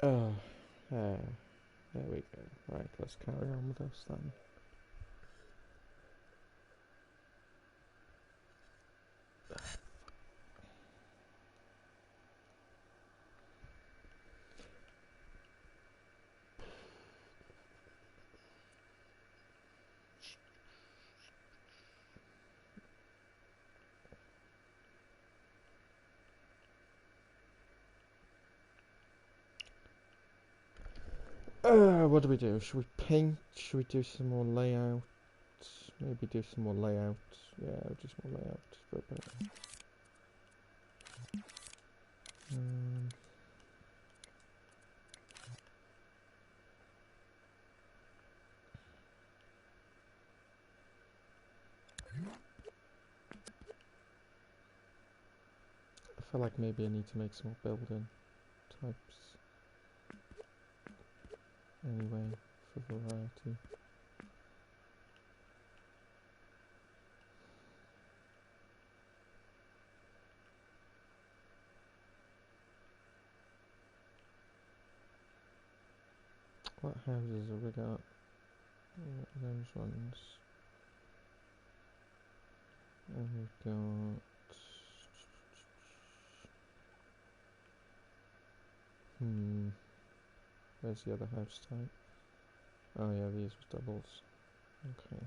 Oh, there we go. Right, let's carry on with this then. What do we do? Should we paint? Should we do some more layout? Maybe do some more layout. Yeah, just more layout for a bit. I feel like maybe I need to make some more building types. Anyway, for variety. What houses have we got? Those ones. And we've got... Where's the other house type? Oh yeah, these were doubles. Okay.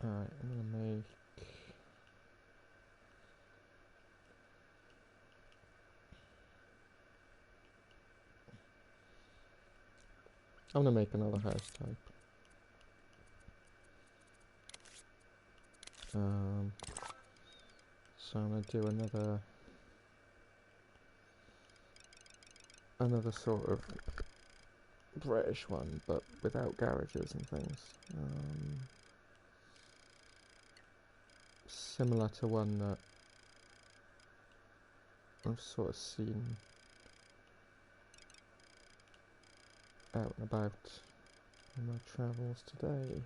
Alright, I'm gonna make... another house type. So I'm gonna do another sort of British one, but without garages and things. Similar to one that I've sort of seen out and about in my travels today,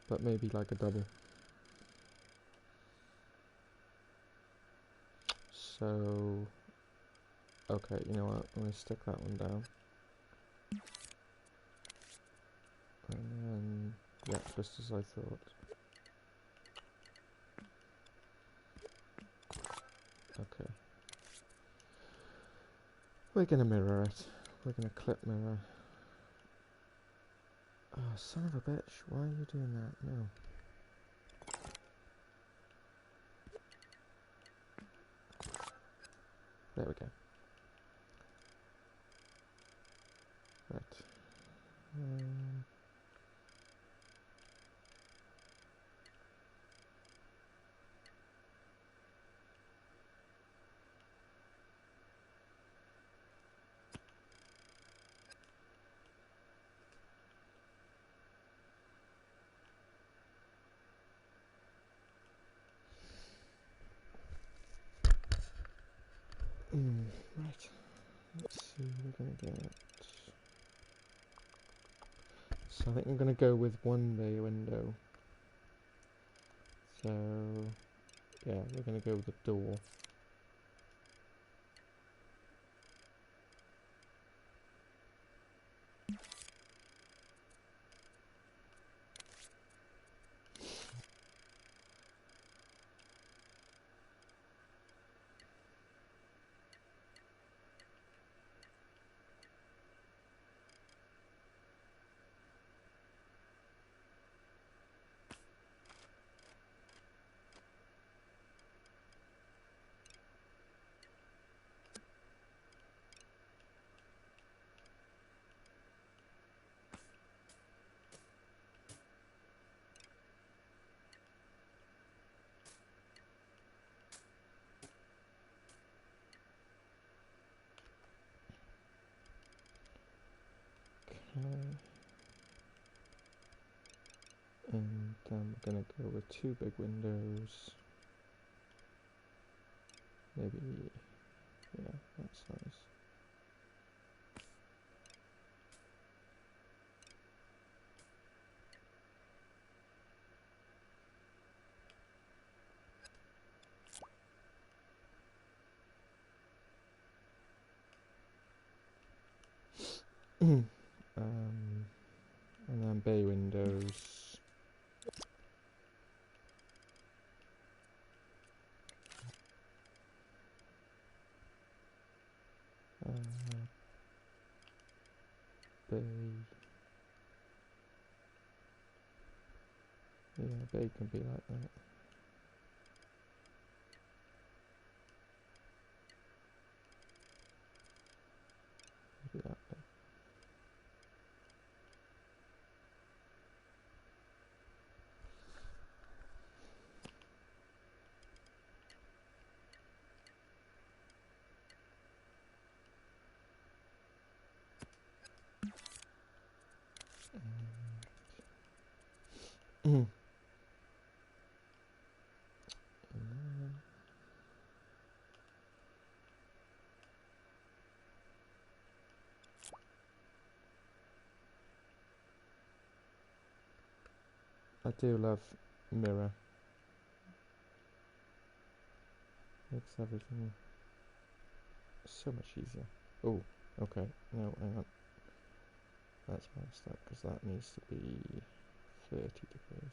but maybe like a double. So, okay, you know what, I'm going to stick that one down. And then, yeah, just as I thought. Okay. We're going to mirror it. We're going to clip mirror. Oh, son of a bitch, why are you doing that? No. There we go. Right. Right. Let's see, we're gonna get... So I think I'm going to go with one bay window. So yeah, we're going to go with the door. Okay. And we're going to go with 2 big windows. Maybe, yeah, that's nice. And then bay windows. Bay. Yeah, bay can be like that. Maybe that way. And then I do love mirror. Makes everything so much easier. Oh, okay. No, hang on. That's messed up because that needs to be 30 degrees.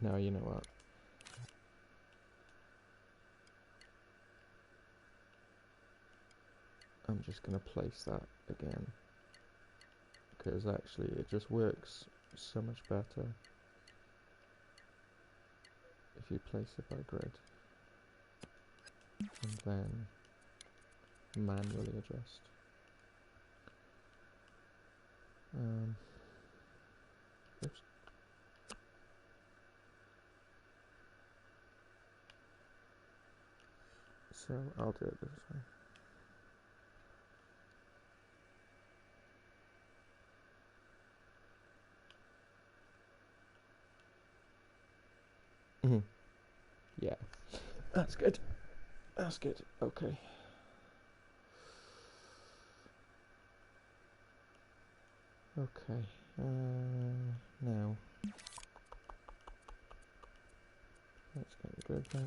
Now you know what? I'm just going to place that again because actually it just works so much better if you place it by grid and then manually adjust. Oops. So I'll do it this way. Yeah, that's good. That's good. Okay. Okay. Now let's get the grid back.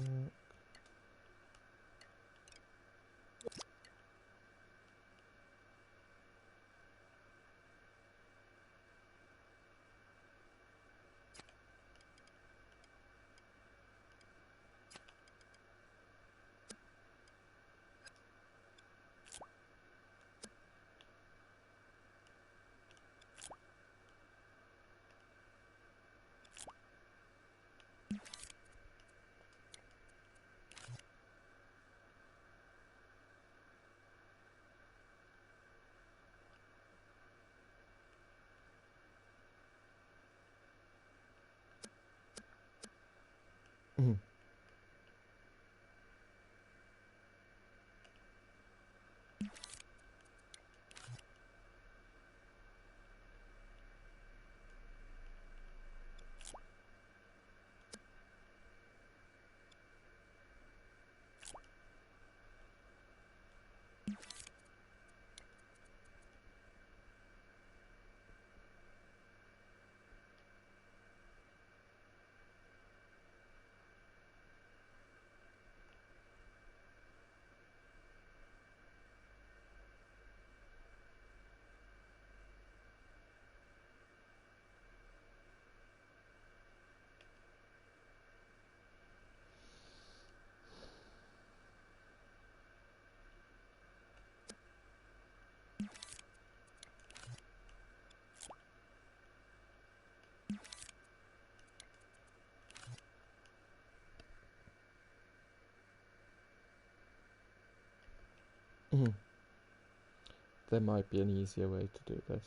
There might be an easier way to do this.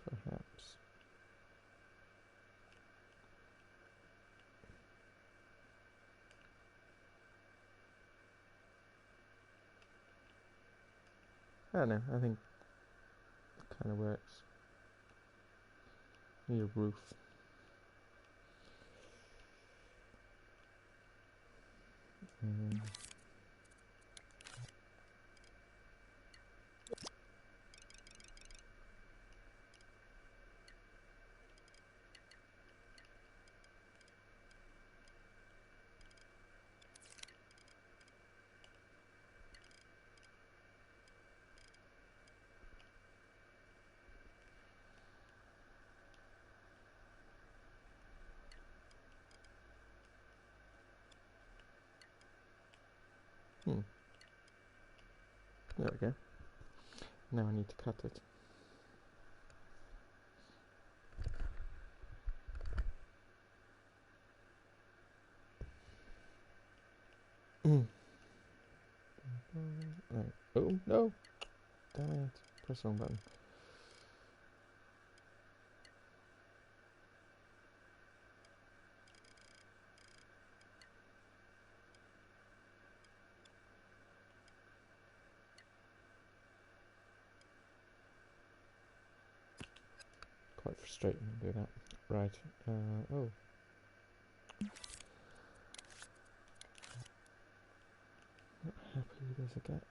Perhaps. I don't know, I think it kind of works. Need a roof. Mm. There we go. Now I need to cut it. Right. Oh, no! Damn it. Press the wrong button. Quite frustrating to do that. Right. Oh. Not happy there's a gap.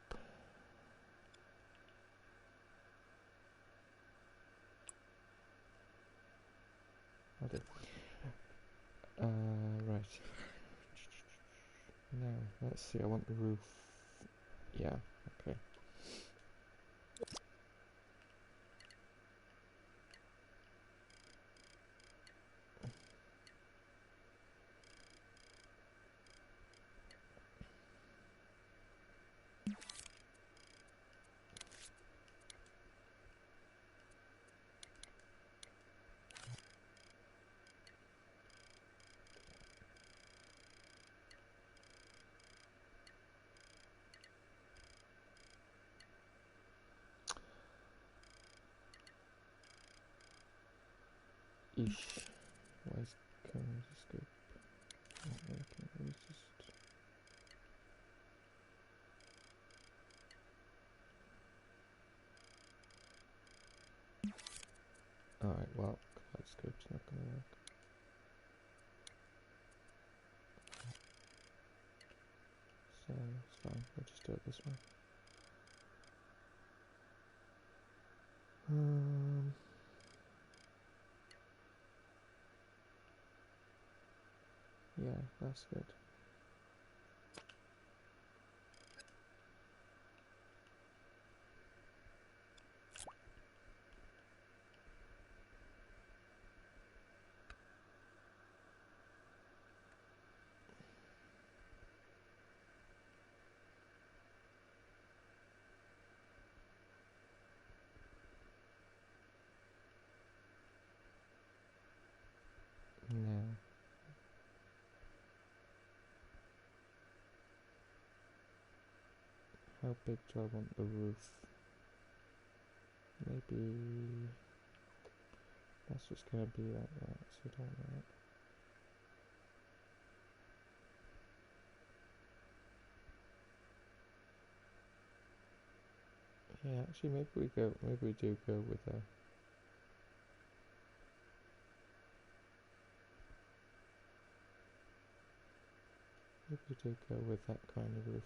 I did. Right. Now, let's see, I want the roof. Yeah, okay. Eesh. Why is cityscape not working? Let me just... Alright, well, cityscape's not gonna work. So, it's fine, we'll just do it this way. Yeah, that's good. Now, how big do I want the roof? Maybe that's just gonna be like that, so don't want that. Yeah, actually, maybe we do go with a... Maybe we do go with that kind of roof.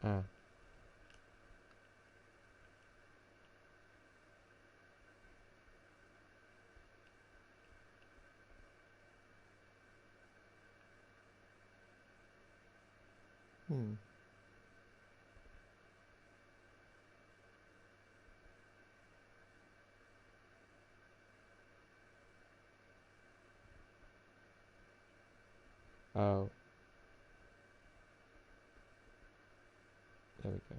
Ah, Hmm. Oh, there we go.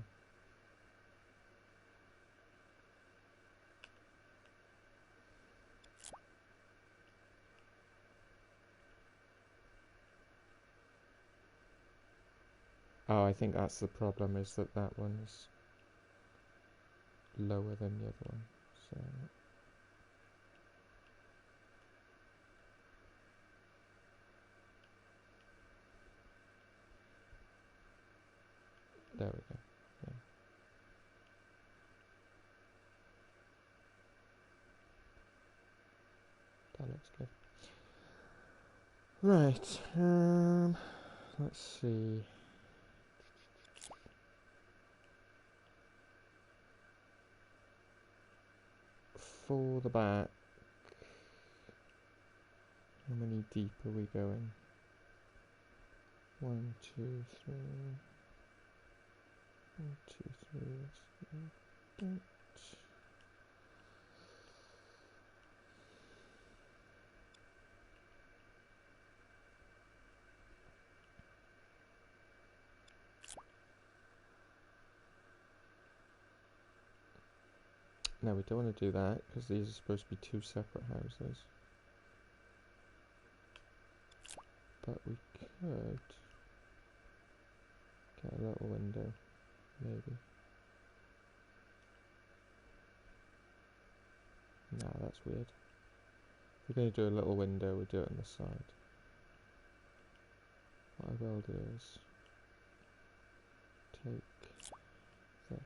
Oh, I think that's the problem, is that that one's lower than the other one. So there we go. Yeah, that looks good. Right. Let's see. For the back, how many deep are we going? 1, 2, 3. 1, 2, 3. Don't. No, we don't want to do that because these are supposed to be two separate houses. But we could get a little window, maybe. Nah, that's weird. If we're going to do a little window, we do it on the side. What I will do is take this.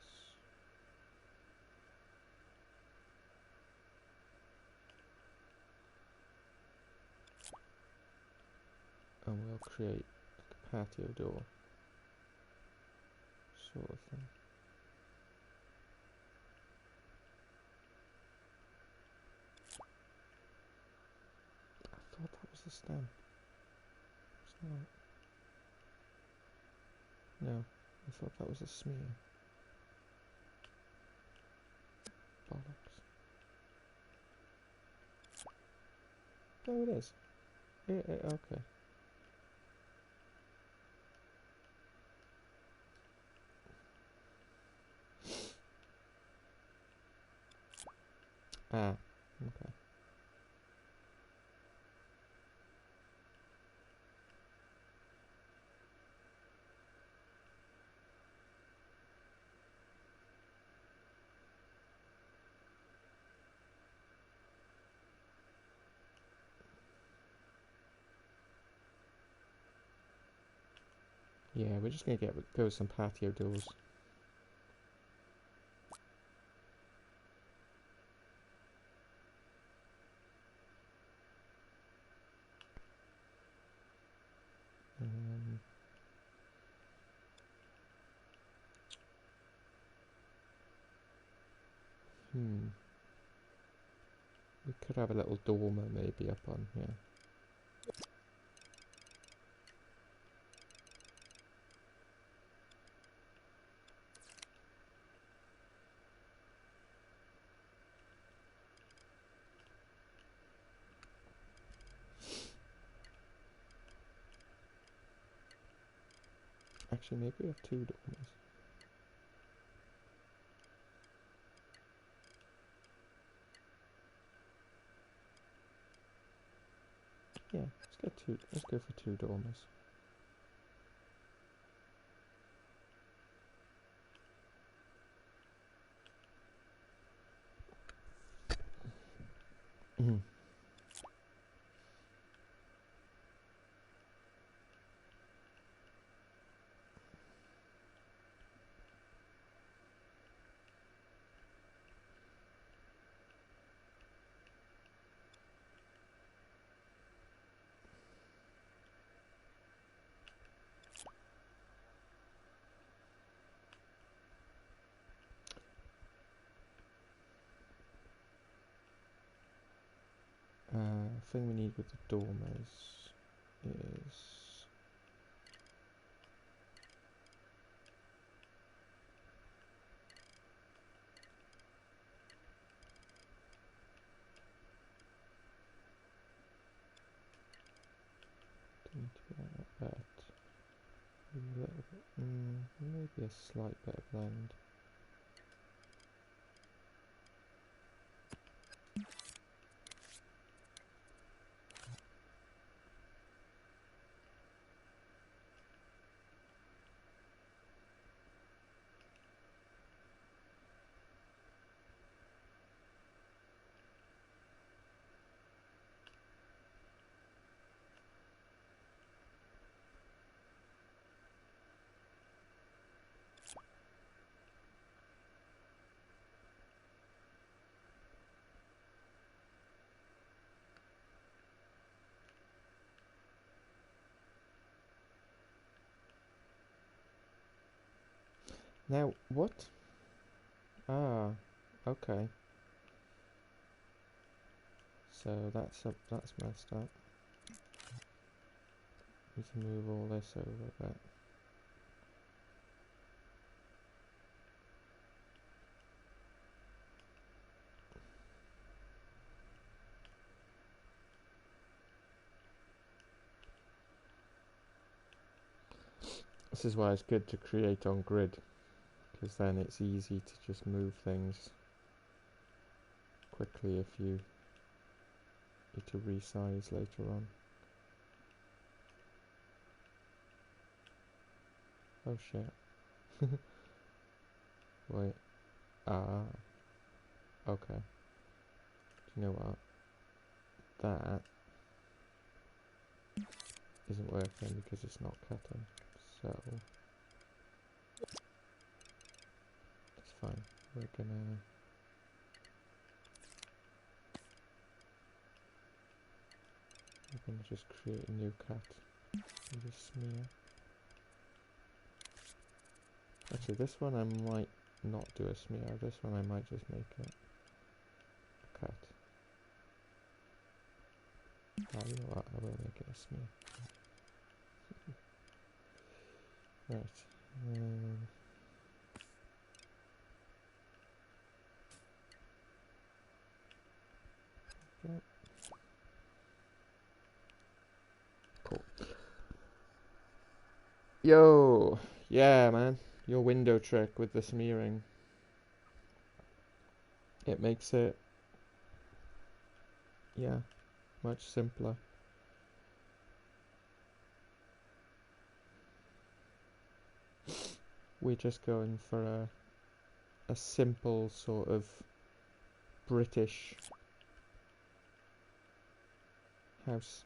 And we'll create like a patio door sort of thing. I thought that was the stem. It's not. No, I thought that was a smear. Bollocks. Oh, it is. Okay. Ah, okay. Yeah, we're just gonna go with some patio doors. Um, hmm. We could have a little dormer maybe up on here. Actually, maybe we have two dormers. Yeah, let's get two. Let's go for two dormers. Thing we need with the dormers is need to be like that, but a little bit, maybe a slight bit of blend. Now, what? Ah, okay. So that's messed up. Need to move all this over a bit. This is why it's good to create on grid, because then it's easy to just move things quickly if you need to resize later on. Oh shit. Wait. Ah. Okay. Do you know what? That isn't working because it's not cutting. So it's fine. We're gonna just create a new cut and just smear. Actually, this one I might not do a smear. This one I might just make it a cut. Ah, you know what? I will make it a smear. Right. Okay. Cool. Yo! Yeah, man. Your window trick with the smearing. It makes it, yeah, much simpler. We're just going for a simple sort of British house.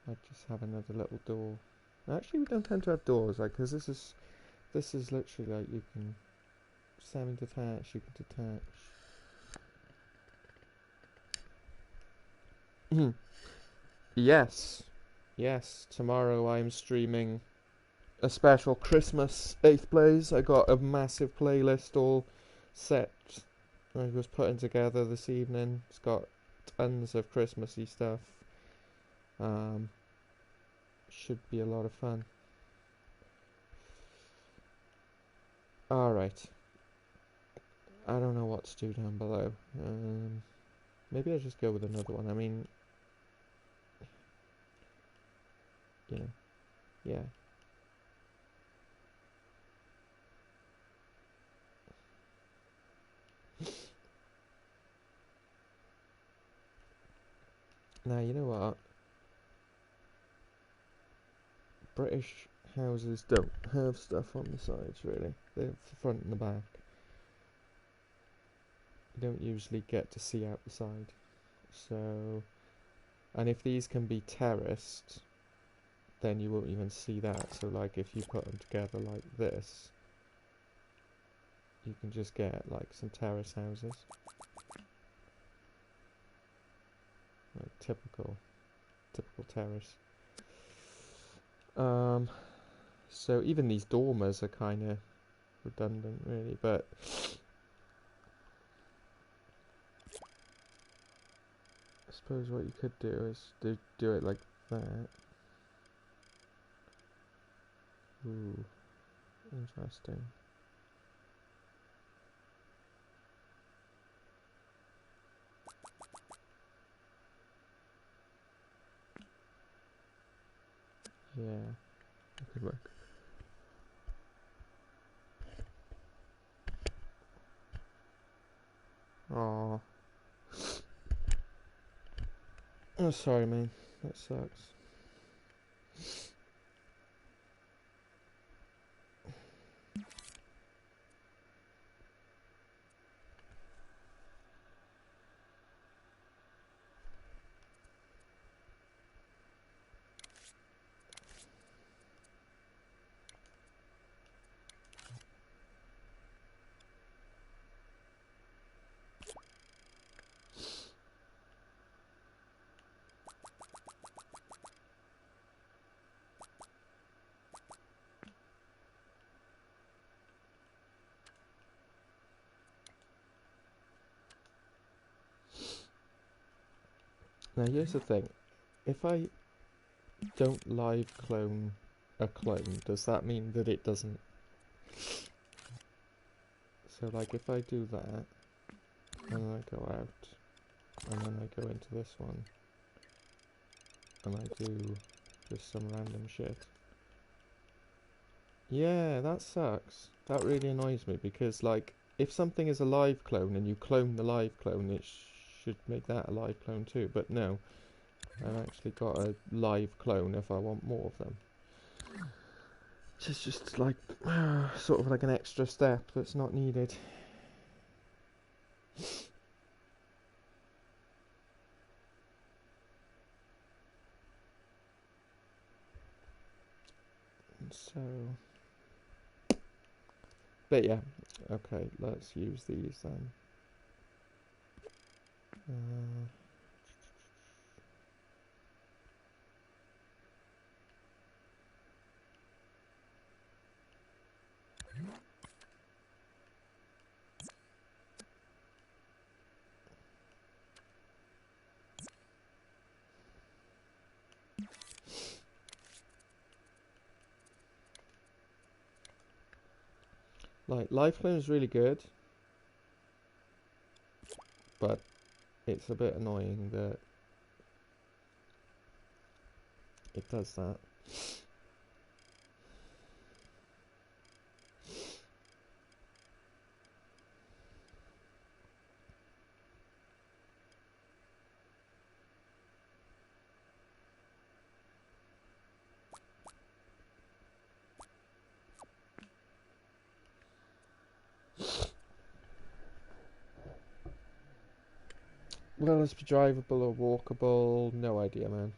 I just have another little door. Actually, we don't tend to have doors, like, because this is literally like you can semi-detach, you can detach. Yes, yes. Tomorrow I'm streaming a special Christmas 8th plays. I got a massive playlist all set. I was putting together this evening. It's got tons of Christmassy stuff. Should be a lot of fun. Alright. I don't know what to do down below. Maybe I just go with another one. I mean, you know, yeah. Now, you know what? British houses don't have stuff on the sides, really. They have the front and the back. You don't usually get to see out the side. So, and if these can be terraced, then you won't even see that. So, like, if you put them together like this, you can just get, like, some terrace houses. Like, typical terrace. So even these dormers are kind of redundant, really, but I suppose what you could do is do it like that. Ooh, interesting. Yeah, that could work. Oh, oh, sorry, man. That sucks. Now, here's the thing. If I don't live clone a clone, does that mean that it doesn't? So, like, if I do that, and then I go out, and then I go into this one, and I do just some random shit. Yeah, that sucks. That really annoys me because, like, if something is a live clone and you clone the live clone, it should make that a live clone too. But no, I've actually got a live clone if I want more of them. It's just like, sort of like an extra step that's not needed. So, but yeah, okay, let's use these then. Like, live clone is really good, but it's a bit annoying that it does that. Will this be drivable or walkable? No idea, man.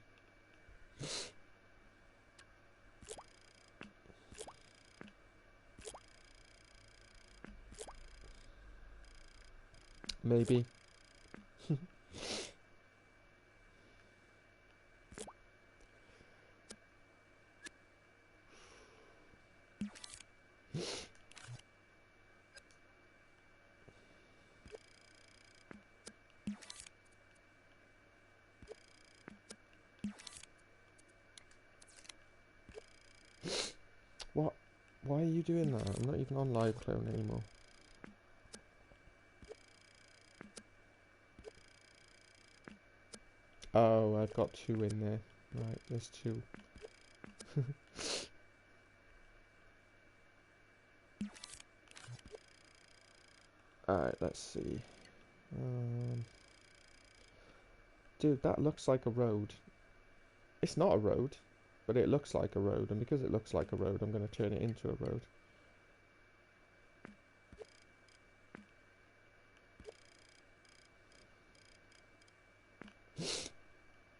Maybe. What? Why are you doing that? I'm not even on live clone anymore. Oh, I've got two in there. Right, there's two. Alright, let's see. Dude, that looks like a road. It's not a road, but it looks like a road, and because it looks like a road, I'm going to turn it into a road.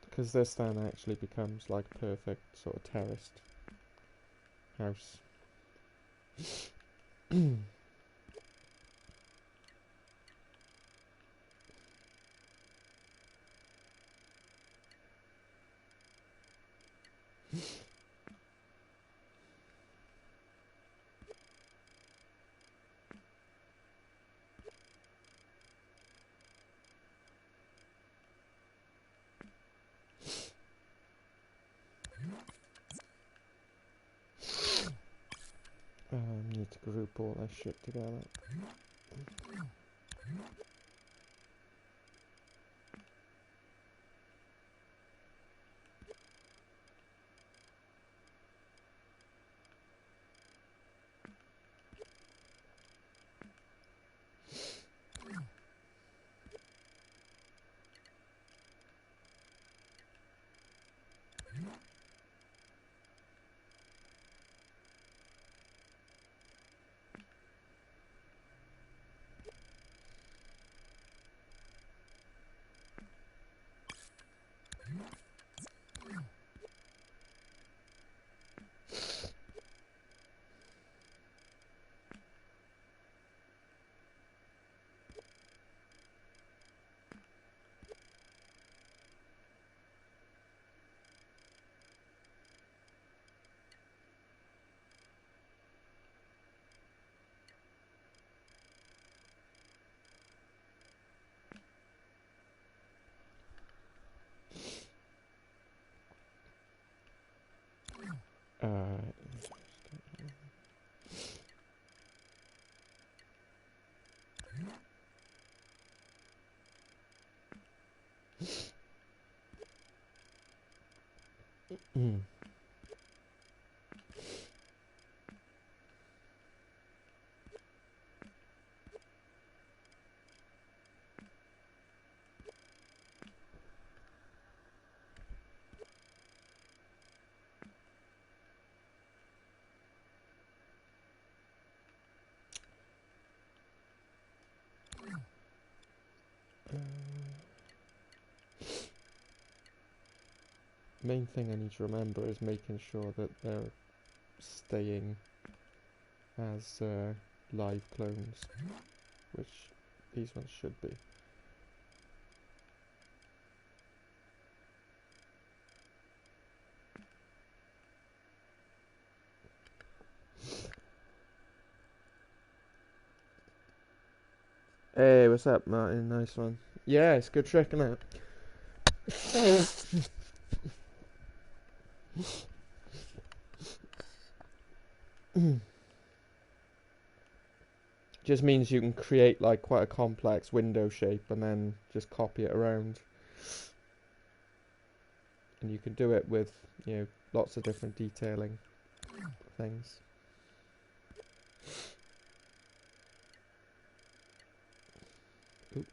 Because this then actually becomes like a perfect sort of terraced house. Need to group all this shit together. Uh, mm. Main thing I need to remember is making sure that they're staying as live clones, which these ones should be. Hey, what's up, Martin? Nice one. Yeah, it's good checking out. Just means you can create like quite a complex window shape and then just copy it around. And you can do it with, you know, lots of different detailing things. Oop.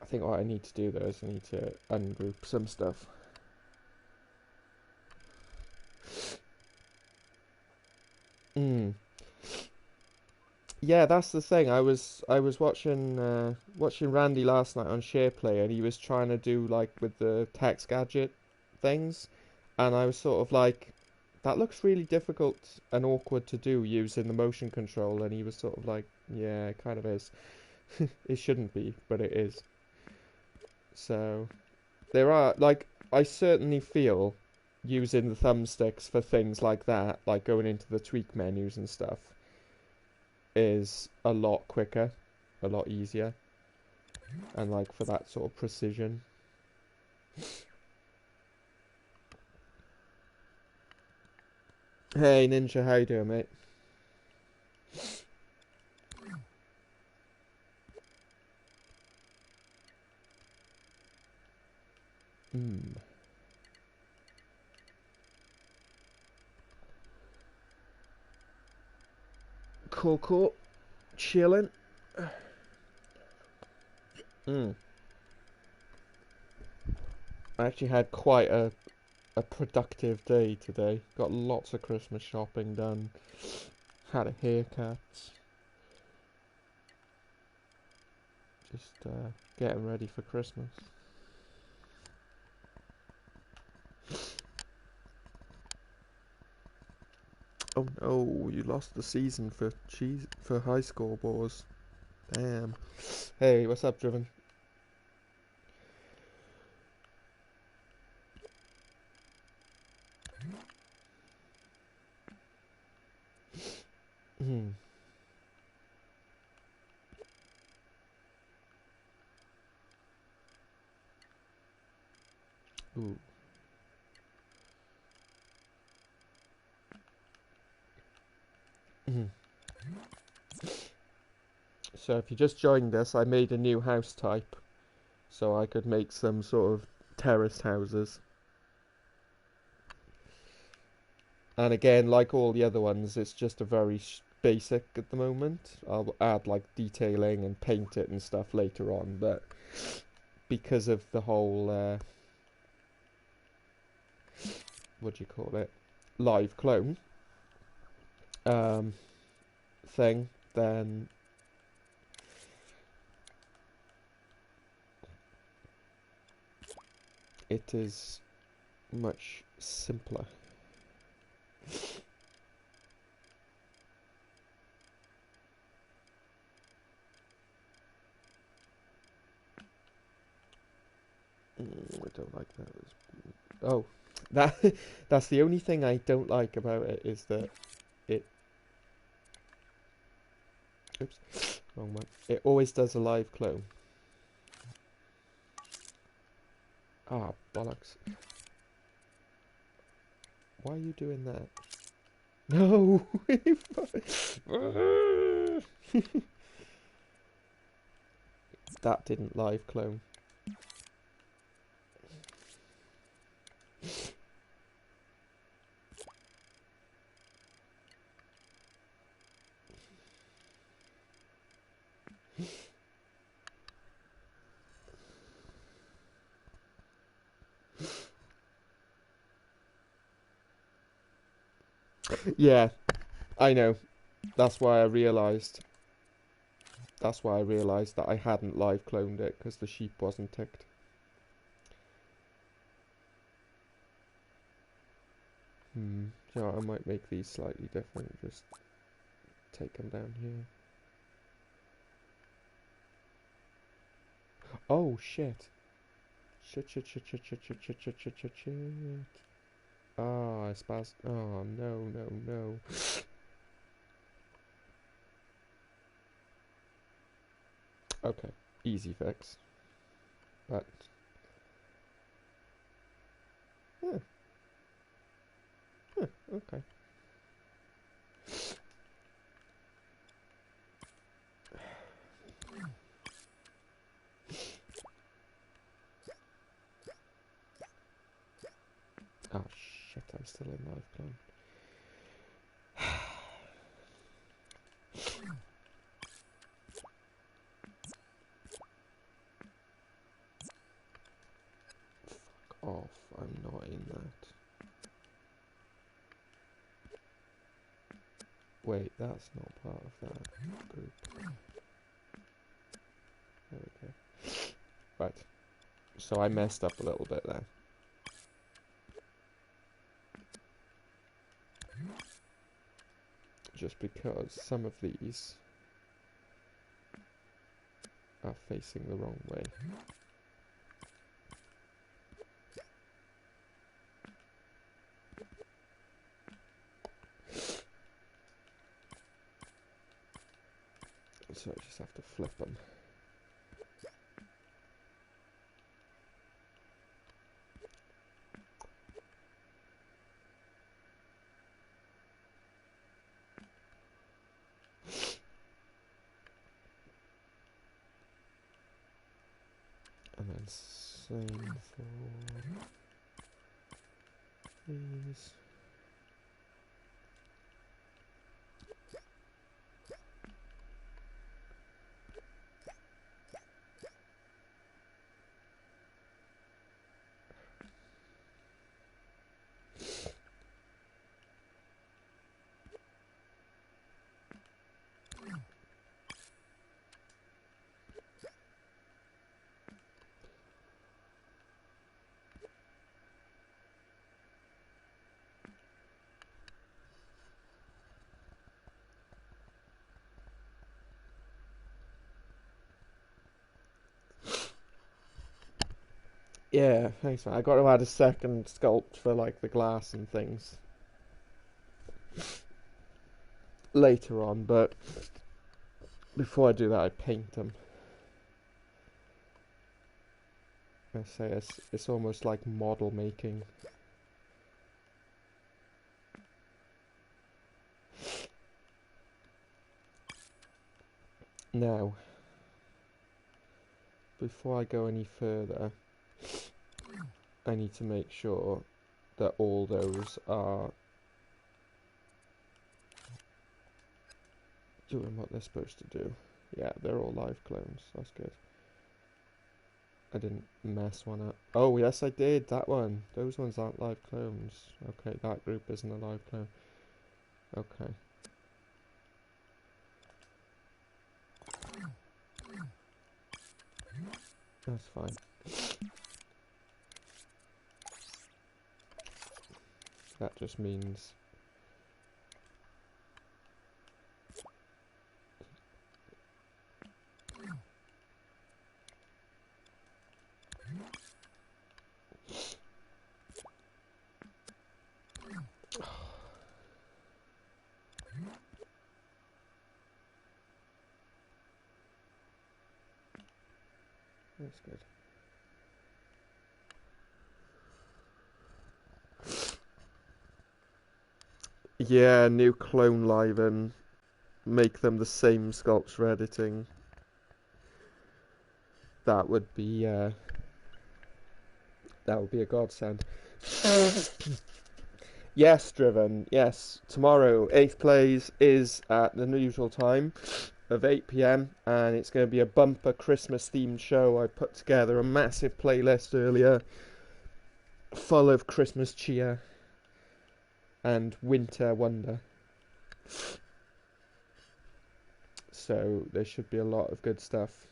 I think what I need to do though is I need to ungroup some stuff. Mm. Yeah, that's the thing. I was watching Randy last night on SharePlay, and he was trying to do like with the text gadget things, and I was sort of like, that looks really difficult and awkward to do using the motion control, and he was sort of like, yeah, it kind of is. It shouldn't be, but it is. So there are like, I certainly feel using the thumbsticks for things like that, like going into the tweak menus and stuff, is a lot quicker, a lot easier, and like for that sort of precision. Hey Ninja, how you doing, mate? Hmm. Cool, cool. Chilling. Hmm. I actually had quite a productive day today. Got lots of Christmas shopping done. Had a haircut. Just getting ready for Christmas. Oh no, you lost the season for high score wars. Damn. Hey, what's up, Driven? Hmm. Ooh. Hmm. So if you just joined us, I made a new house type so I could make some sort of terraced houses. And again, like all the other ones, it's just a very basic at the moment. I'll add like detailing and paint it and stuff later on, but because of the whole what do you call it, live clone, um, thing, then it is much simpler. I don't like that. Oh, that that's the only thing I don't like about it is that it. Oops, wrong one. It always does a live clone. Ah, bollocks. Why are you doing that? No! That didn't live clone. Yeah, I know. That's why I realised. That's why I realised that I hadn't live cloned it, because the sheep wasn't ticked. So I might make these slightly different. Just take them down here. Oh shit! Shit. Ah, I spazzed. Oh no. Okay, easy fix. But yeah, okay. Oh shit! I'm still in live clone. Fuck off! I'm not in that. Wait, that's not part of that group. There we go. Right. So I messed up a little bit there. Just because some of these are facing the wrong way. So I just have to flip them. And then same for these. Yeah, thanks man. I got to add a second sculpt for like the glass and things later on, but before I do that I paint them. I say it's almost like model making. Now, before I go any further, I need to make sure that all those are doing what they're supposed to do. Yeah, they're all live clones. That's good. I didn't mess one up. Oh, yes, I did. That one. Those ones aren't live clones. Okay, that group isn't a live clone. Okay. That's fine. That just means... That's good. Yeah, new clone live and make them the same sculpture editing. That would be a godsend. Yes, Driven. Yes, tomorrow 8th Plays is at the usual time of 8 p.m. and it's going to be a bumper Christmas themed show. I put together a massive playlist earlier, full of Christmas cheer and winter wonder. So there should be a lot of good stuff.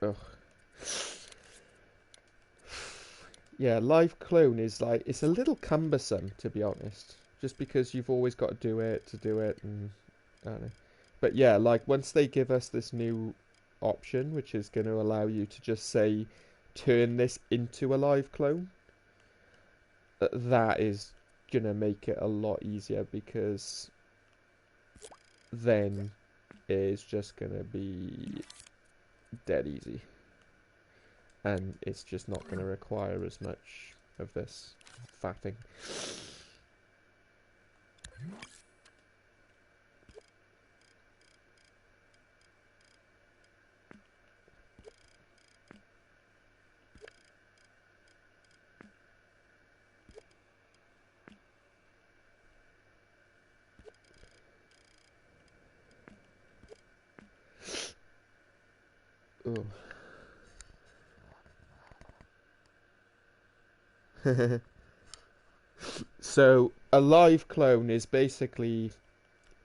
Ugh. Yeah, live clone is like, it's a little cumbersome, to be honest. Just because you've always got to do it, and I don't know. But yeah, like once they give us this new option, which is going to allow you to just say, turn this into a live clone, that is going to make it a lot easier, because then it's just going to be dead easy. And it's just not going to require as much of this faffing. Ooh. So a live clone is basically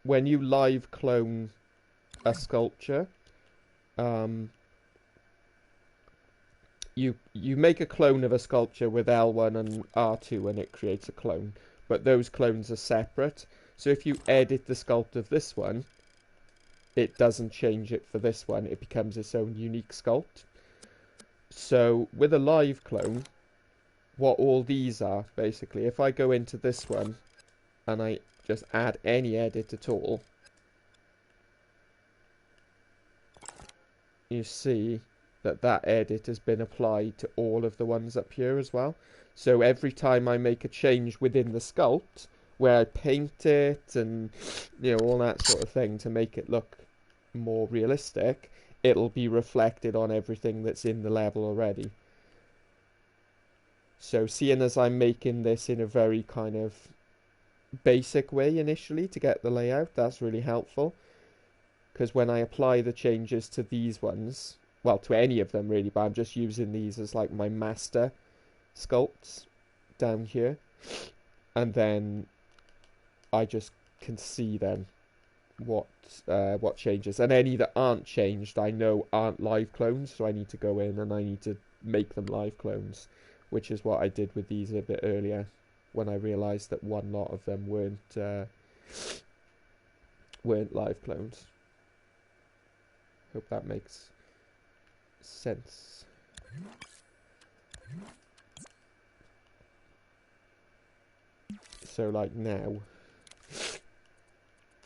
when you live clone a sculpture, you make a clone of a sculpture with L1 and R2 and it creates a clone, but those clones are separate. So if you edit the sculpt of this one, it doesn't change it for this one, it becomes its own unique sculpt. So with a live clone, what all these are, basically, if I go into this one and I just add any edit at all, you see that that edit has been applied to all of the ones up here as well. So every time I make a change within the sculpt, where I paint it and, you know, all that sort of thing to make it look more realistic, it'll be reflected on everything that's in the level already. So seeing as I'm making this in a very kind of basic way initially to get the layout, that's really helpful. Because when I apply the changes to these ones, well, to any of them really, but I'm just using these as like my master sculpts down here. And then I just can see then what changes. And any that aren't changed, I know aren't live clones, so I need to go in and I need to make them live clones, which is what I did with these a bit earlier when I realised that one lot of them weren't live clones. Hope that makes sense. So like now,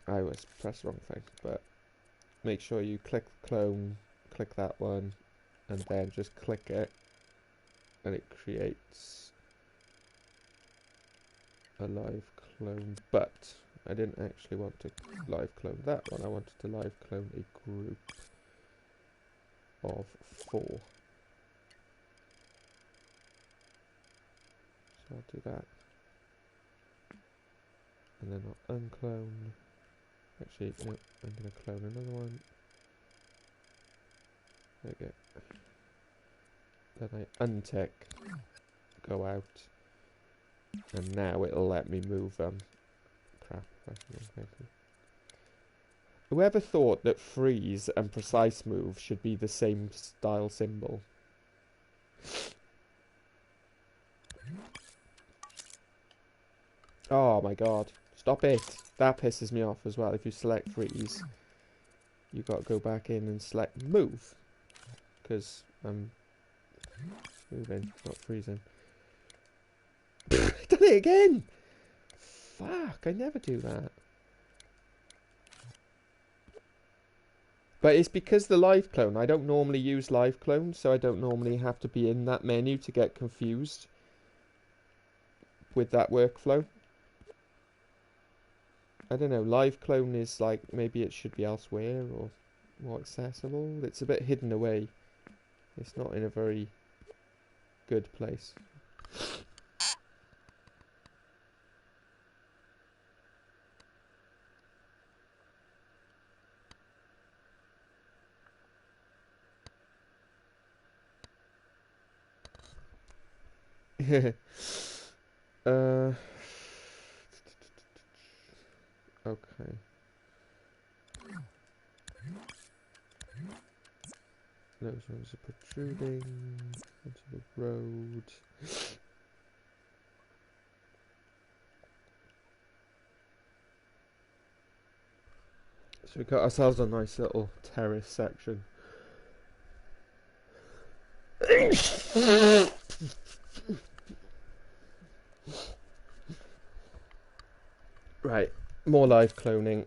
I always press the wrong thing, but make sure you click clone, click that one, and then just click it, and it creates a live clone. But I didn't actually want to live clone that one, I wanted to live clone a group of 4. So I'll do that. And then I'll unclone. Actually, no, I'm going to clone another one. There we go. Then I untick go out. And now it'll let me move crap. Whoever thought that freeze and precise move should be the same style symbol? Oh my god. Stop it. That pisses me off as well. If you select freeze, you got to go back in and select move. Because I'm moving, not freezing. Done it again! Fuck, I never do that. But it's because the live clone, I don't normally use live clone, so I don't normally have to be in that menu to get confused with that workflow. I don't know, live clone is like, maybe it should be elsewhere or more accessible. It's a bit hidden away. It's not in a very good place. Okay. Those ones are protruding into the road. So we got ourselves a nice little terrace section. Right, more live cloning.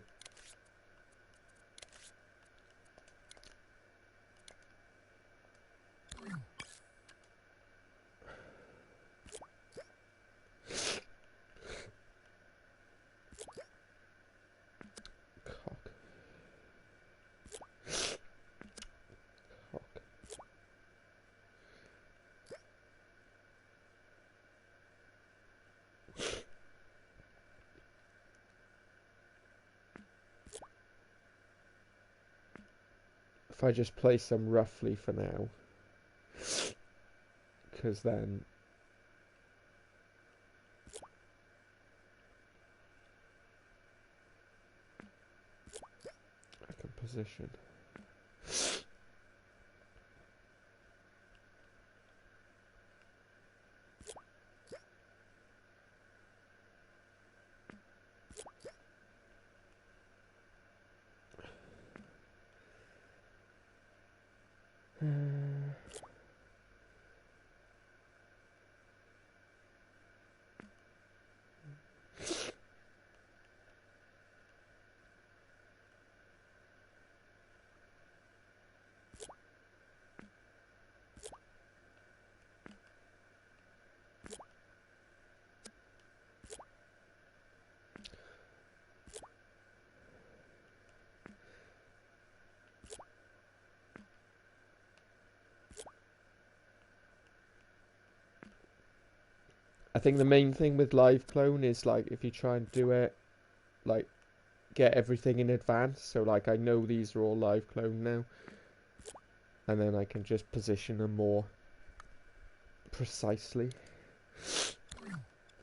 If I just place them roughly for now, because then I can position. I think the main thing with live clone is like if you try and do it, like get everything in advance. So like I know these are all live clone now, and then I can just position them more precisely.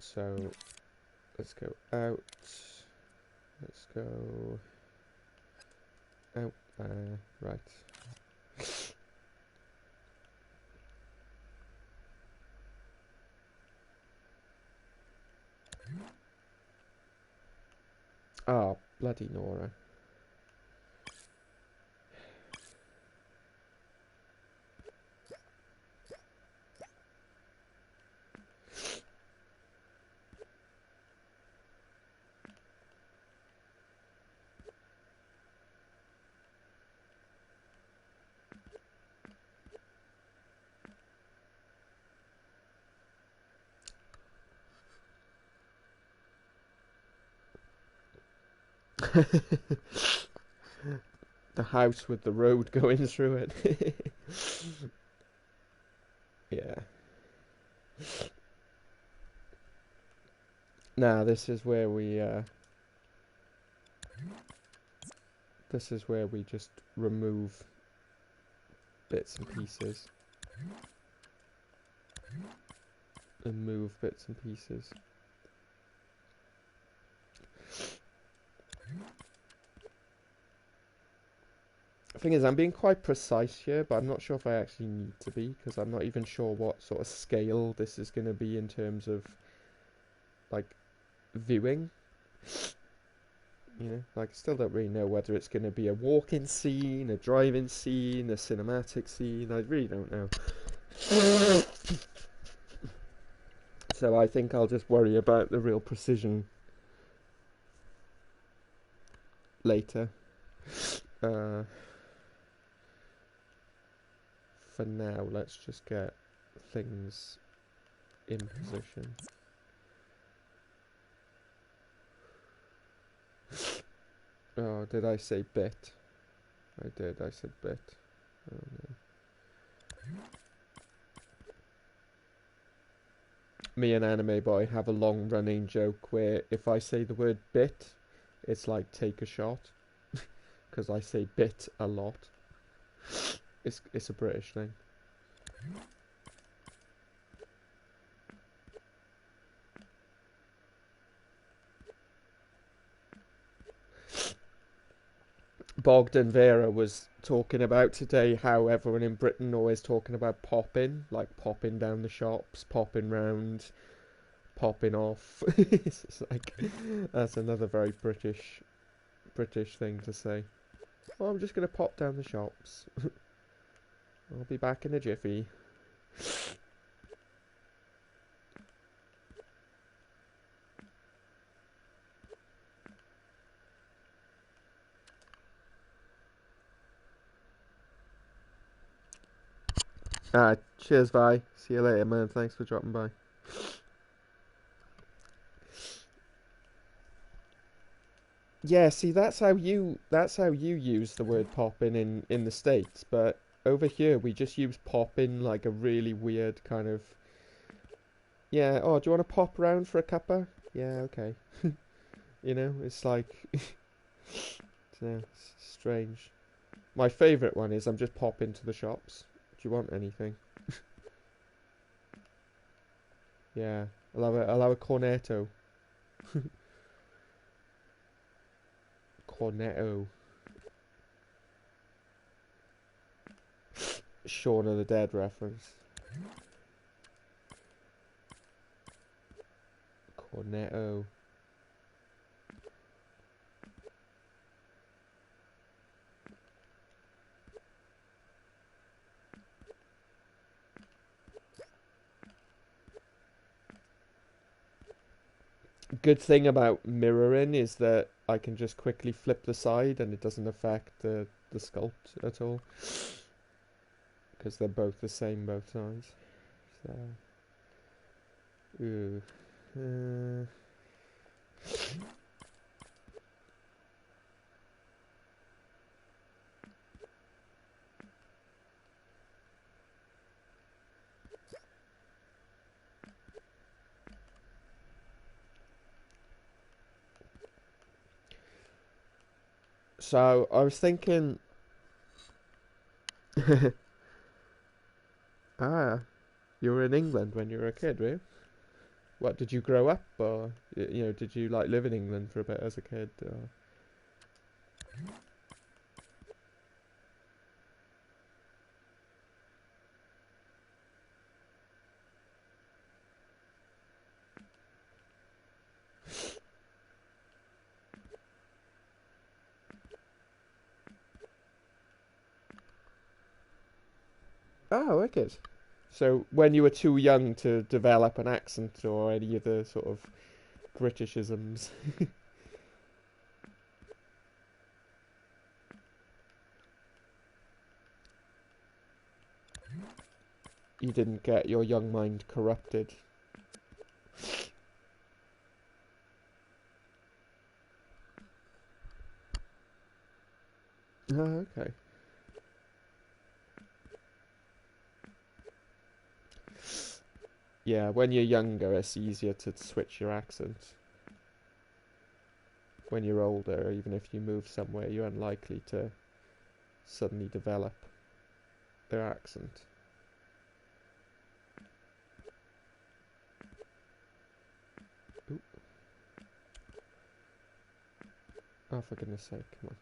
So let's go out. Let's go out there. Right. Oh, bloody Nora. The house with the road going through it. Yeah. Nah, this is where we just remove bits and pieces. and move bits and pieces. The thing is, I'm being quite precise here, but I'm not sure if I actually need to be, because I'm not even sure what sort of scale this is going to be in terms of, like, viewing. You know, like, I still don't really know whether it's going to be a walk-in scene, a drive-in scene, a cinematic scene. I really don't know. So I think I'll just worry about the real precision later. For now, let's just get things in position. Oh, did I say bit? I did, I said bit. Oh no. Me and Anime Boy have a long running joke where if I say the word bit, it's like take a shot. Because I say bit a lot. It's a British thing. Bogdan Vera was talking about today how everyone in Britain always talking about popping, like popping down the shops, popping round, popping off. It's like that's another very British thing to say. Well, I'm just gonna pop down the shops. I'll be back in a jiffy. Cheers, Vi. See you later, man. Thanks for dropping by. Yeah, see, that's how you use the word popping in the States, but over here we just use popping like a really weird kind of. Yeah. Oh, do you want to pop around for a cuppa? Yeah. Okay. You know, it's like. Yeah, it's strange. My favourite one is I'm just popping to the shops. Do you want anything? Yeah. I'll have a cornetto. Cornetto. Shaun of the Dead reference. Cornetto. Good thing about mirroring is that I can just quickly flip the side and it doesn't affect the sculpt at all. Because they're both the same both sides. So. Ooh. So I was thinking. Ah, you were in England when you were a kid, were you? What, did you grow up, or you know, did you like live in England for a bit as a kid? Or... Oh, wicked. So when you were too young to develop an accent or any of the sort of Britishisms, you didn't get your young mind corrupted. Oh, okay. Yeah, when you're younger, it's easier to switch your accent. When you're older, even if you move somewhere, you're unlikely to suddenly develop their accent. Oh, for goodness sake, come on.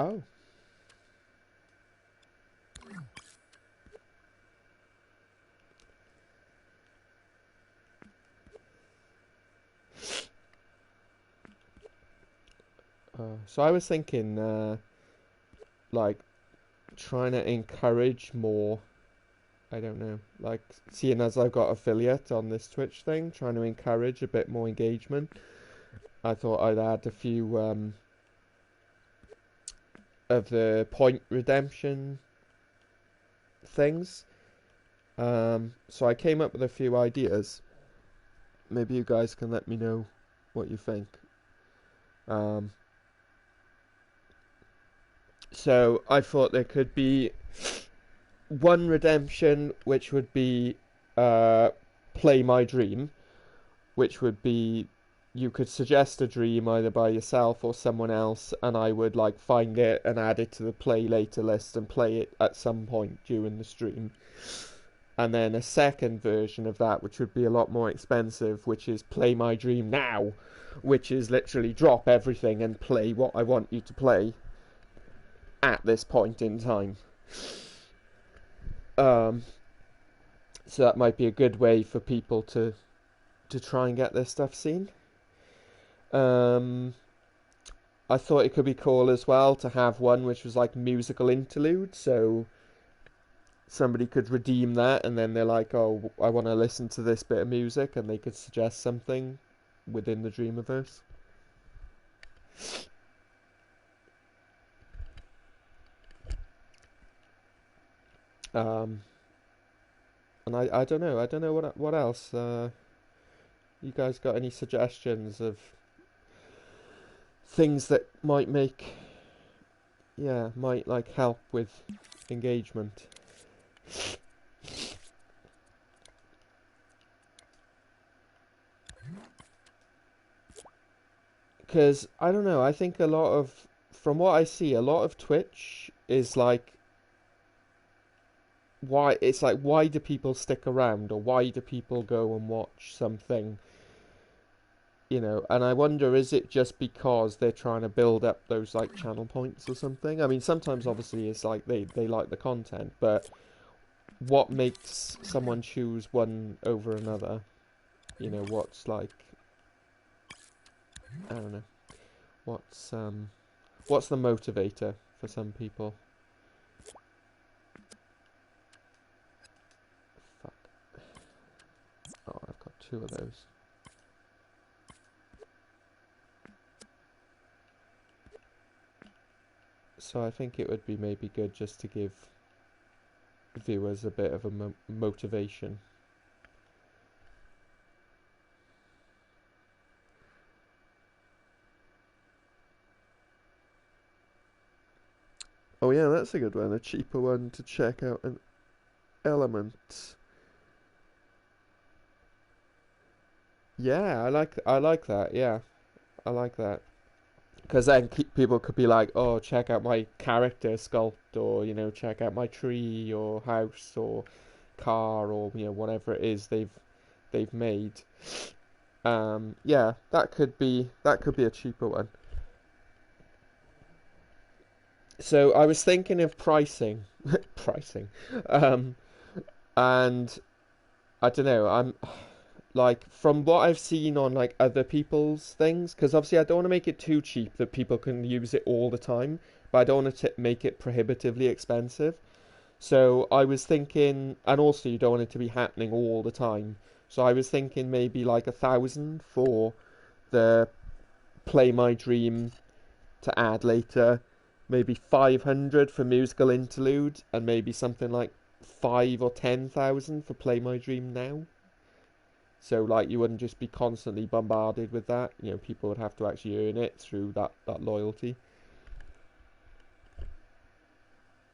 Oh. So I was thinking, like, trying to encourage more, I don't know, like, seeing as I've got affiliate on this Twitch thing, trying to encourage a bit more engagement. I thought I'd add a few, of the point redemption things. So I came up with a few ideas. Maybe you guys can let me know what you think. Um, so I thought there could be one redemption, which would be play my dream, which would be you could suggest a dream either by yourself or someone else, and I would like find it and add it to the play later list and play it at some point during the stream. And then a second version of that, which would be a lot more expensive, which is play my dream now, which is literally drop everything and play what I want you to play at this point in time. So that might be a good way for people to try and get their stuff seen. I thought it could be cool as well to have one which was like musical interlude, so somebody could redeem that and then they're like, oh, I want to listen to this bit of music, and they could suggest something within the Dreamiverse. And I don't know what else. You guys got any suggestions of things that might might like help with engagement? Because I don't know, I think from what I see, a lot of Twitch is like, why do people stick around, or why do people go and watch something, and I wonder, is it just because they're trying to build up those like channel points or something? I mean, sometimes obviously it's like they like the content, but what makes someone choose one over another? What's like, I don't know, what's the motivator for some people? Fuck. Oh, I've got two of those. So I think it would be maybe good just to give viewers a bit of a motivation. Oh yeah, that's a good one. A cheaper one to check out an element. Yeah, I like that. Yeah, I like that. Because then people could be like, oh, check out my character sculpt, or check out my tree or house or car, or whatever it is they've made. Yeah, that could be a cheaper one. So I was thinking of pricing, pricing, um, and I don't know. I'm like, from what I've seen on like other people's things, because obviously I don't want to make it too cheap that people can use it all the time, but I don't want to make it prohibitively expensive. So I was thinking, and also you don't want it to be happening all the time. So I was thinking maybe like 1,000 for the play my dream to add later, maybe 500 for musical interlude, and maybe something like 5 or 10,000 for play my dream now. So like you wouldn't just be constantly bombarded with that. People would have to actually earn it through that loyalty.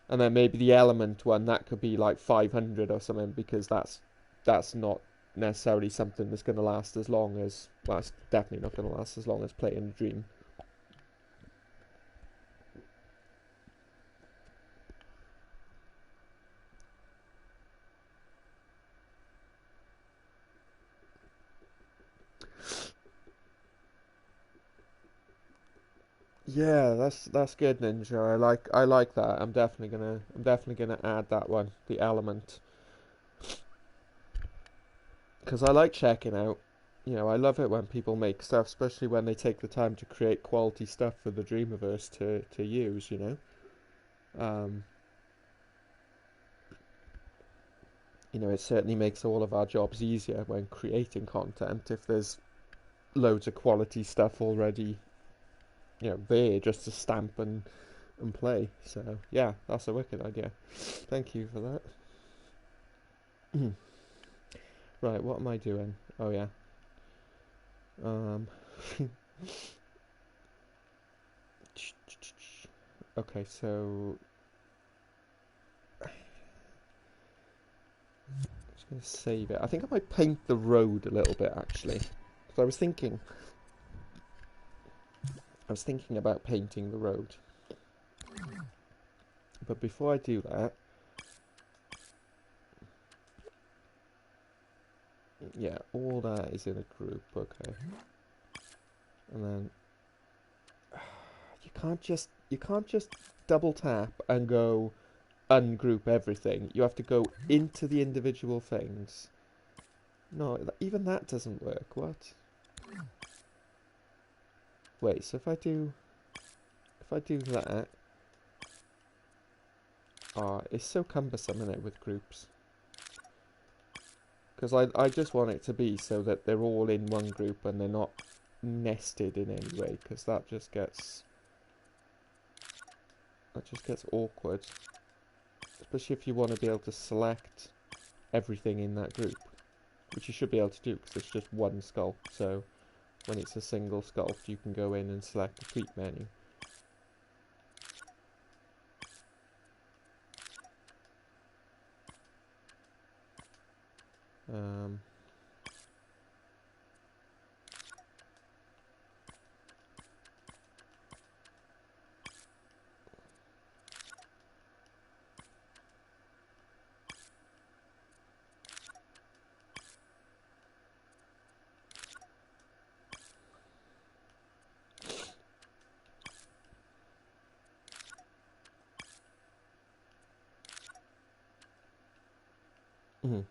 And then maybe the element one, that could be like 500 or something, because that's not necessarily something that's going to last as long as, well, it's definitely not going to last as long as playing a dream. Yeah, that's good, Ninja. I like that. I'm definitely gonna add that one, the element, because I like checking out. I love it when people make stuff, especially when they take the time to create quality stuff for the Dreamiverse to use. Um, it certainly makes all of our jobs easier when creating content if there's loads of quality stuff already, there just to stamp and play. So yeah, that's a wicked idea. Thank you for that. Right, what am I doing? Oh yeah. Um, okay, so I'm just gonna save it. I think I might paint the road a little bit actually. So I was thinking about painting the road. But before I do that, yeah, all that is in a group, okay. And then you can't just double tap and go ungroup everything. You have to go into the individual things. No, even that doesn't work. What? Wait, so if I do that, it's so cumbersome, isn't it, with groups? Because I just want it to be so that they're all in one group and they're not nested in any way, because that just gets awkward, especially if you want to be able to select everything in that group, which you should be able to do because it's just one sculpt. So when it's a single sculpt, you can go in and select the tweak menu. Um, mhm.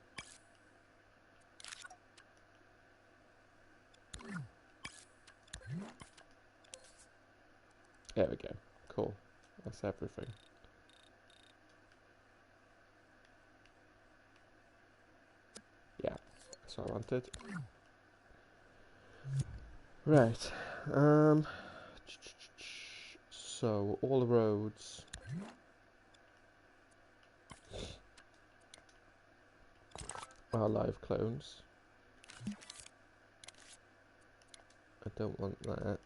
There we go. Cool. That's everything. Yeah, that's what I wanted. Right. Um. So all the roads are live clones. I don't want that.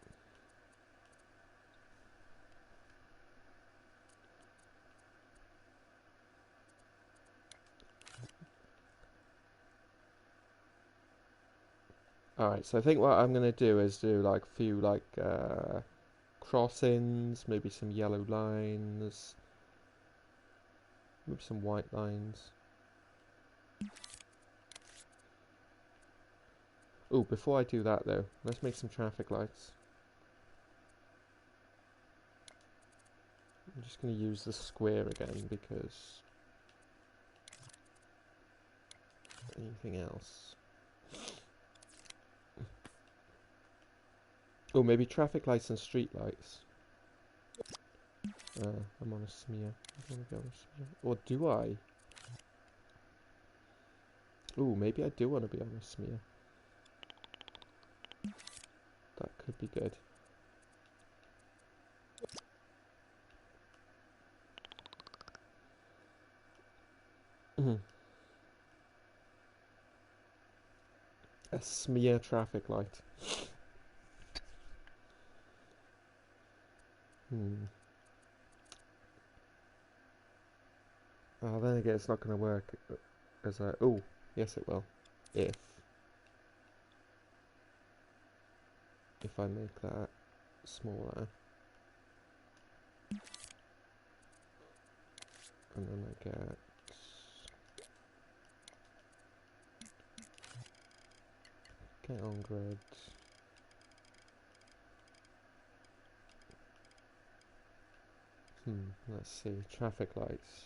Alright, so I think what I'm gonna do is do like a few crossings, maybe some yellow lines, maybe some white lines. Oh, before I do that though, let's make some traffic lights. I'm just gonna use the square again because anything else. Oh, maybe traffic lights and street lights. I'm on a smear. I want to go on a smear. Or do I? Oh, maybe I do want to be on a smear. That could be good. A smear traffic light. Oh, then again, it's not going to work as a... Oh, yes it will. If if I make that smaller, and then I get on grid. Let's see, traffic lights.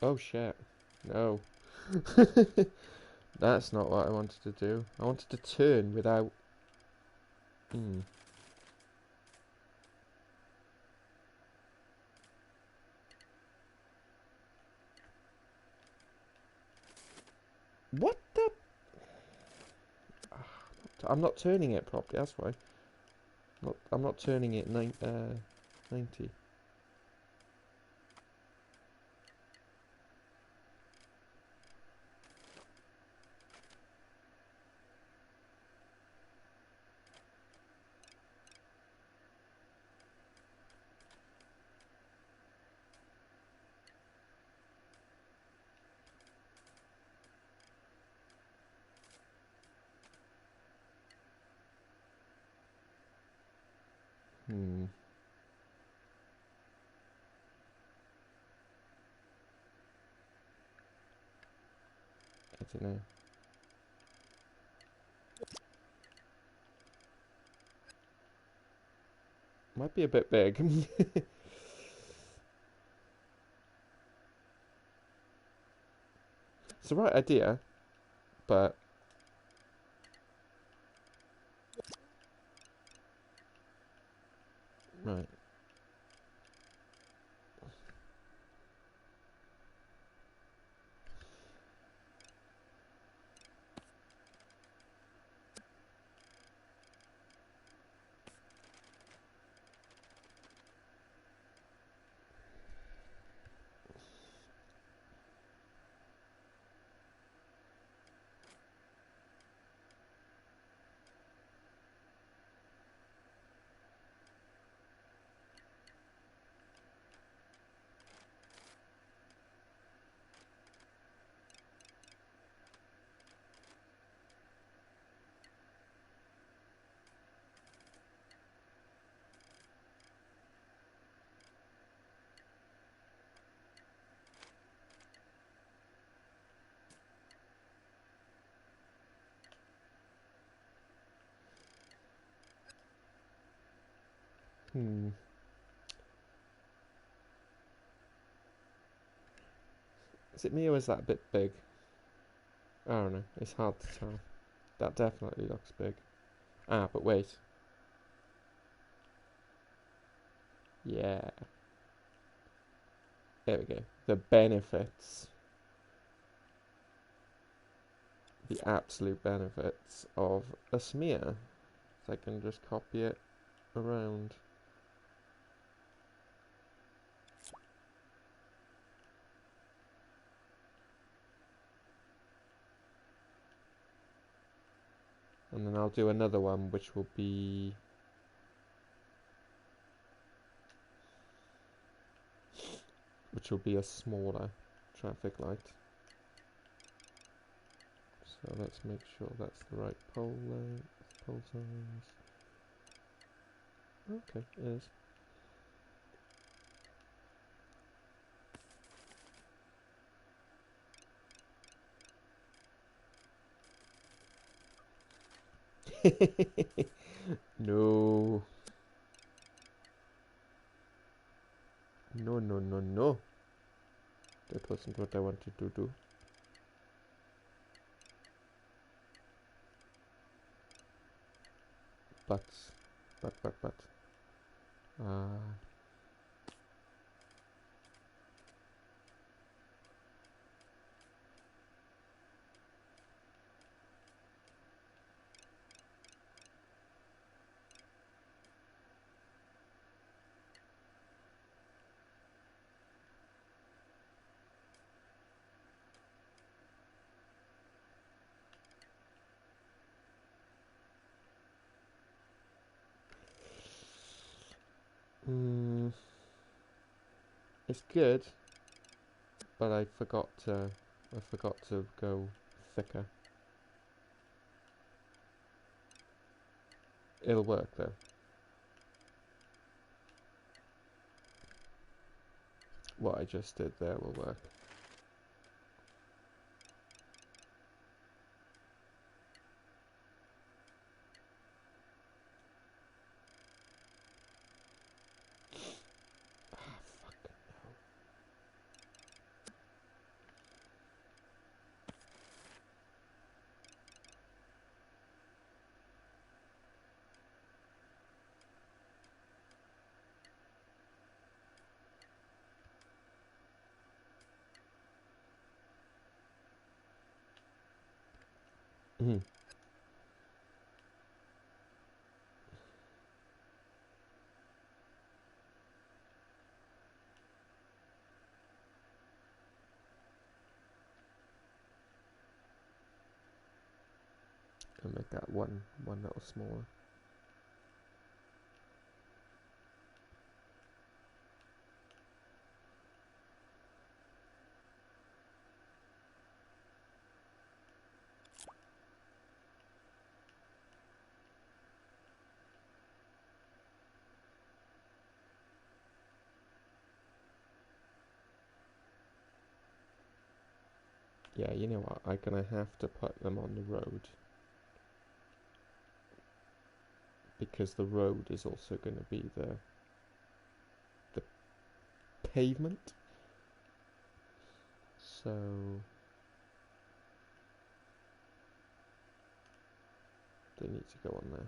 Oh shit, no. That's not what I wanted to do. I wanted to turn without... What the... I'm not turning it properly, that's why. I'm not turning it 90. I don't know. Might be a bit big. It's the right idea, but... Right. Is it me or is that a bit big? I don't know. It's hard to tell. That definitely looks big. Ah, but wait. Yeah. There we go. The benefits. The absolute benefits of a smear. So I can just copy it around. And then I'll do another one which will be... a smaller traffic light. So let's make sure that's the right pole length, pole size. Okay, it is. No. No, no, no, no. That wasn't what I wanted to do. But. Uh, mm, It's good, but I forgot to go thicker. It'll work though. What I just did there will work. Ah, fuck no. Mhm. I'll make that one little smaller. Yeah, you know what? I'm gonna have to put them on the road. Because the road is also gonna be the pavement. So they need to go on there.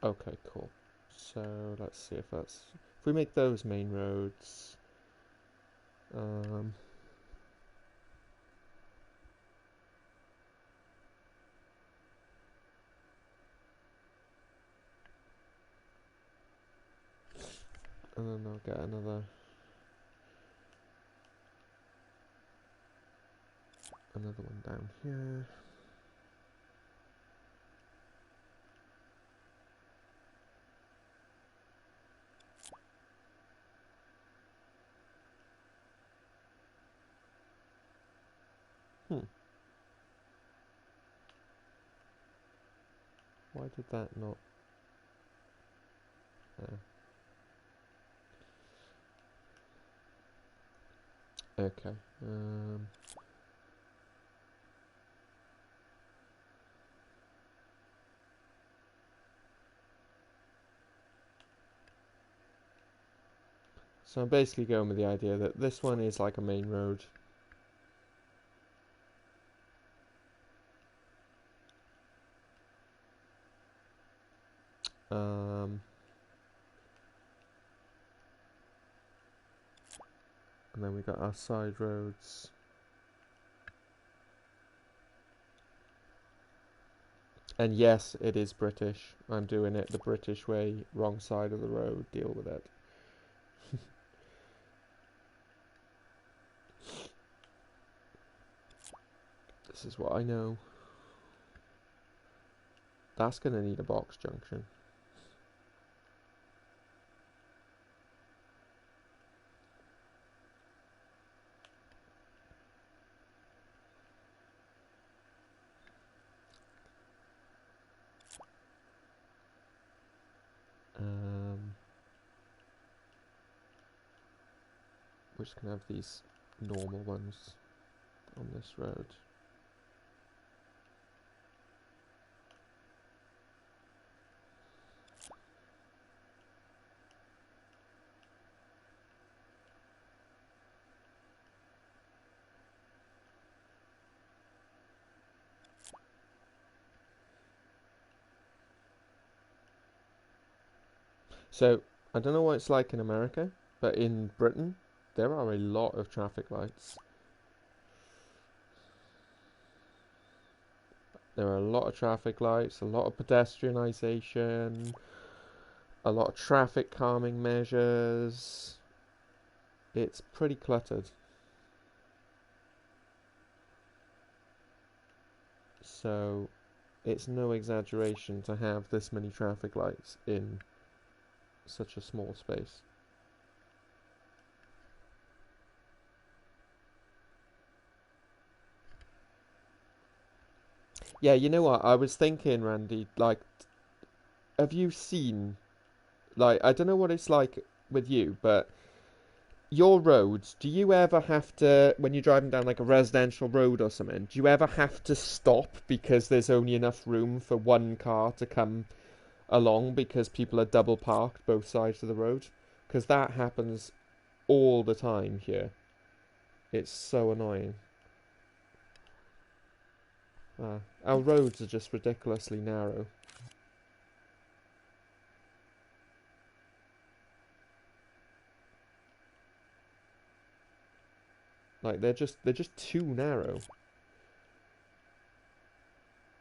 Okay, cool. So let's see if that's... If we make those main roads... Um, and then I'll get another one down here. Hmm. Why did that not... Okay. So I'm basically going with the idea that this one is like a main road. And then we got our side roads. And yes, it is British. I'm doing it the British way, wrong side of the road, deal with it. This is what I know. That's gonna need a box junction. We're just gonna have these normal ones on this road. So, I don't know what it's like in America, but in Britain, there are a lot of traffic lights. There are a lot of traffic lights, a lot of pedestrianisation, a lot of traffic calming measures. It's pretty cluttered. So, it's no exaggeration to have this many traffic lights in such a small space. Yeah, you know what? I was thinking, Randy, like, have you seen, like, I don't know what it's like with you, but your roads, do you ever have to, when you're driving down like a residential road or something, do you ever have to stop because there's only enough room for one car to come along because people are double parked both sides of the road? Because that happens all the time here. It's so annoying. Our roads are just ridiculously narrow. Like they're just too narrow.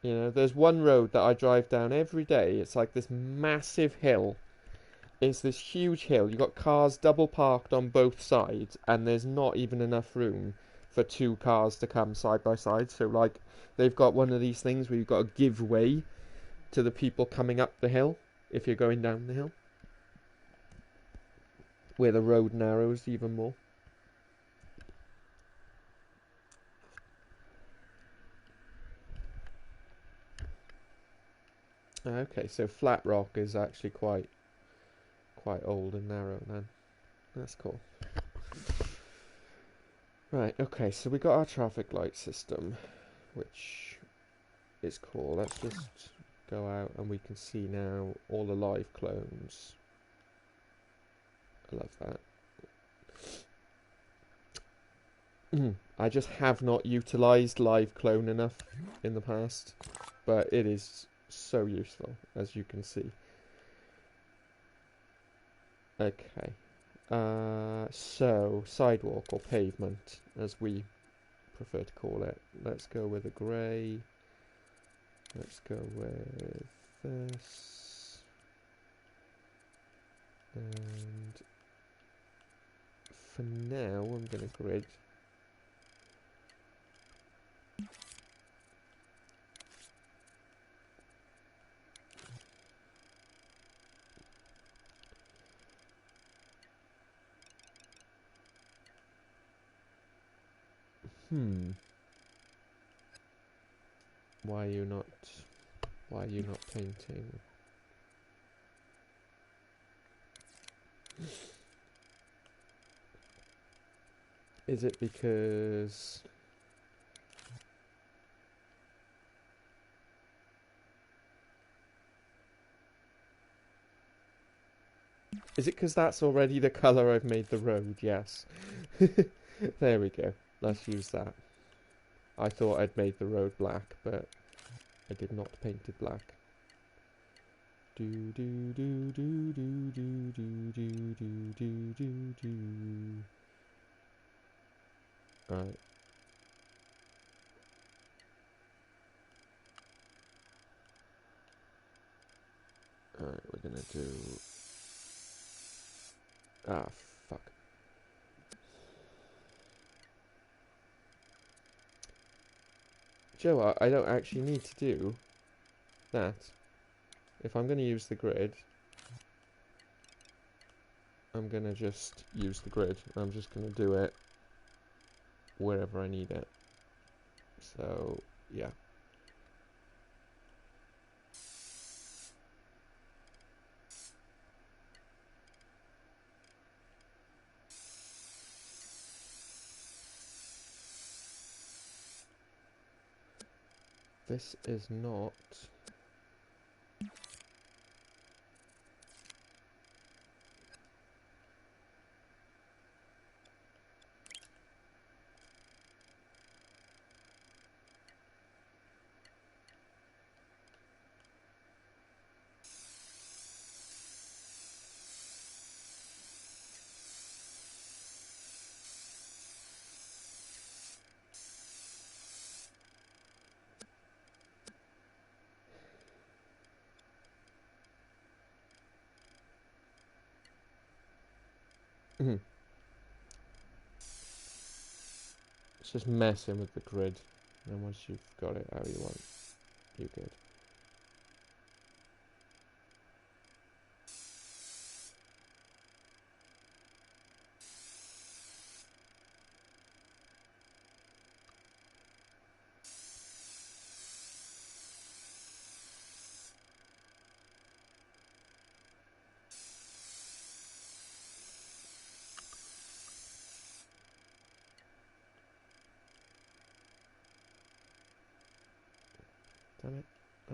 You know, there's one road that I drive down every day. It's like this massive hill. It's this huge hill. You've got cars double parked on both sides, and there's not even enough room for two cars to come side by side. So, like, they've got one of these things where you've got to give way to the people coming up the hill if you're going down the hill, where the road narrows even more. Okay, so Flat Rock is actually quite old and narrow then. That's cool. Right, okay, so we got our traffic light system, which is cool. Let's just go out and we can see now all the live clones. I love that. I just have not utilized live clone enough in the past, but it is so useful, as you can see. Okay. So, sidewalk or pavement, as we prefer to call it. Let's go with a grey. Let's go with this. And for now, I'm going to grid. Why are you not painting? Is it because that's already the colour I've made the road? Yes. There we go. Let's use that. I thought I'd made the road black, but I did not paint it black. Do do do do do do do do do do do do. Right. Alright, we're gonna do... Ah, fuck. Joe, I don't actually need to do that. If I'm gonna use the grid, I'm gonna just use the grid. I'm just gonna do it wherever I need it. So, yeah. This is not... It's just messing with the grid. And once you've got it how you want, you're good.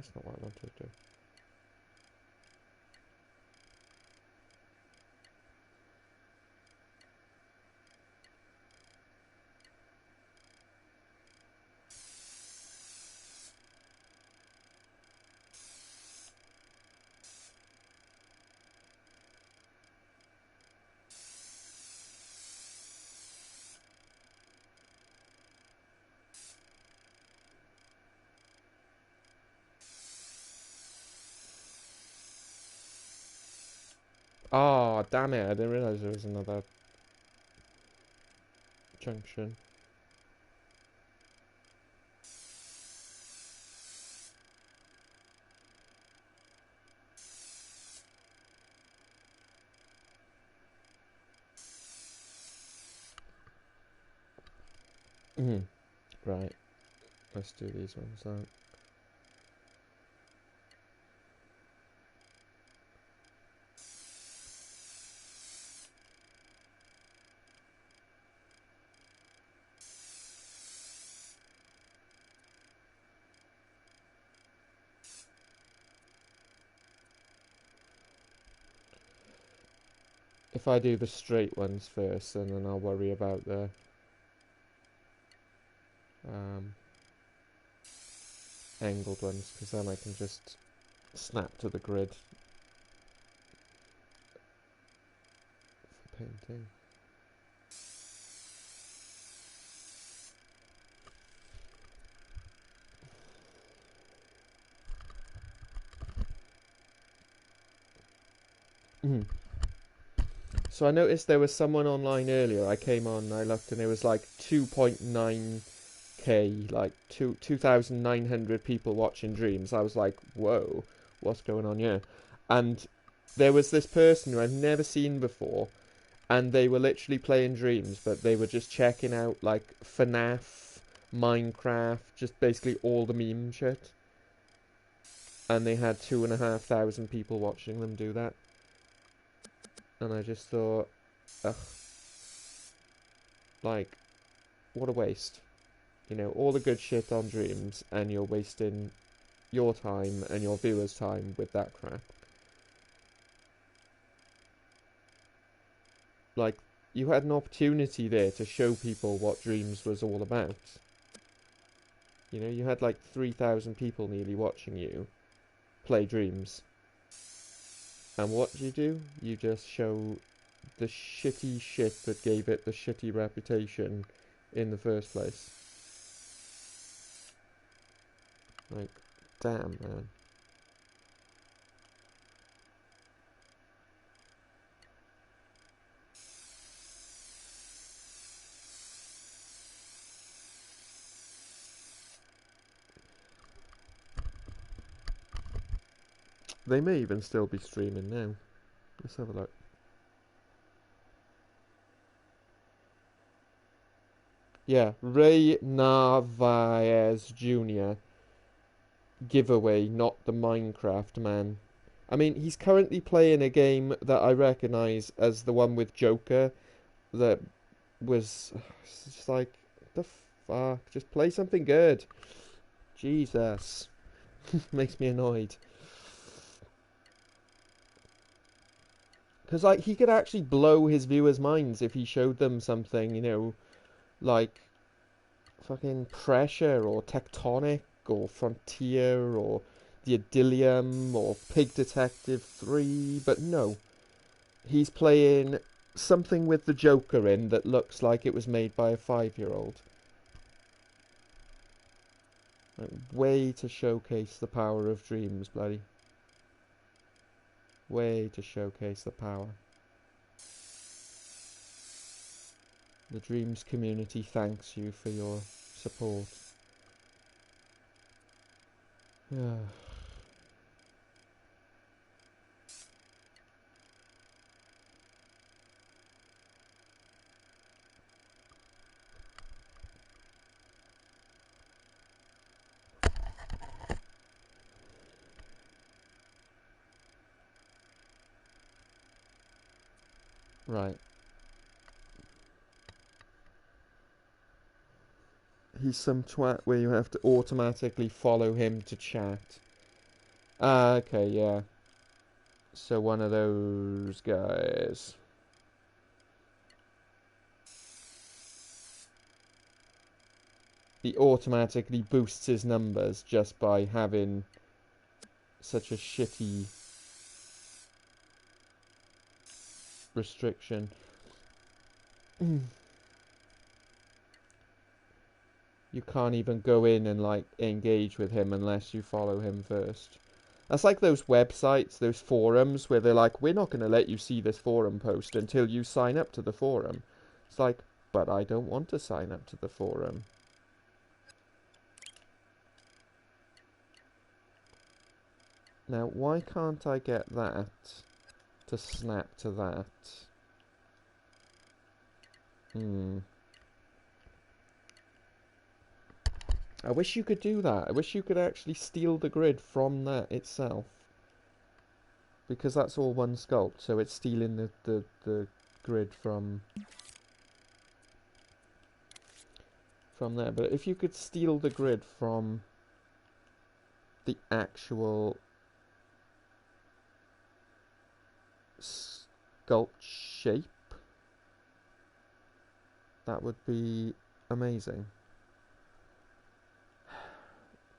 That's not what I wanted to do. Oh, damn it. I didn't realise there was another junction. Right. Let's do these ones out. If I do the straight ones first, and then I'll worry about the um, angled ones, because then I can just snap to the grid for painting. So I noticed there was someone online earlier. I came on, I looked, and it was like 2.9k, like 2,900 people watching Dreams. I was like, whoa, what's going on here? And there was this person who I've never seen before, and they were literally playing Dreams, but they were just checking out like FNAF, Minecraft, just basically all the meme shit. And they had 2,500 people watching them do that. And I just thought, ugh, like, what a waste. You know, all the good shit on Dreams, and you're wasting your time and your viewers' time with that crap. Like, you had an opportunity there to show people what Dreams was all about. You know, you had like 3,000 people nearly watching you play Dreams. And what do? You just show the shitty shit that gave it the shitty reputation in the first place. Like, damn, man. They may even still be streaming now. Let's have a look. Yeah, Ray Narvaez Jr. giveaway, not the Minecraft man. I mean, he's currently playing a game that I recognise as the one with Joker that was just like, the fuck? Just play something good. Jesus. Makes me annoyed. Because, like, he could actually blow his viewers' minds if he showed them something, you know, like fucking Pressure or Tectonic or Frontier or The Idyllium or Pig Detective 3, but no. He's playing something with the Joker in that looks like it was made by a 5-year-old. Like, way to showcase the power of Dreams, bloody. Way to showcase the power. The Dreams community thanks you for your support. Right. He's some twat where you have to automatically follow him to chat. Ah, okay, yeah. So one of those guys. He automatically boosts his numbers just by having such a shitty restriction. You can't even go in and like engage with him unless you follow him first. That's like those websites, those forums where they're like, we're not going to let you see this forum post until you sign up to the forum. It's like, but I don't want to sign up to the forum. Now, why can't I get that to snap to that? I wish you could do that. I wish you could actually steal the grid from that itself. Because that's all one sculpt, so it's stealing the grid from there. But if you could steal the grid from the actual sculpt shape, that would be amazing.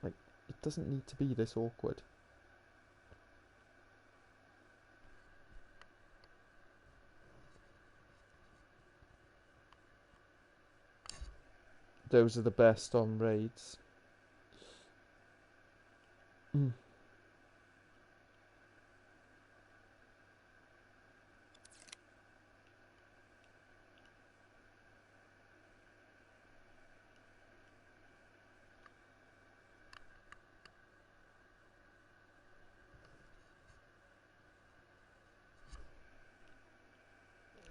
Like, it doesn't need to be this awkward. Those are the best on raids.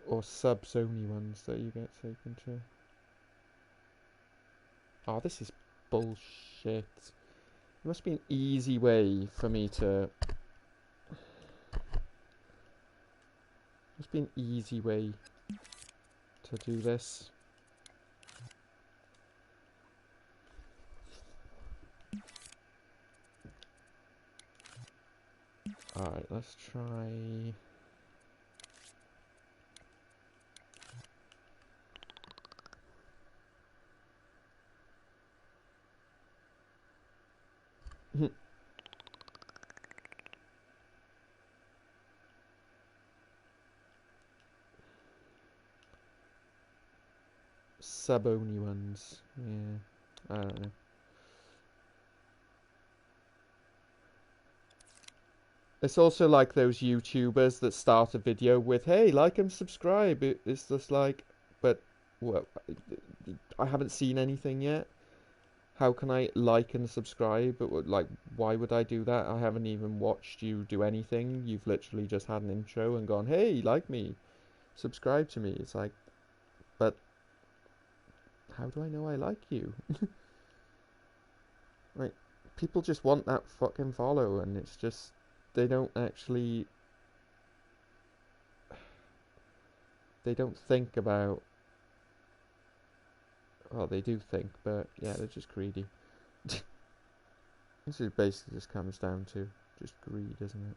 Or subs only ones that you get taken to. Oh, this is bullshit. There must be an easy way for me to... Must be an easy way to do this. Alright, let's try... sub-only ones. Yeah, I don't know. It's also like those YouTubers that start a video with, hey, like and subscribe. It's just like, but, well, I haven't seen anything yet. How can I like and subscribe? But, like, why would I do that? I haven't even watched you do anything. You've literally just had an intro and gone, hey, like me, subscribe to me. It's like, but how do I know I like you? Like, people just want that fucking follow, and it's just, they don't actually, they don't think about, well, they do think, but yeah, they're just greedy. This is basically just comes down to just greed, isn't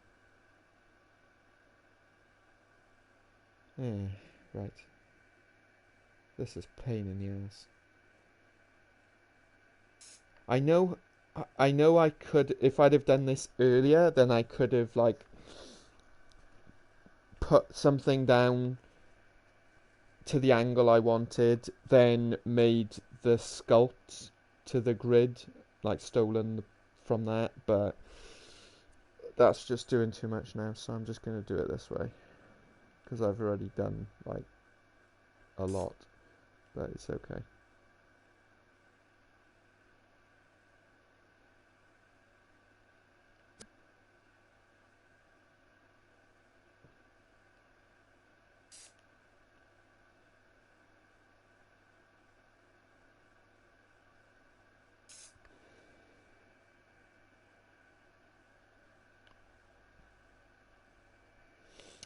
it? Yeah, right. This is pain in the ass. I know, I know I could, if I'd have done this earlier, then I could have, like, put something down to the angle I wanted, then made the sculpt to the grid, like stolen from that, but that's just doing too much now, so I'm just going to do it this way, because I've already done, like, a lot, but it's okay.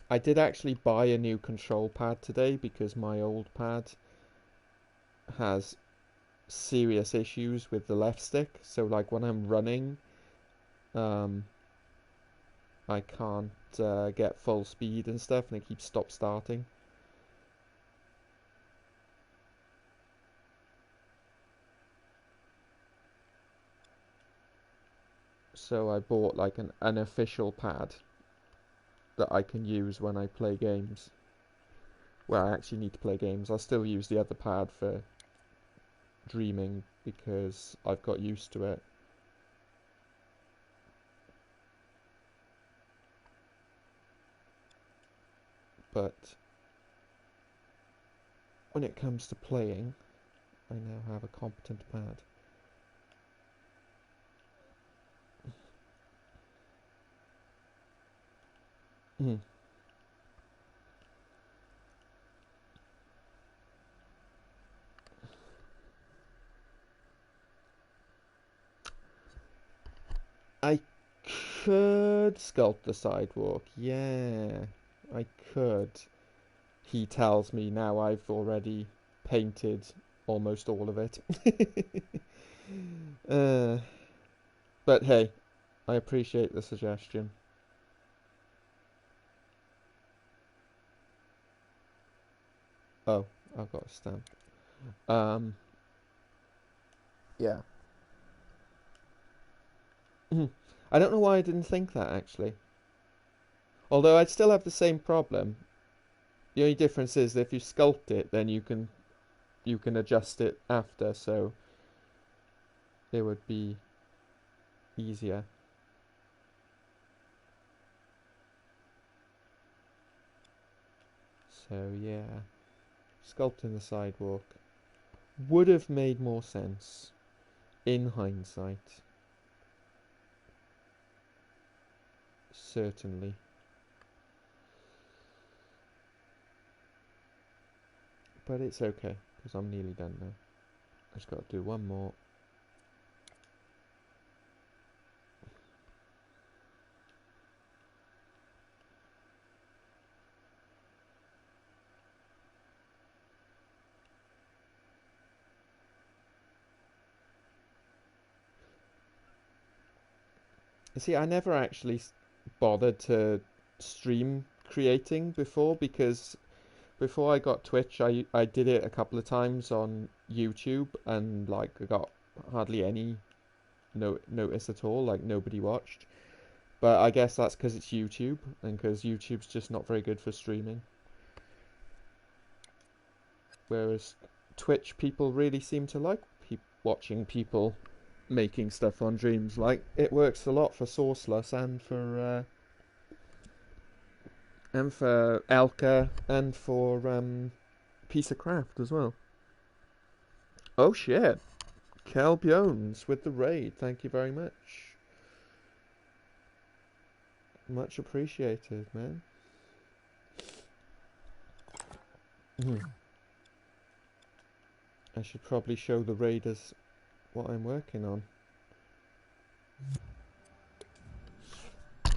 I did actually buy a new control pad today because my old pad has serious issues with the left stick. So like when I'm running, um, I can't get full speed and stuff, and it keeps stop starting. So I bought like an official pad that I can use when I play games. Well, I actually need to play games. I'll still use the other pad for dreaming because I've got used to it. But when it comes to playing, I now have a competent pad. I could sculpt the sidewalk. Yeah, I could. He tells me now I've already painted almost all of it. uh, but hey, I appreciate the suggestion. Oh, I've got a stamp. Um, yeah. I don't know why I didn't think that actually. Although I'd still have the same problem. The only difference is that if you sculpt it, then you can adjust it after, so it would be easier. So yeah, sculpting the sidewalk would have made more sense in hindsight. Certainly. But it's okay, because I'm nearly done now. I just got to do one more. You see, I never actually bothered to stream creating before because before I got Twitch, I did it a couple of times on YouTube and like I got hardly any notice at all, like nobody watched. But I guess that's because it's YouTube and because YouTube's just not very good for streaming. Whereas Twitch people really seem to like watching people making stuff on Dreams. Like it works a lot for Sourceless and for Elka and for Piece of Craft as well. Oh shit. Kel Jones with the raid. Thank you very much. Much appreciated, man. I should probably show the raiders what I'm working on.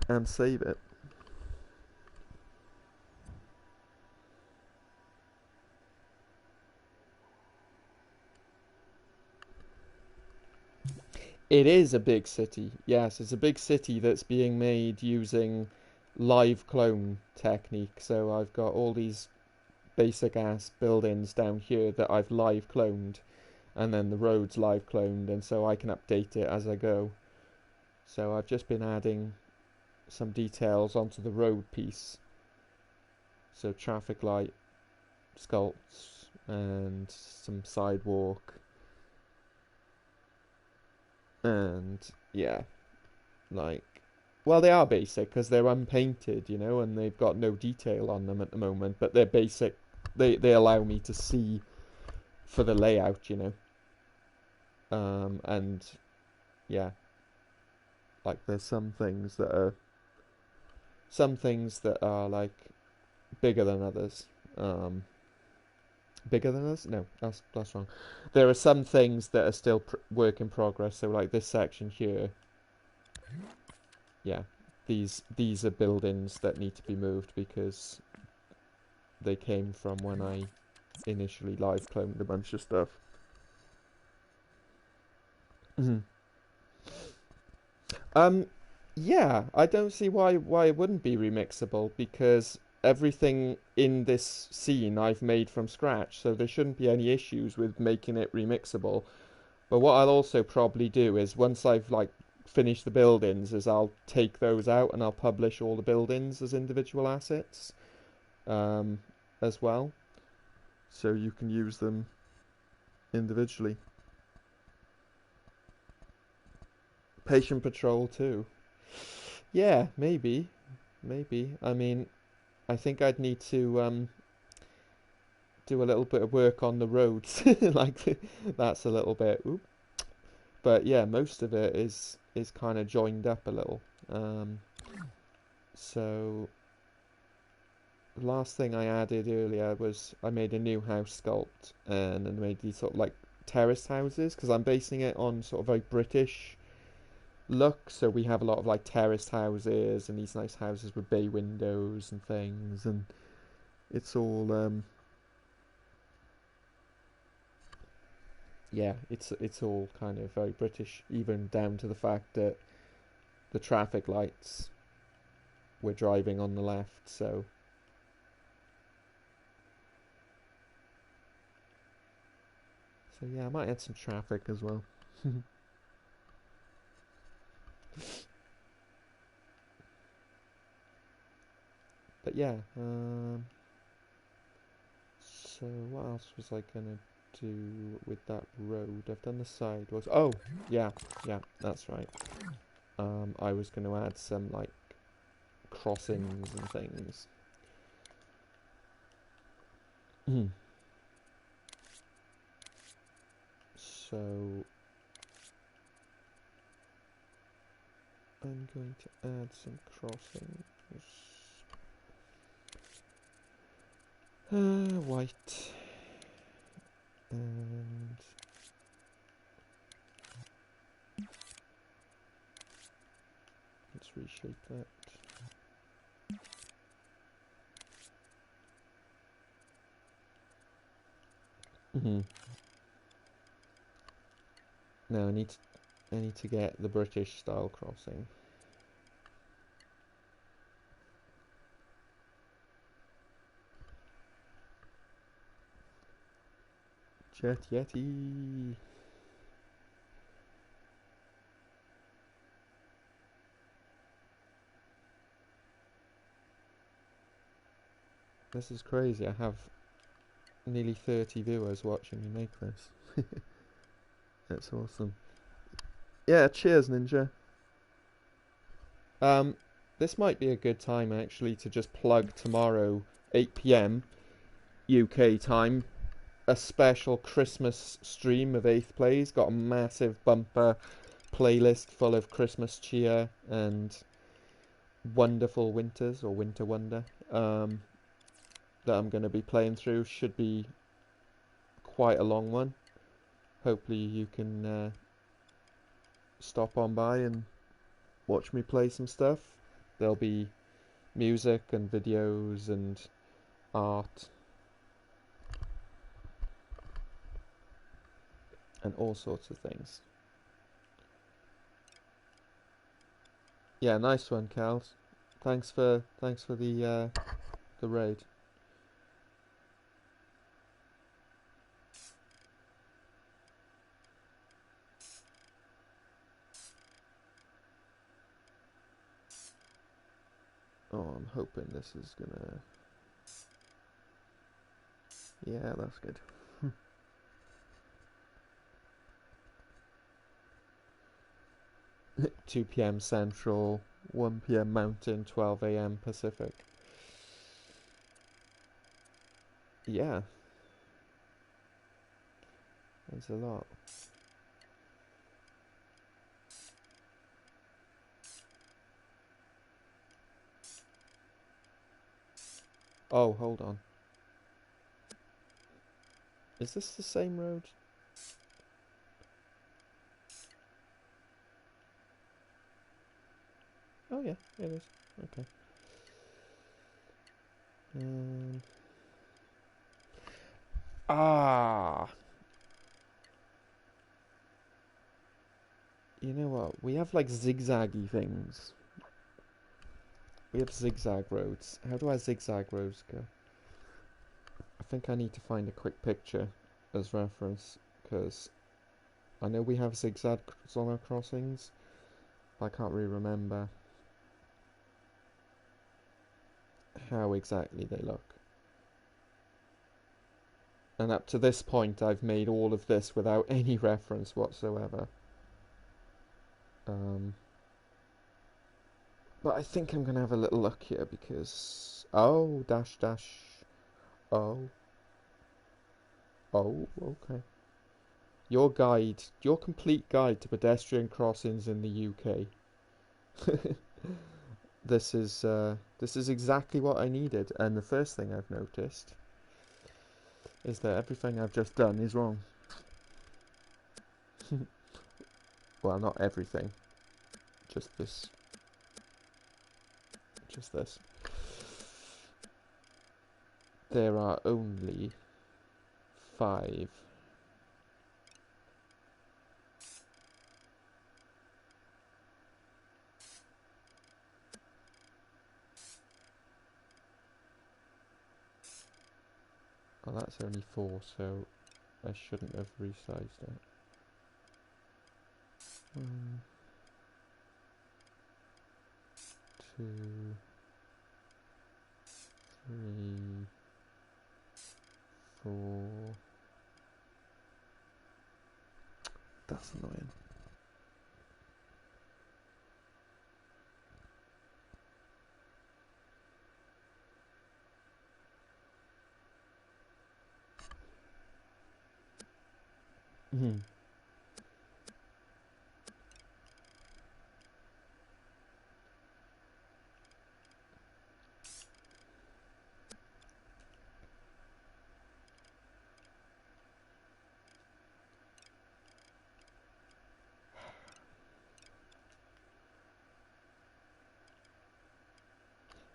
And save it. It is a big city. Yes, it's a big city that's being made using live clone technique. So I've got all these basic ass buildings down here that I've live cloned, and then the road's live cloned, and so I can update it as I go. So I've just been adding some details onto the road piece. So traffic light, sculpts, and some sidewalk. And yeah, like, well, they are basic because they're unpainted, you know, and they've got no detail on them at the moment, but they're basic. They allow me to see for the layout, you know. And yeah, like there's some things that are like bigger than others. Bigger than us? No, that's wrong. There are some things that are still work in progress. So like this section here, yeah, these are buildings that need to be moved because they came from when I initially live cloned a bunch of stuff. um, Yeah, I don't see why it wouldn't be remixable because everything in this scene I've made from scratch, so there shouldn't be any issues with making it remixable. But what I'll also probably do is once I've like finished the buildings, is I'll take those out and I'll publish all the buildings as individual assets um, as well, so you can use them individually. Patient Patrol too. Yeah, maybe, maybe. I mean, I think I'd need to do a little bit of work on the roads. Like that's a little bit. Oop. But yeah, most of it is kind of joined up a little. Um, so the last thing I added earlier was I made a new house sculpt and I made these sort of like terraced houses because I'm basing it on sort of a British look. So we have a lot of like terraced houses and these nice houses with bay windows and things, and it's all yeah, it's all kind of very British, even down to the fact that the traffic lights we're driving on the left. So yeah, I might add some traffic as well. But yeah, so what else was I gonna do with that road? I've done the sidewalks. Oh, yeah, yeah, that's right. I was gonna add some like crossings and things. So I'm going to add some crossings. White and let's reshape that. Now I need to get the British style crossing. Jet Yeti. This is crazy. I have nearly 30 viewers watching me make this. That's awesome. Yeah, cheers, Ninja. Um, this might be a good time actually to just plug tomorrow, 8 p.m. UK time, a special Christmas stream of 8th Plays. Got a massive bumper playlist full of Christmas cheer and wonderful winters or winter wonder that I'm going to be playing through. Should be quite a long one. Hopefully you can stop on by and watch me play some stuff. There'll be music and videos and art and all sorts of things. Yeah, nice one, Cal. Thanks for the raid. Oh, I'm hoping this is gonna. Yeah, that's good. 2 p.m. Central, 1 p.m. Mountain, 12 a.m. Pacific. Yeah, that's a lot. Oh, hold on. Is this the same road? Oh yeah, it is. Okay. Um, ah, you know what? We have like zigzaggy things. We have zigzag roads. How do our zigzag roads go? I think I need to find a quick picture as reference, because I know we have zigzags on our crossings, but I can't really remember how exactly they look. And up to this point, I've made all of this without any reference whatsoever. But I think I'm going to have a little look here because... Oh, dash, dash. Oh. Oh, okay. Your guide, your complete guide to pedestrian crossings in the UK. This is exactly what I needed. And the first thing I've noticed is that everything I've just done is wrong. Well, not everything. Just this. Just this. There are only 5. Oh, that's only 4, so I shouldn't have resized it. 1, 2, 3, 4. That's annoying.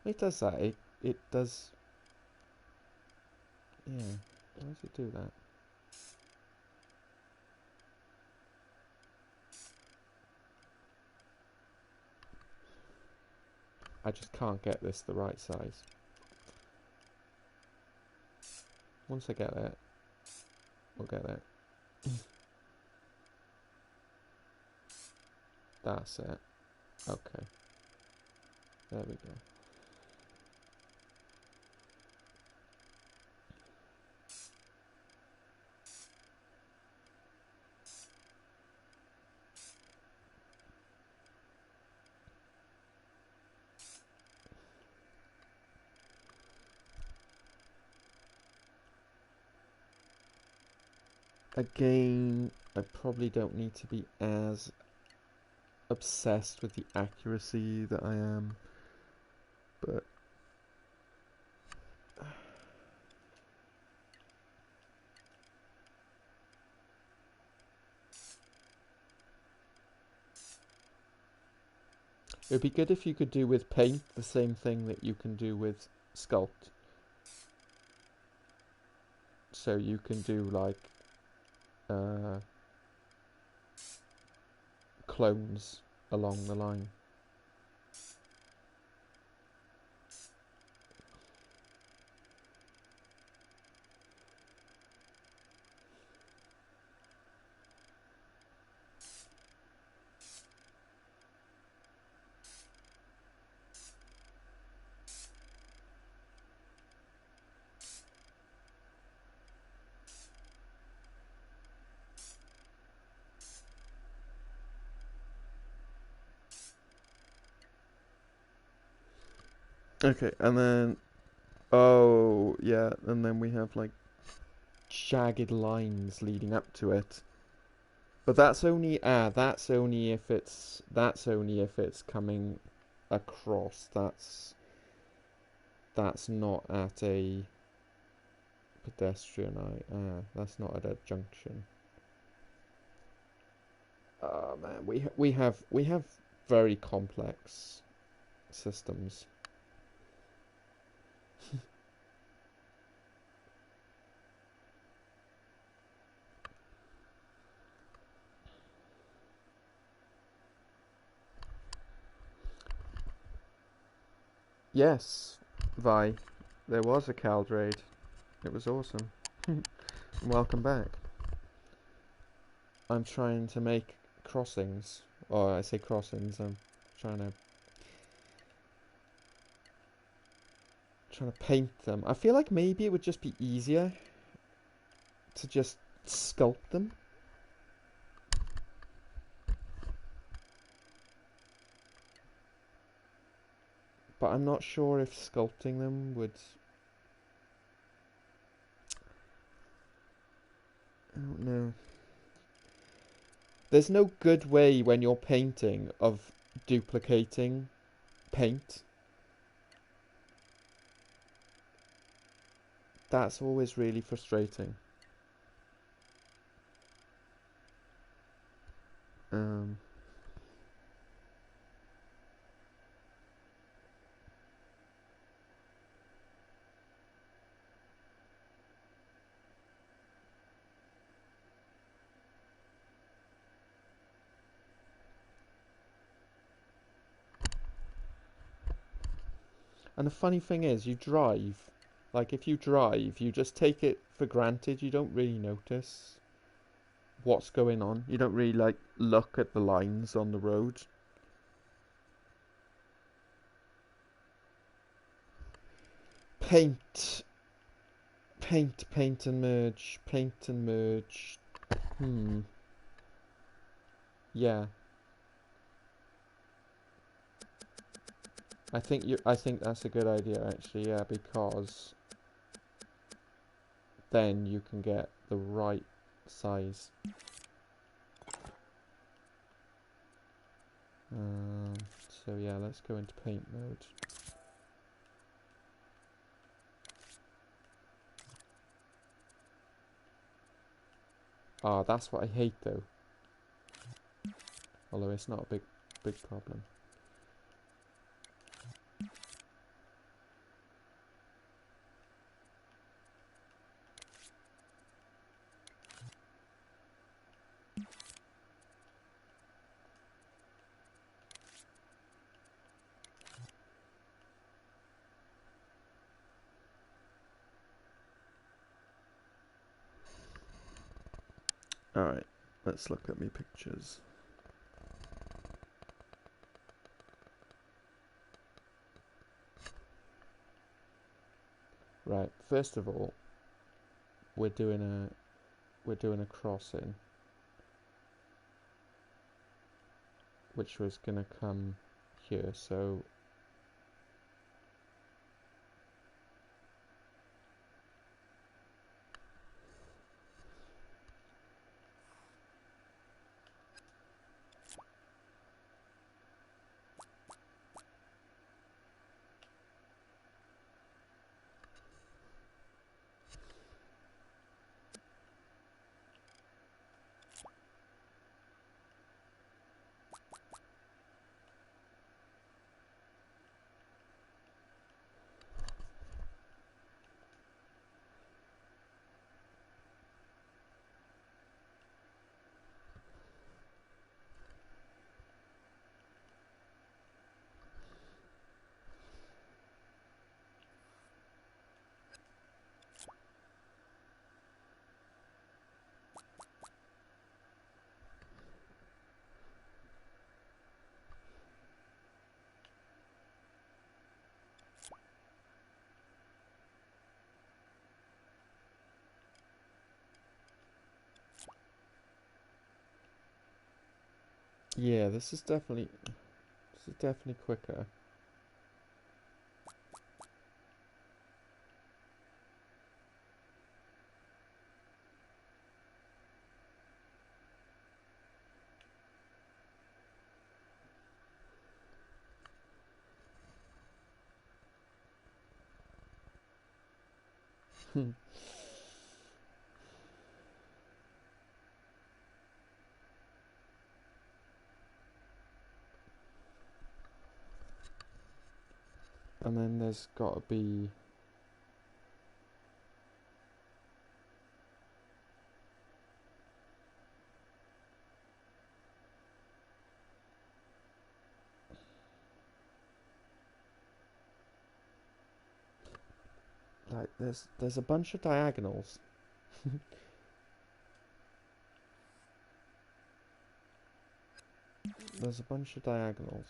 It does that. It does. Yeah. Why does it do that? I just can't get this the right size. Once I get it, we'll get it. That's it. Okay. There we go. Again, I probably don't need to be as obsessed with the accuracy that I am, but it would be good if you could do with paint the same thing that you can do with sculpt. So you can do like clones along the line. Okay, and then oh yeah, and then we have like jagged lines leading up to it. But that's only that's only if it's coming across. That's not at a pedestrian eye. That's not at a junction. Oh man, we have very complex systems. Yes, Vi, there was a Cald raid. It was awesome. Welcome back. I'm trying to make crossings. Or I say crossings, I'm trying to paint them. I feel like maybe it would just be easier to just sculpt them. But I'm not sure if sculpting them would... I don't know. There's no good way when you're painting of duplicating paint. That's always really frustrating. Um, and the funny thing is, you drive. Like, if you drive, you just take it for granted. You don't really notice what's going on. You don't really, like, look at the lines on the road. Paint. Paint and merge. Paint and merge. Yeah. I think that's a good idea actually, yeah, because then you can get the right size. So yeah, let's go into paint mode. Ah, that's what I hate though. Although it's not a big problem. Alright, let's look at me pictures. Right, first of all, we're doing a crossing, which was gonna come here, so yeah, this is definitely quicker. And then there's got to be... Like, there's a bunch of diagonals. There's a bunch of diagonals.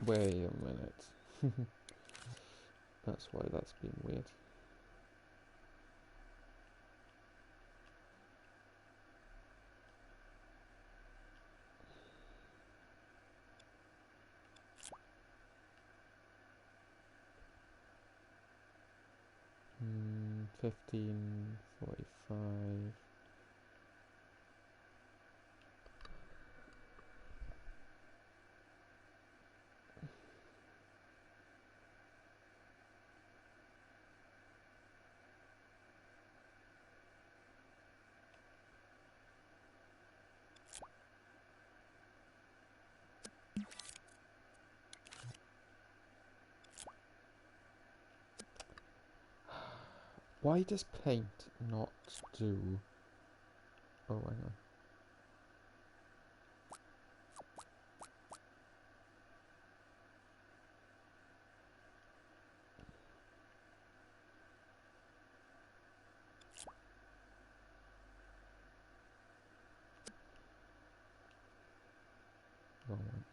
Wait a minute. That's why that's been weird. Hmm, 15:45. Why does paint not do... Oh, hang on. Wrong one.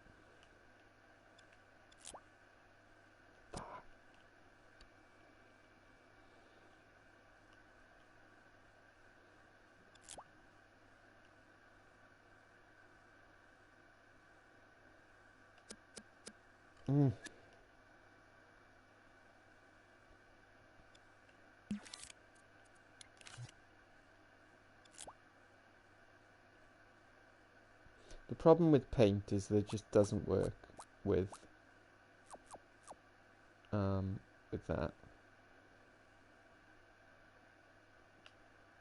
Mm. The problem with paint is that it just doesn't work with that.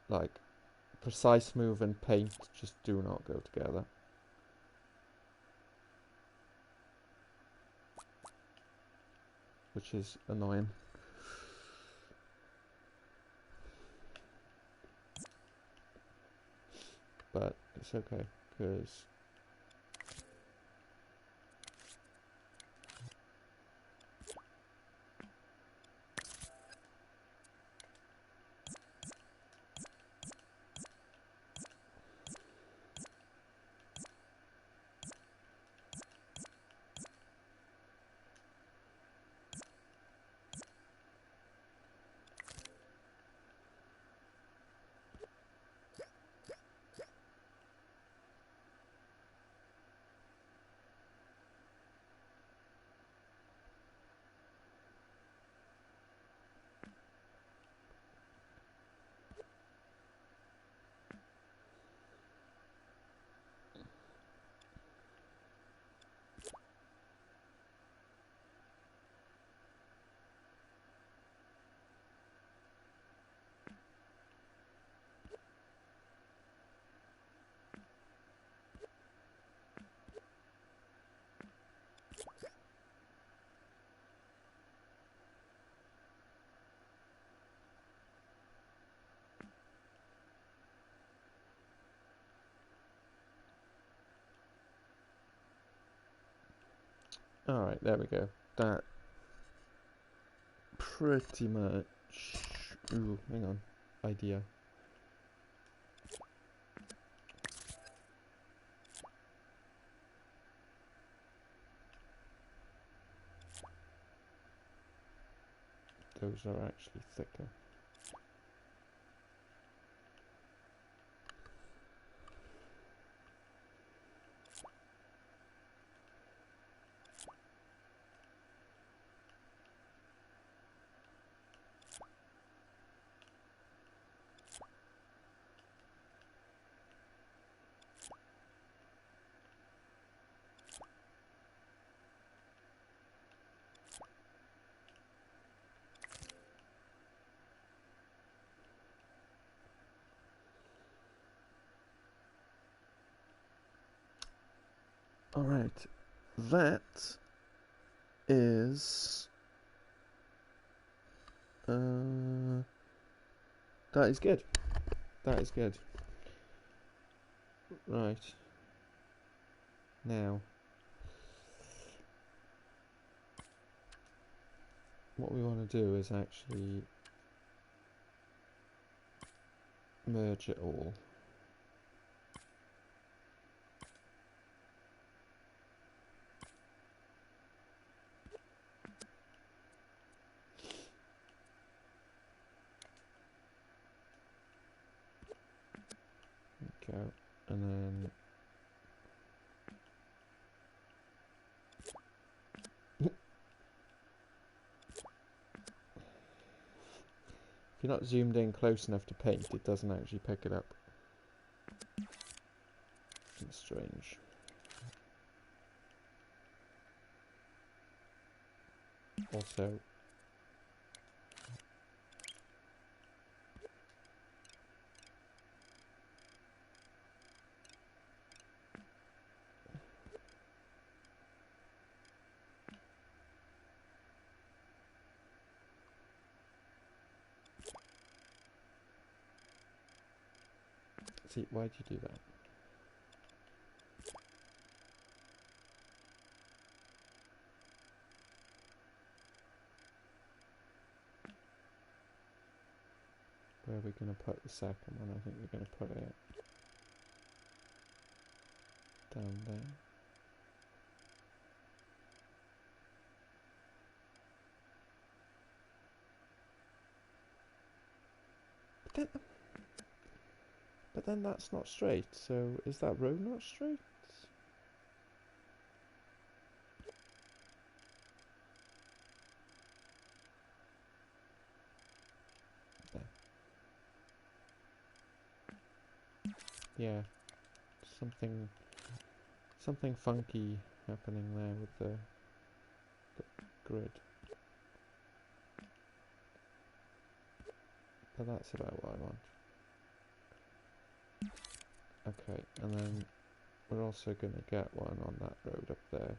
Like, precise move and paint just do not go together. Which is annoying. But it's okay, because alright, there we go. That pretty much... Ooh, hang on. Idea. Those are actually thicker. Alright, that is That is good. That is good. Right. Now, what we want to do is actually merge it all. Go, and then if you're not zoomed in close enough to paint, it doesn't actually pick it up. It's strange. Also, see, why'd you do that? Where are we going to put the second one? I think we're going to put it down there. But then that's not straight, so is that road not straight? There. Yeah, something funky happening there with the grid. But that's about what I want. Okay, and then we're also going to get one on that road up there.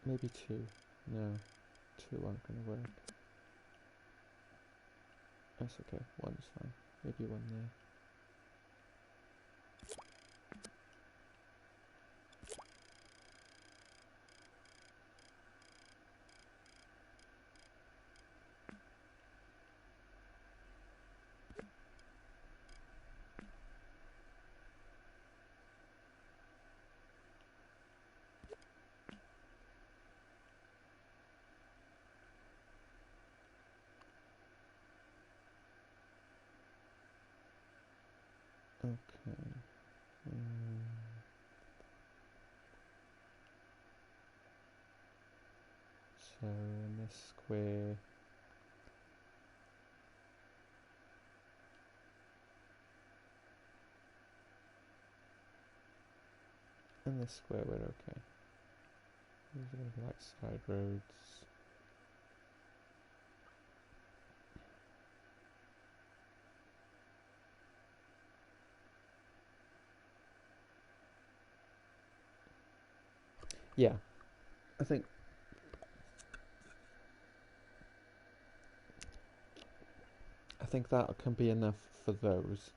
Maybe two. No, two aren't going to work. That's okay, one's fine. Maybe one there. Okay. So in this square, we're okay. These are going to be like side roads. Yeah, I think that can be enough for those.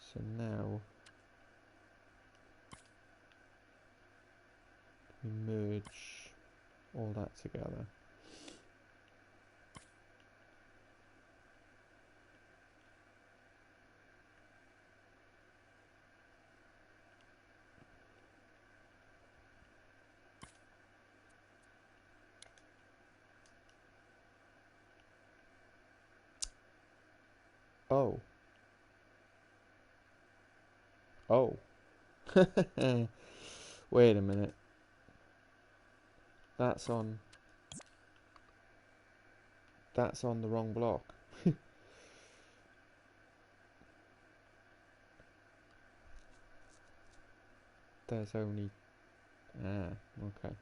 So now we merge all that together. Oh. Oh. Wait a minute. That's on the wrong block. There's only Ah, okay.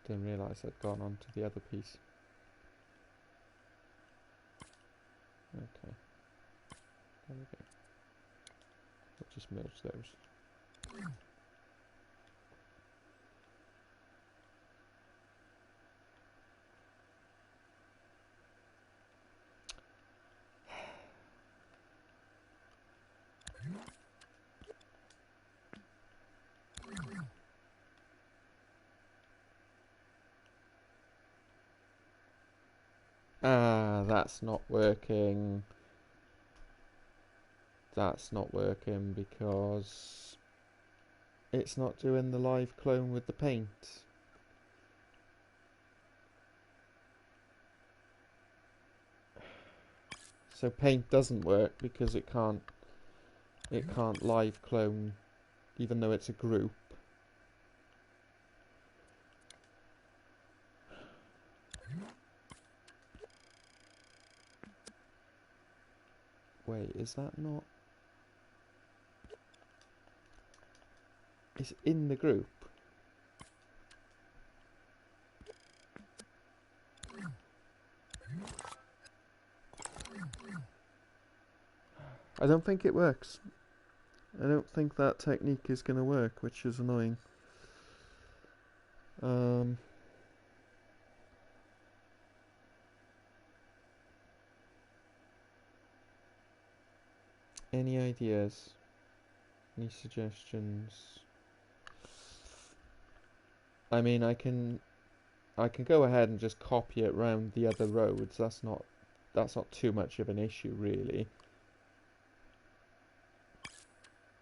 Didn't realise I'd gone on to the other piece. Okay. There we go. We'll just merge those. Ah, that's not working. That's not working because it's not doing the live clone with the paint. So paint doesn't work because it can't live clone even though it's a group. Wait, is that not... It's in the group. I don't think it works. I don't think that technique is going to work, which is annoying. Any ideas? Any suggestions? I mean, I can go ahead and just copy it round the other roads. That's not too much of an issue, really.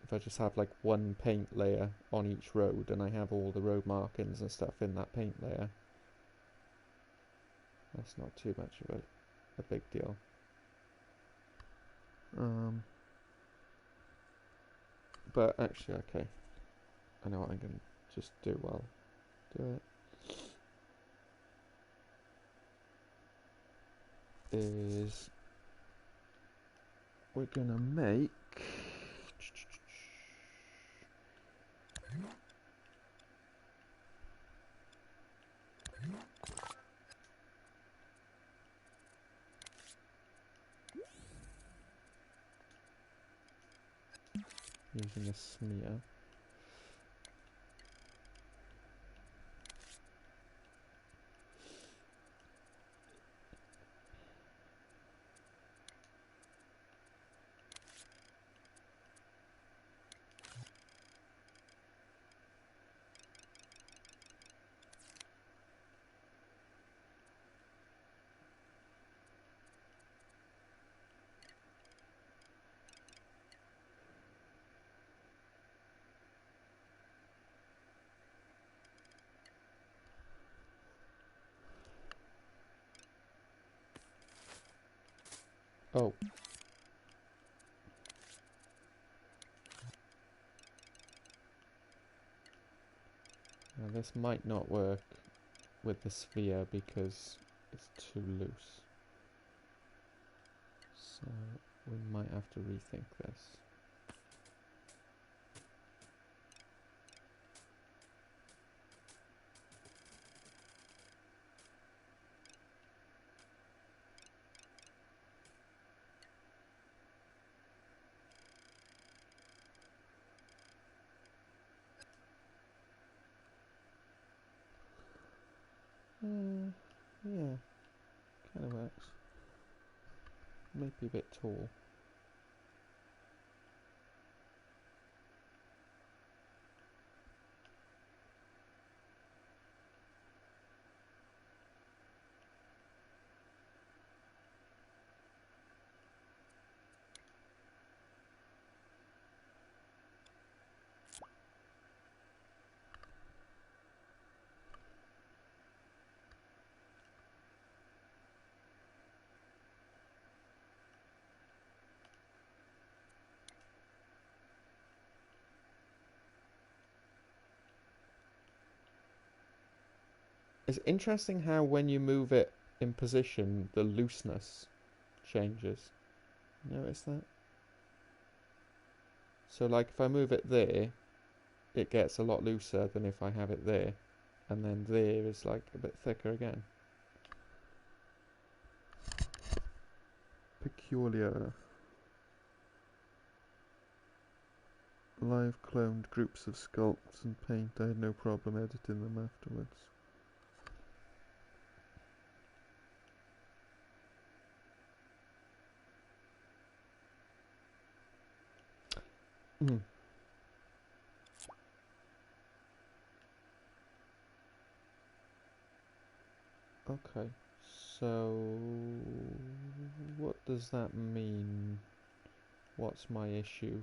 If I just have like one paint layer on each road and I have all the road markings and stuff in that paint layer, that's not too much of a big deal. But actually, okay, I know what I'm going to just do. I'll do it. Is we're going to make using a smear. Oh. Now this might not work with the sphere because it's too loose. So we might have to rethink this. Yeah, kind of works. Might be a bit tall. It's interesting how when you move it in position, the looseness changes. Notice that? So like if I move it there, it gets a lot looser than if I have it there. And then there is like a bit thicker again. Peculiar. Live cloned groups of sculpts and paint. I had no problem editing them afterwards. Okay, so what does that mean? What's my issue?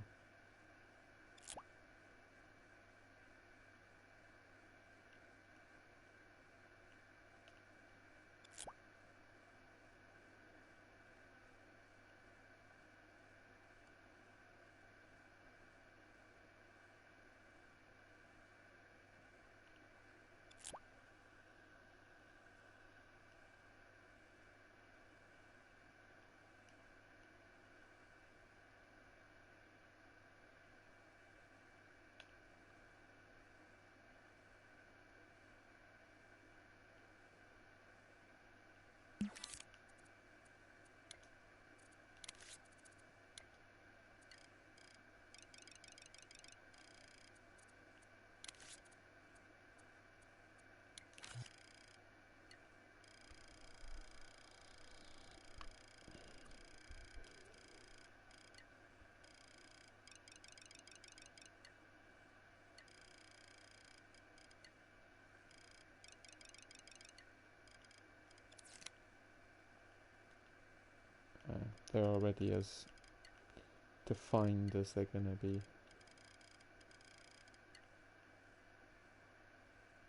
They're already as defined as they're gonna be.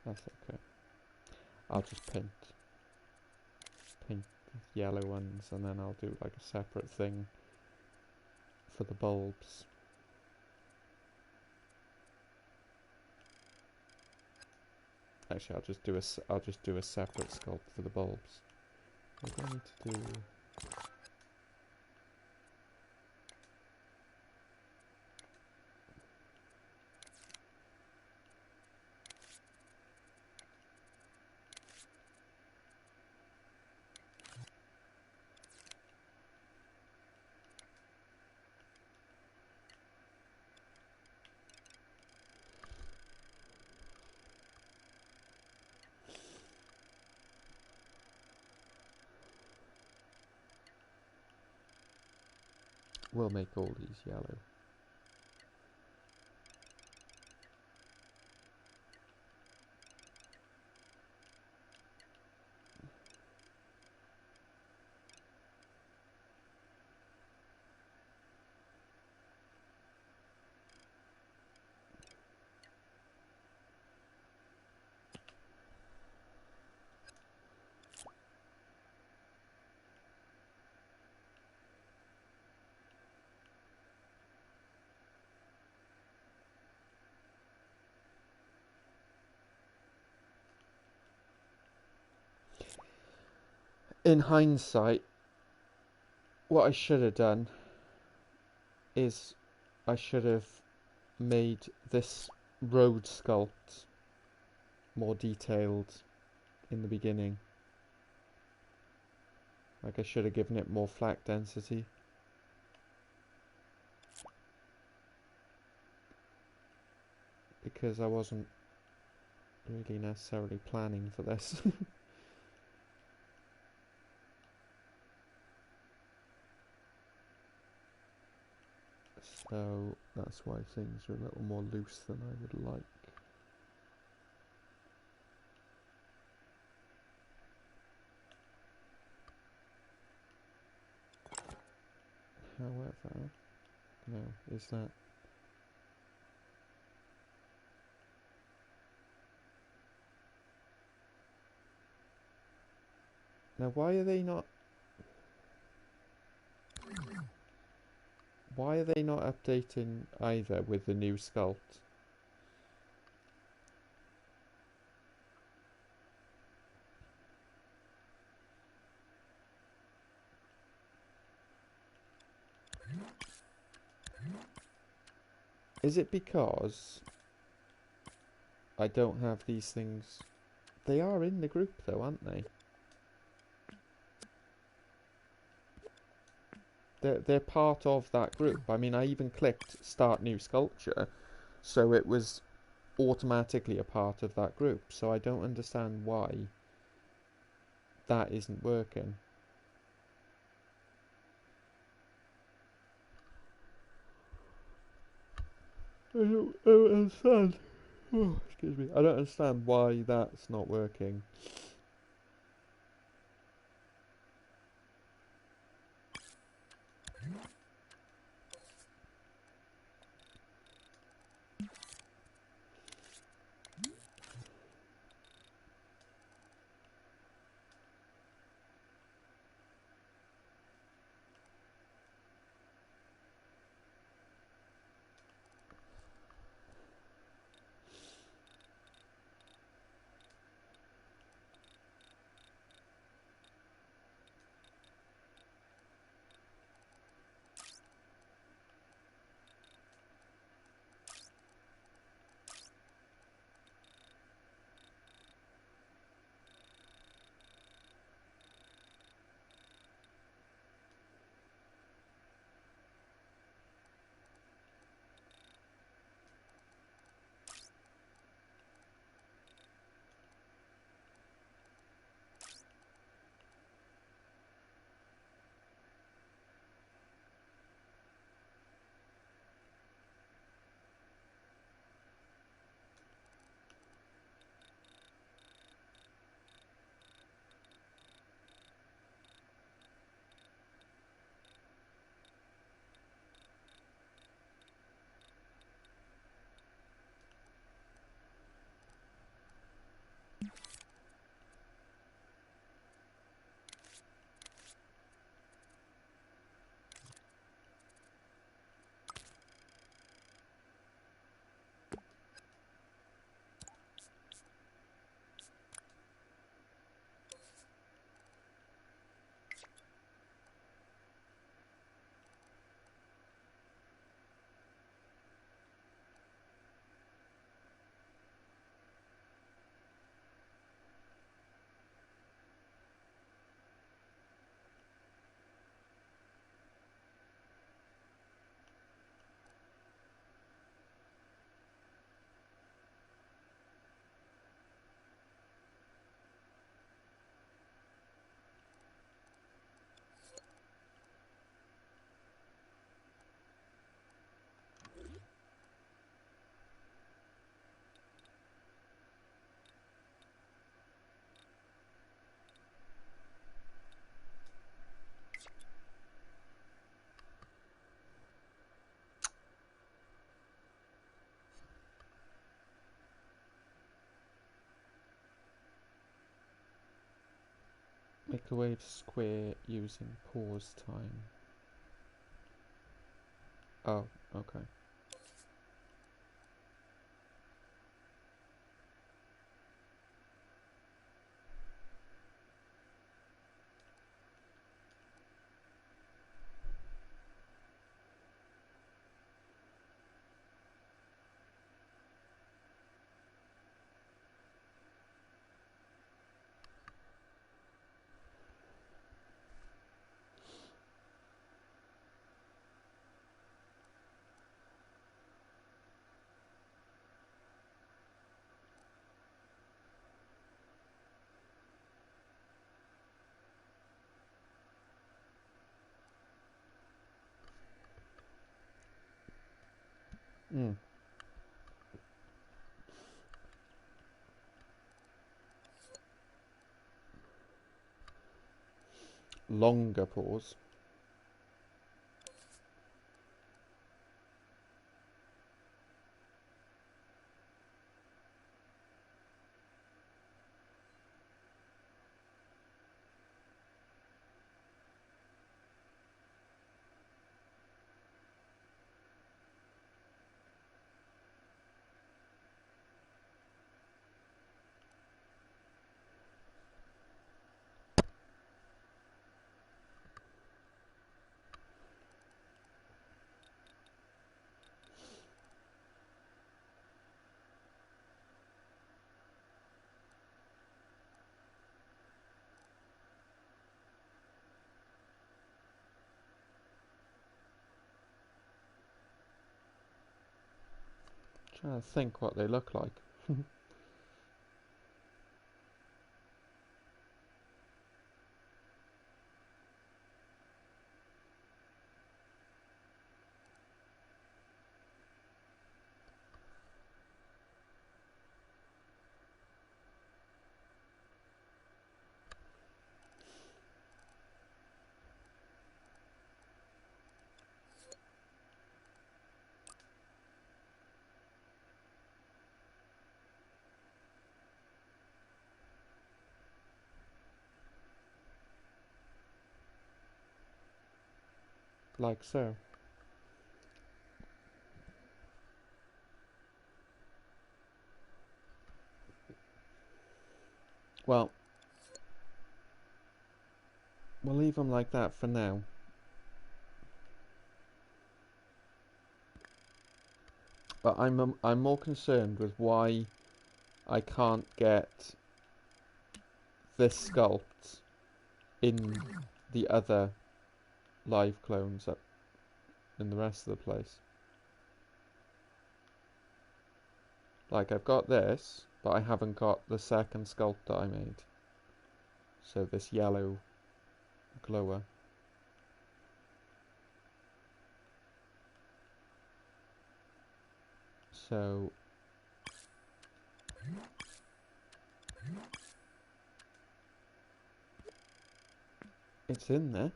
That's okay. I'll just paint yellow ones, and then I'll do like a separate thing for the bulbs. Actually, I'll just do a separate sculpt for the bulbs. What do I need to do? We'll make all these yellow. In hindsight, what I should have done is I should have made this road sculpt more detailed in the beginning. Like I should have given it more flak density. Because I wasn't really necessarily planning for this. So that's why things are a little more loose than I would like. However, no, is that... Now why are they not... Why are they not updating either with the new sculpt? Is it because I don't have these things? They are in the group though, aren't they? They're part of that group. I mean, I even clicked start new sculpture, so it was automatically a part of that group. So I don't understand why that isn't working. I don't understand. Oh, excuse me. I don't understand why that's not working. Microwave square using pause time. Oh, okay. Mm. Longer pause. Trying to think what they look like. Like so. Well, we'll leave them like that for now. But I'm more concerned with why I can't get this sculpt in the other live clones up in the rest of the place. Like, I've got this, but I haven't got the second sculpt that I made. So this yellow glower. So it's in there.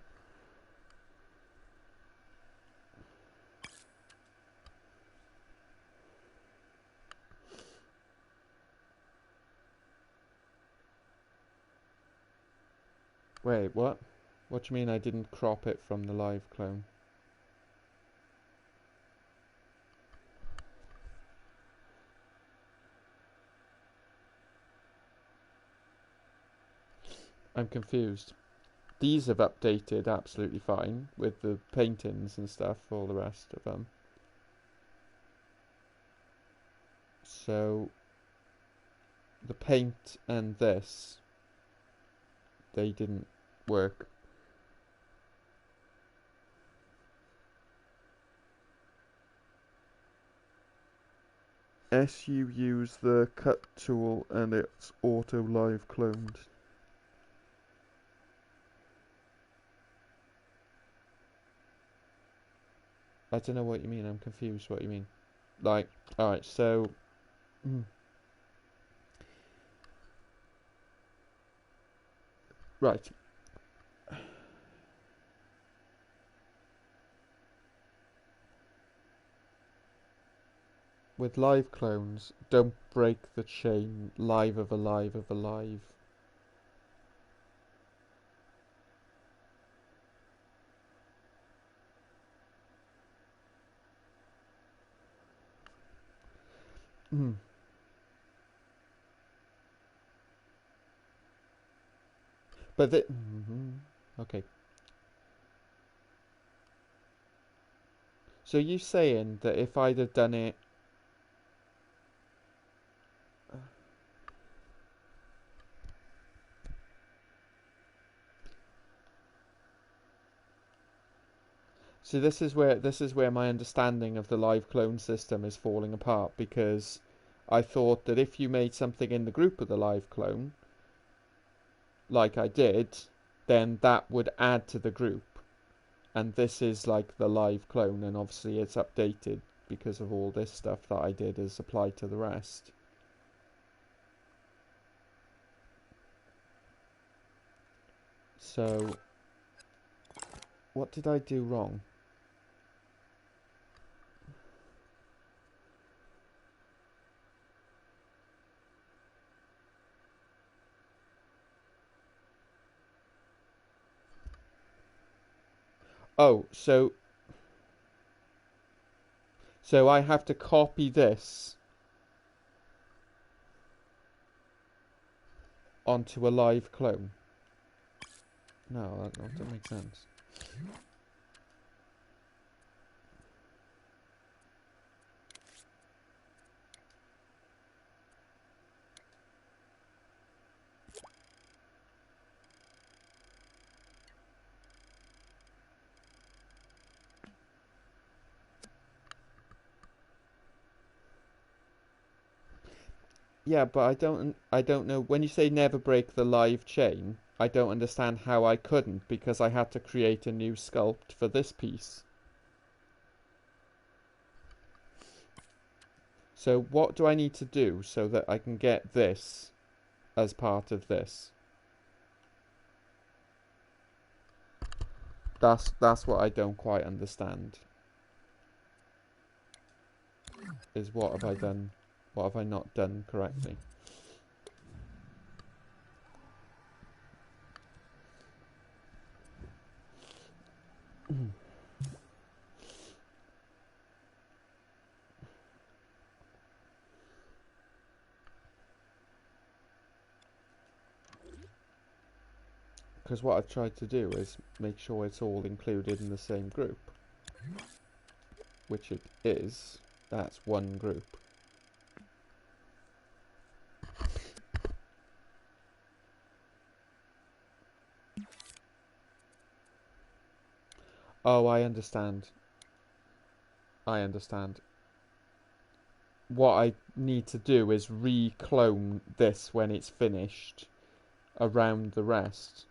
Wait, what? What do you mean I didn't crop it from the live clone? I'm confused. These have updated absolutely fine with the paintings and stuff, all the rest of them. So the paint and this, they didn't work. You use the cut tool and it's auto live cloned. I don't know what you mean. I'm confused what you mean. Like, alright, so right. With live clones, don't break the chain live of a live of a live. But the okay. So you saying that if I'd have done it so this is where my understanding of the live clone system is falling apart, because I thought that if you made something in the group of the live clone, like I did, then that would add to the group. And this is like the live clone, and obviously it's updated because of all this stuff that I did is applied to the rest. So what did I do wrong? Oh, so I have to copy this onto a live clone. No, that doesn't make sense. Yeah, but I don't know. When you say never break the live chain, I don't understand how I couldn't, because I had to create a new sculpt for this piece. So what do I need to do so that I can get this as part of this? That's what I don't quite understand. Is what have I done? What have I not done correctly? Because what I've tried to do is make sure it's all included in the same group, which it is. That's one group. Oh, I understand. I understand. What I need to do is re-clone this when it's finished around the rest.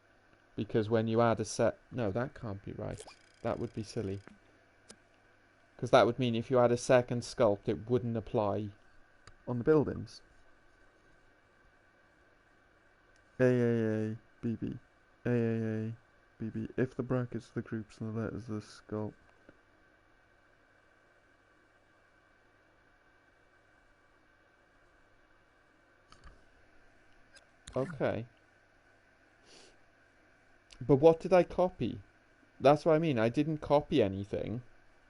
Because when you add a set... No, that can't be right. That would be silly. Because that would mean if you add a second sculpt, it wouldn't apply on the buildings. AAA, BB. AAA, BB. If the brackets, the groups, and the letters, the sculpt. Okay. But what did I copy? That's what I mean. I didn't copy anything.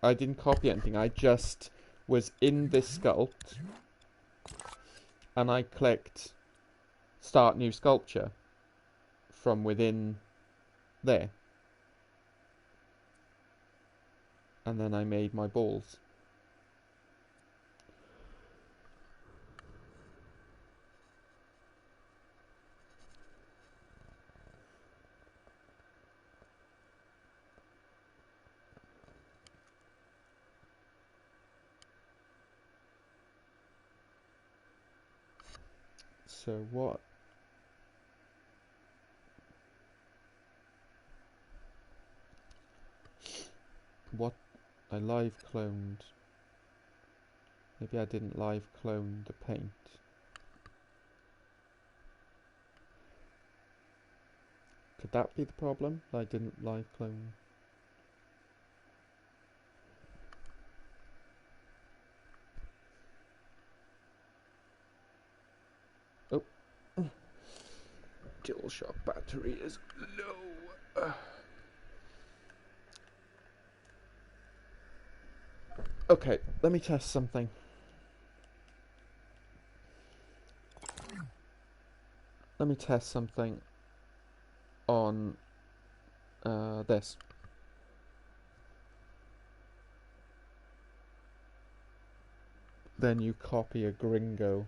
I didn't copy anything. I just was in this sculpt and I clicked start new sculpture from within there. And then I made my balls. So what? What? I live cloned. Maybe I didn't live clone the paint. Could that be the problem? I didn't live clone. Oh. DualShock battery is low. Okay, let me test something. Let me test something on this. Then you copy a gringo.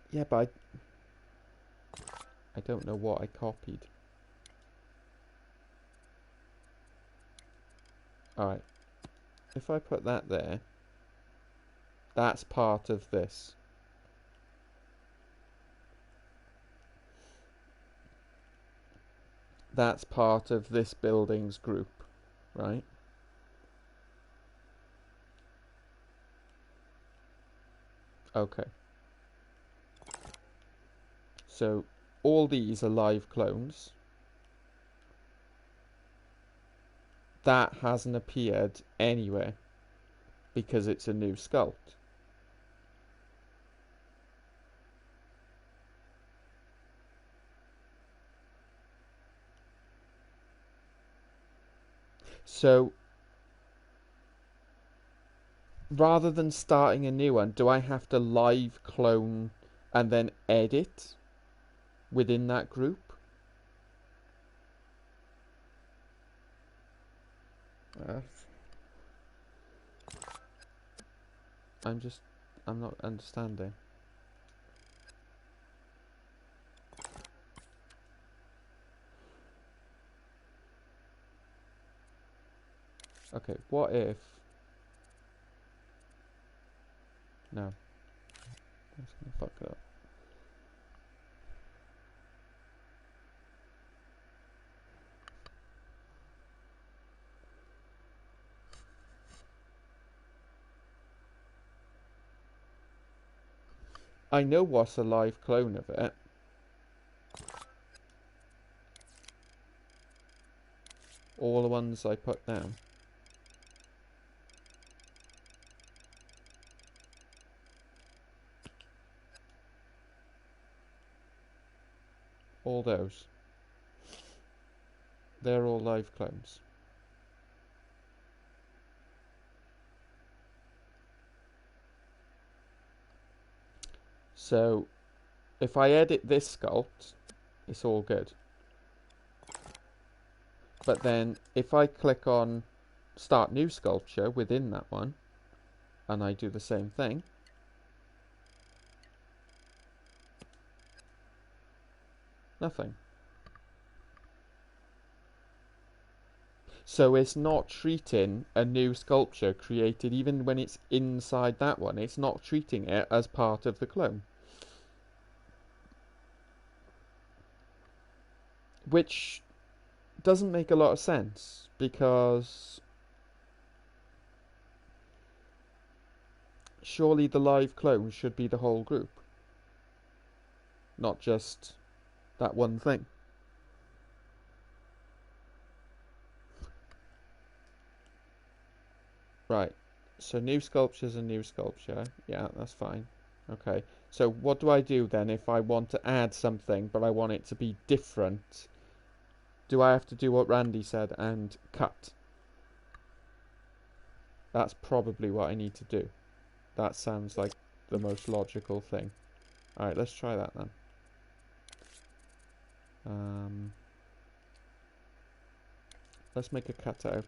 Yeah, but I don't know what I copied. Alright. If I put that there, that's part of this. That's part of this building's group, right? Okay. So all these are live clones. That hasn't appeared anywhere because it's a new sculpt. So rather than starting a new one, do I have to live clone and then edit within that group? I'm not understanding. Okay, what if... No. That's gonna fuck it up. I know what's a live clone of it. All the ones I put down. All those. They're all live clones. So, if I edit this sculpt, it's all good. But then, if I click on Start New Sculpture within that one, and I do the same thing, nothing. So it's not treating a new sculpture created, even when it's inside that one, it's not treating it as part of the clone. Which doesn't make a lot of sense, because surely the live clone should be the whole group, not just that one thing. Right, so new sculpture's a new sculpture. Yeah, that's fine. Okay, so what do I do then if I want to add something but I want it to be different? Do I have to do what Randy said and cut? That's probably what I need to do. That sounds like the most logical thing. Alright, let's try that then. Let's make a cutout.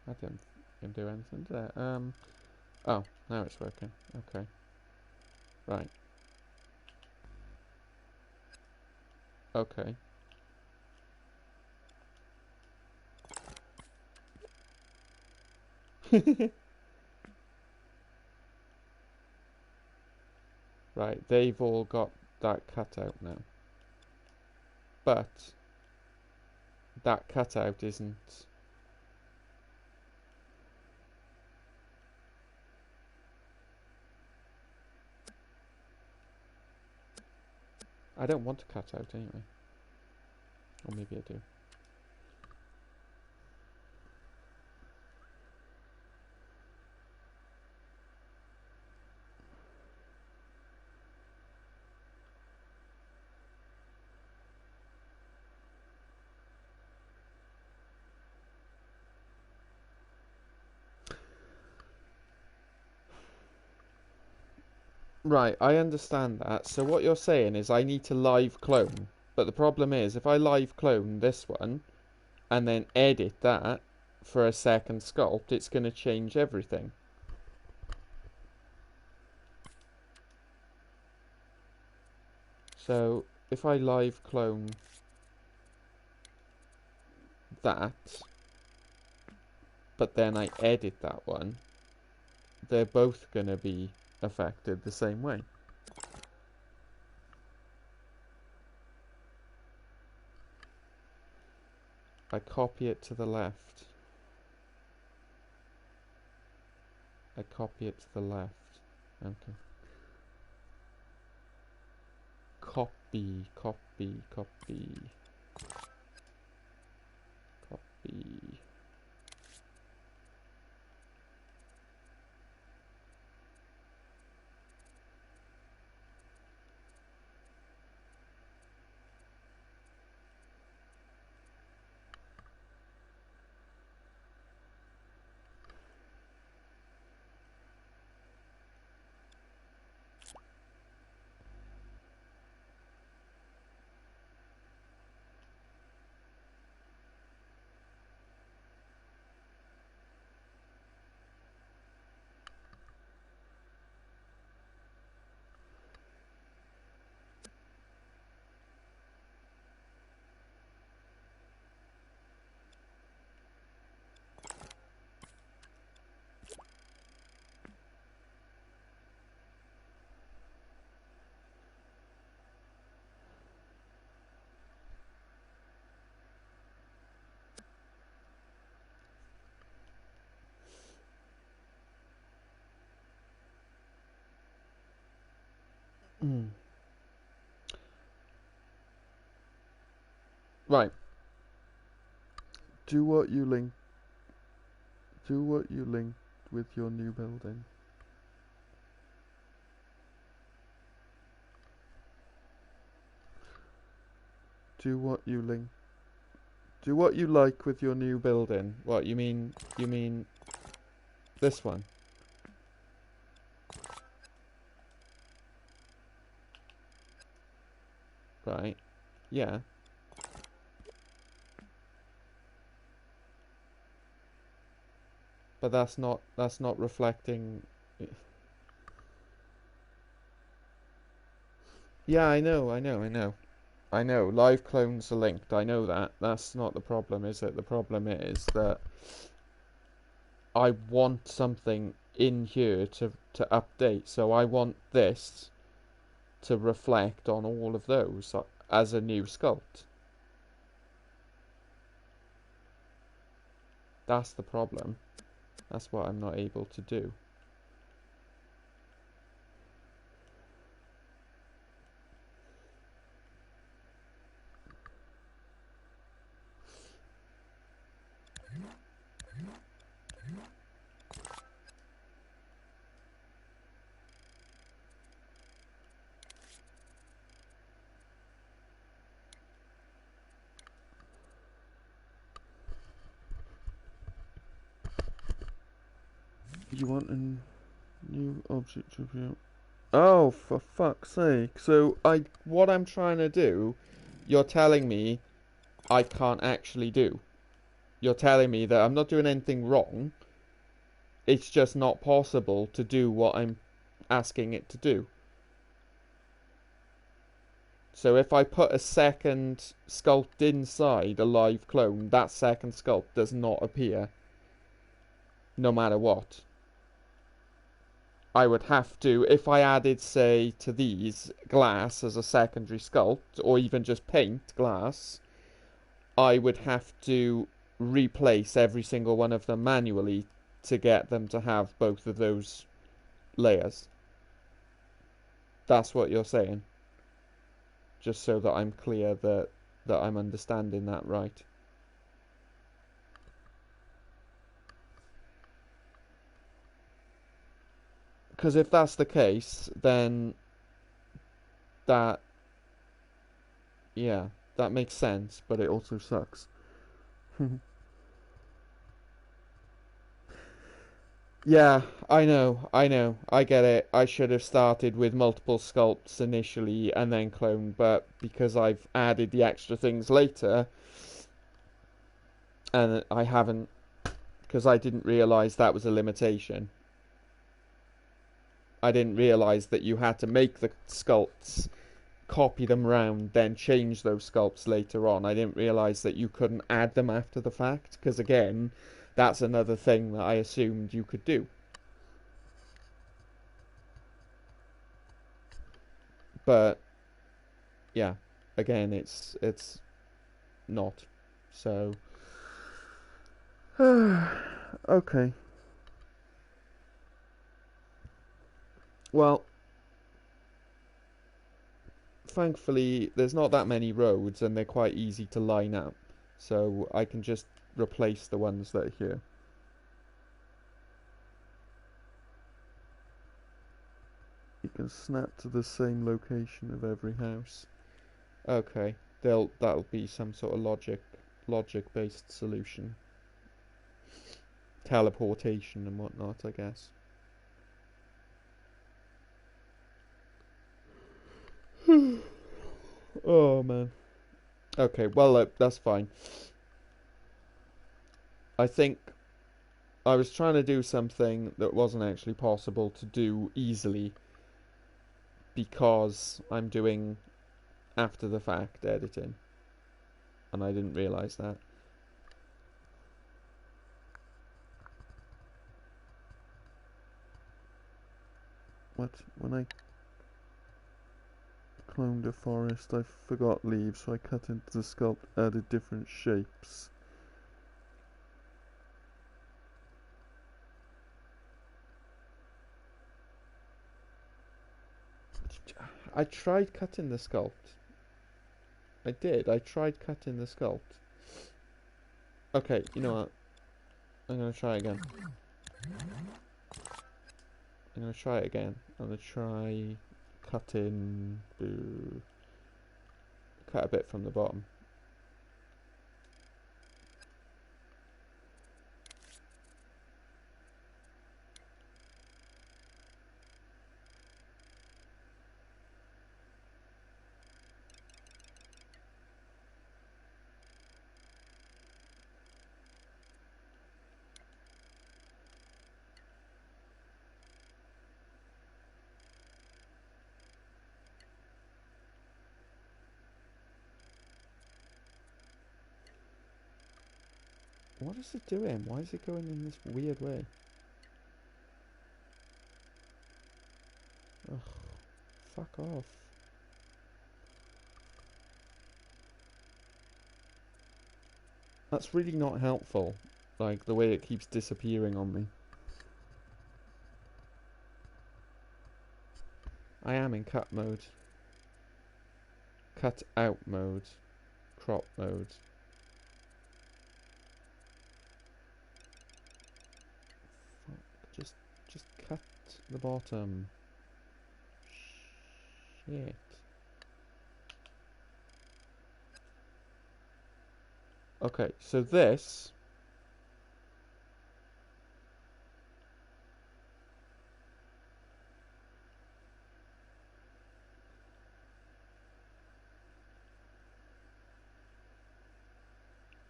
I didn't do anything there. Oh, now it's working. Okay. Right. Okay. Right, they've all got that cutout now. But that cutout isn't... I don't want a cutout anyway. Or maybe I do. Right, I understand that. So what you're saying is I need to live clone. But the problem is, if I live clone this one, and then edit that for a second sculpt, it's going to change everything. So if I live clone that, but then I edit that one, they're both going to be affected the same way. I copy it to the left. I copy it to the left. Okay. Copy, copy, copy. Copy. Right. Do what you link with your new building. Do what you like with your new building. What you mean this one? Right. Yeah. But that's not reflecting. Yeah, I know. Live clones are linked. I know that. That's not the problem, is it? The problem is that I want something in here to update. So I want this to reflect on all of those as a new sculpt. That's the problem. That's what I'm not able to do. You want a new object review? Oh, for fuck's sake. So what I'm trying to do, you're telling me I can't actually do. You're telling me that I'm not doing anything wrong. It's just not possible to do what I'm asking it to do. So if I put a second sculpt inside a live clone, that second sculpt does not appear, no matter what. I would have to, if I added, say, to these, glass as a secondary sculpt, or even just paint glass, I would have to replace every single one of them manually to get them to have both of those layers. That's what you're saying. Just so that I'm clear that I'm understanding that right. Because if that's the case, then that, yeah, that makes sense, but it also sucks. Yeah, I know, I get it. I should have started with multiple sculpts initially and then cloned, but because I've added the extra things later, and I haven't, because I didn't realize that was a limitation. I didn't realize that you had to make the sculpts, copy them round, then change those sculpts later on. I didn't realize that you couldn't add them after the fact, because again, that's another thing that I assumed you could do. But yeah, again, it's not. So okay. Well, thankfully there's not that many roads and they're quite easy to line up. So I can just replace the ones that are here. You can snap to the same location of every house. Okay, that'll be some sort of logic based solution. Teleportation and whatnot, I guess. Oh man. Okay, well that's fine. I think I was trying to do something that wasn't actually possible to do easily because I'm doing after the fact editing and I didn't realize that. What? When I cloned a forest, I forgot leaves, so I cut into the sculpt, added different shapes. I tried cutting the sculpt. I did. I tried cutting the sculpt. Okay, you know what? I'm gonna try again. I'm gonna try it again. I'm gonna try cutting. Cut a bit from the bottom. What is it doing? Why is it going in this weird way? Ugh, fuck off. That's really not helpful. Like, the way it keeps disappearing on me. I am in cut mode. Cut out mode. Crop mode. Fuck, just cut the bottom. Shit. Okay, so this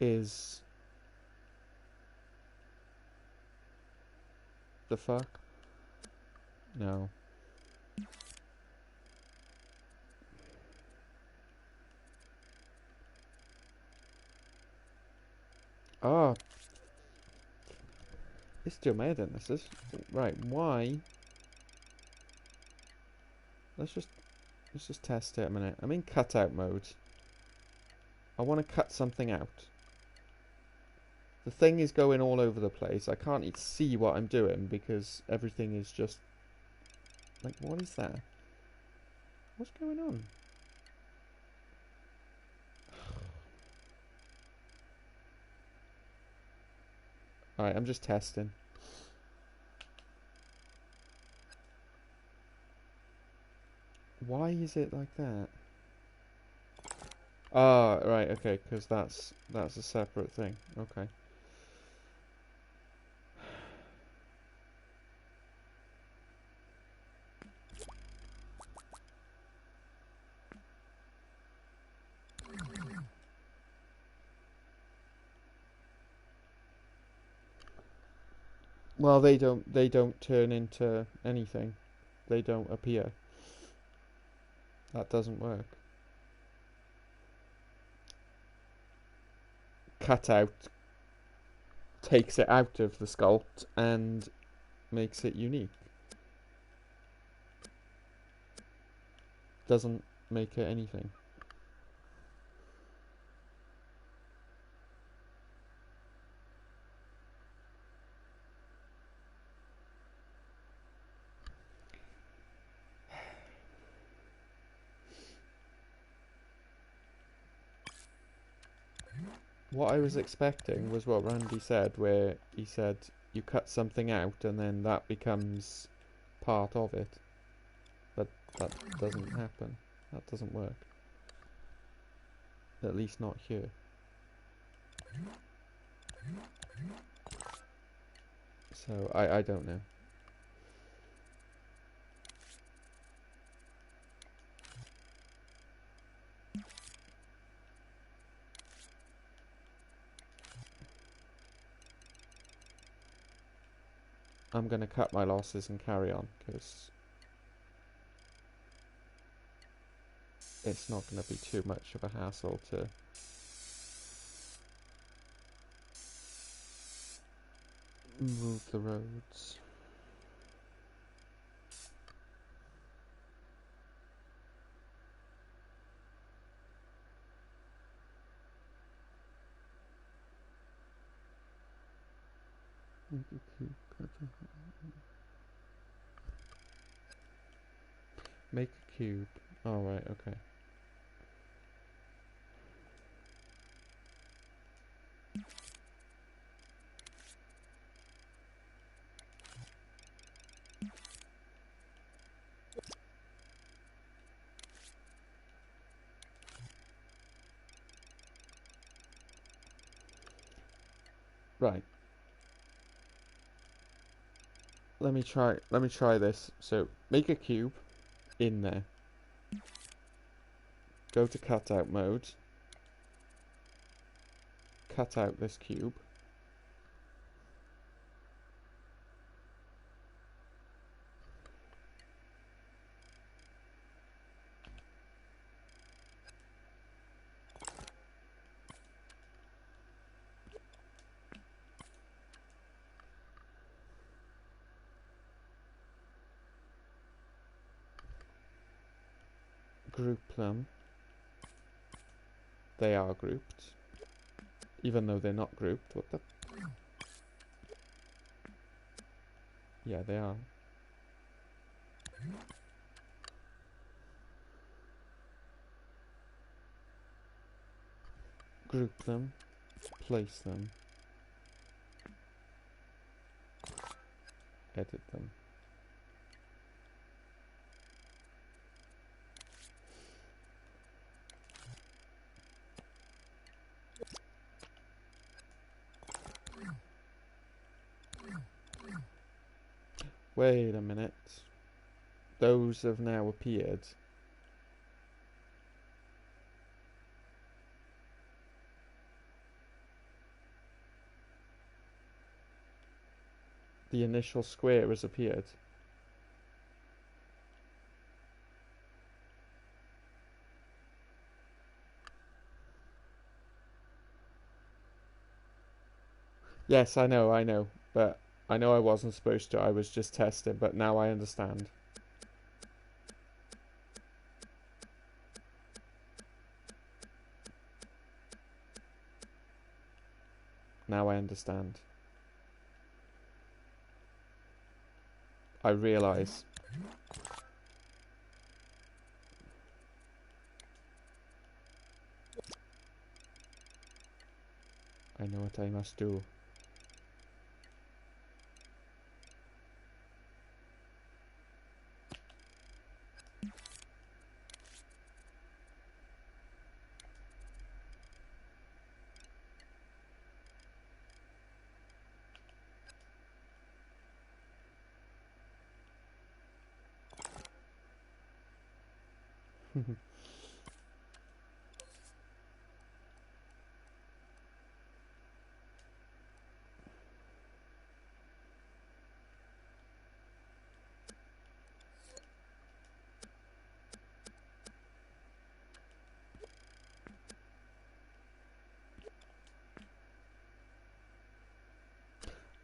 is the fuck? No. Oh, it's still made in this is right. Why? Let's just test it a minute. I'm in cutout mode. I want to cut something out. The thing is going all over the place. I can't see what I'm doing because everything is just like, what is that? What's going on? Alright, I'm just testing. Why is it like that? Ah, right, okay, because that's a separate thing. Okay. Well, they don't turn into anything. They don't appear. That doesn't work. Cutout takes it out of the sculpt and makes it unique. Doesn't make it anything. What I was expecting was what Randy said, where he said you cut something out and then that becomes part of it. But that doesn't happen. That doesn't work. At least not here. So I don't know. I'm gonna cut my losses and carry on because it's not gonna be too much of a hassle to move the roads. Make a cube. Oh, right, okay. Right. Let me try this. So make a cube in there. Go to cutout mode. Cut out this cube. Group them. They are grouped. Even though they're not grouped. What the? Yeah, they are. Group them. Place them. Edit them. Wait a minute. Those have now appeared. The initial square has appeared. Yes, I know. But I know I wasn't supposed to. I was just testing, but now I understand. Now I understand. I realise. I know what I must do.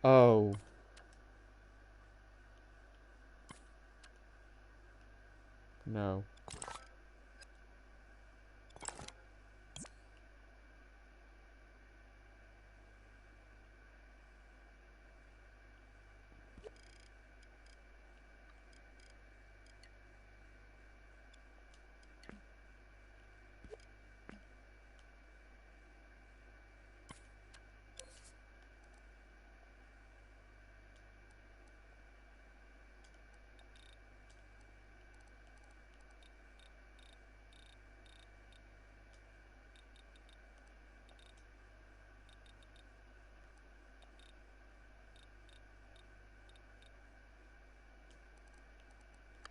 Oh. No.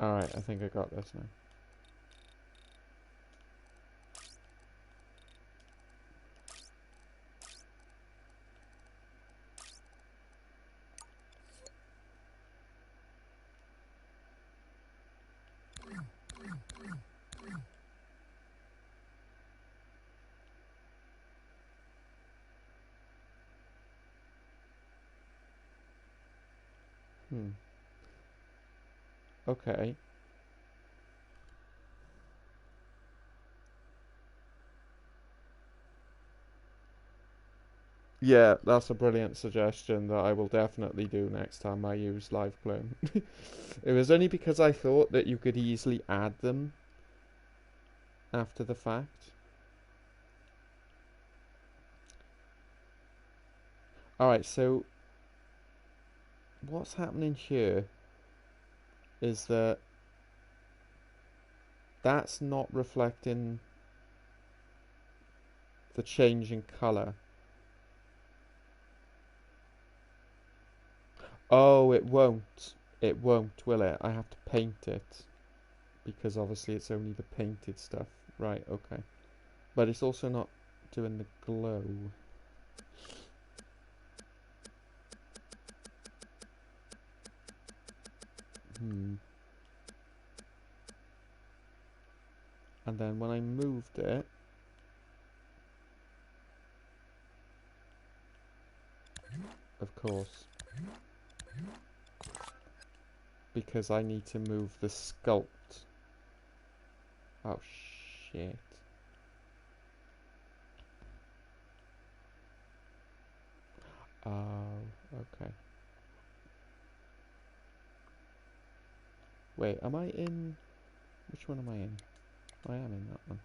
Alright, I think I got this now. Hmm. Okay. Yeah, that's a brilliant suggestion that I will definitely do next time I use live clone. It was only because I thought that you could easily add them after the fact. Alright, so what's happening here is that that's not reflecting the change in colour. Oh, it won't. It won't, will it? I have to paint it. Because obviously it's only the painted stuff. Right, okay. But it's also not doing the glow. And then when I moved it, of course, because I need to move the sculpt. Oh shit. Oh, okay. Wait, am I in... Which one am I in? I am in that one.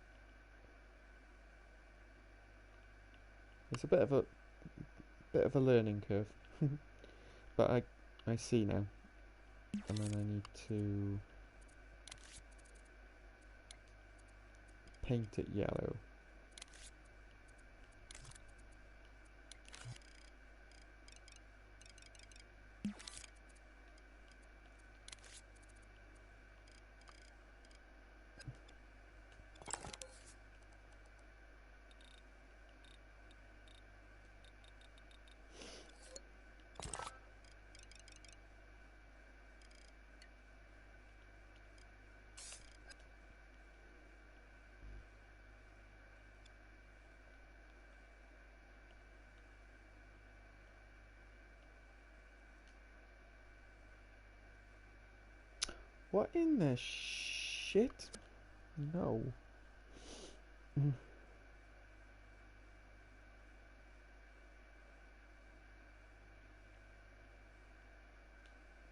It's a bit of a learning curve. But I see now. And then I need to paint it yellow. What in the shit? No.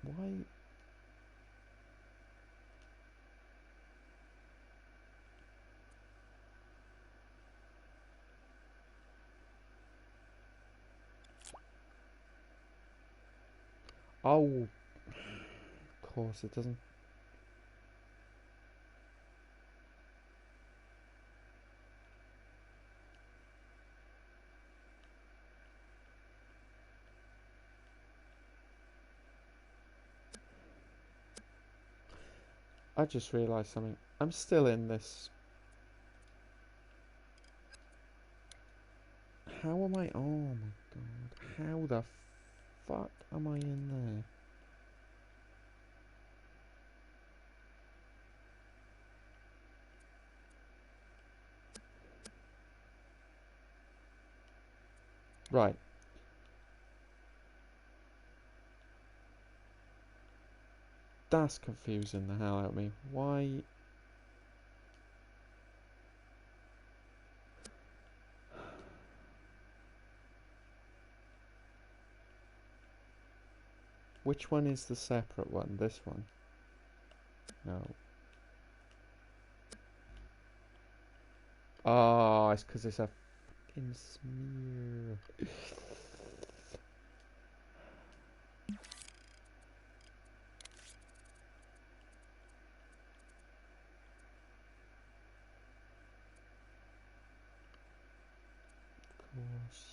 Why? Oh, of course it doesn't. I just realised something. I'm still in this. How am I? Oh my god. How the fuck am I in there? Right. That's confusing the hell out of me. Why? Which one is the separate one? This one? No. Oh, it's because it's a fucking smear. Of course.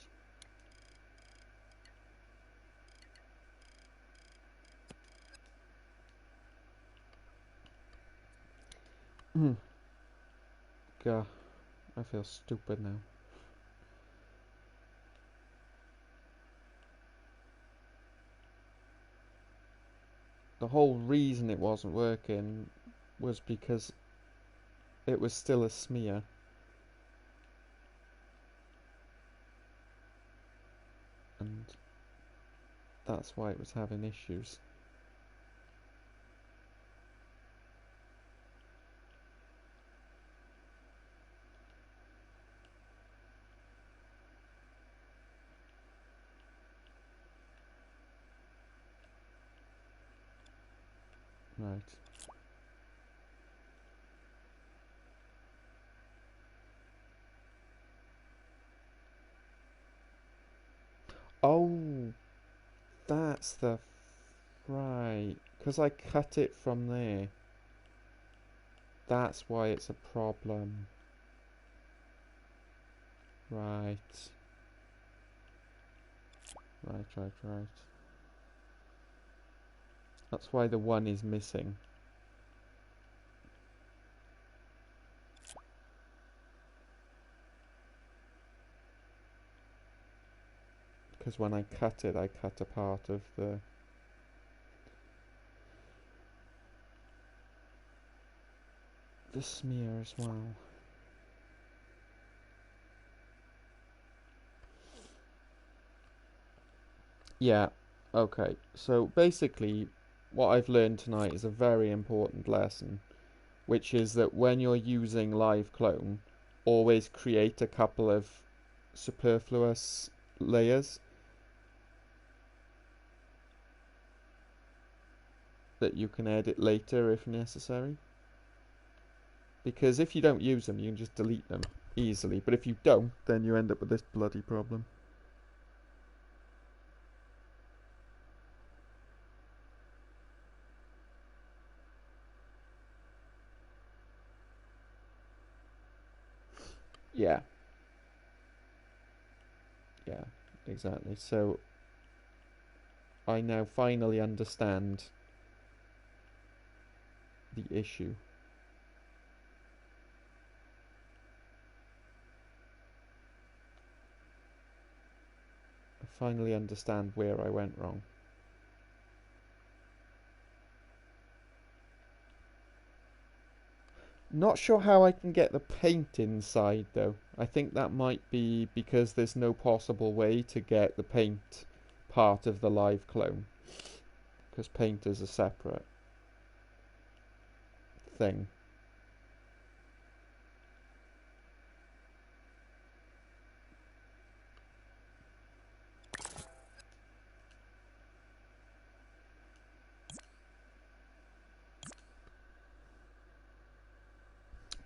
God, I feel stupid now. The whole reason it wasn't working was because it was still a smear. And that's why it was having issues. Right. Oh, that's the... Right. Because I cut it from there. That's why it's a problem. Right. Right. That's why the one is missing. Because when I cut it, I cut a part of the smear as well. Yeah, okay. So basically, what I've learned tonight is a very important lesson, which is that when you're using live clone, always create a couple of superfluous layers that you can edit later if necessary. Because if you don't use them, you can just delete them easily. But if you don't, then you end up with this bloody problem. Yeah, yeah, exactly. So I now finally understand the issue. I finally understand where I went wrong. Not sure how I can get the paint inside though. I think that might be because there's no possible way to get the paint part of the live clone. Because paint is a separate thing.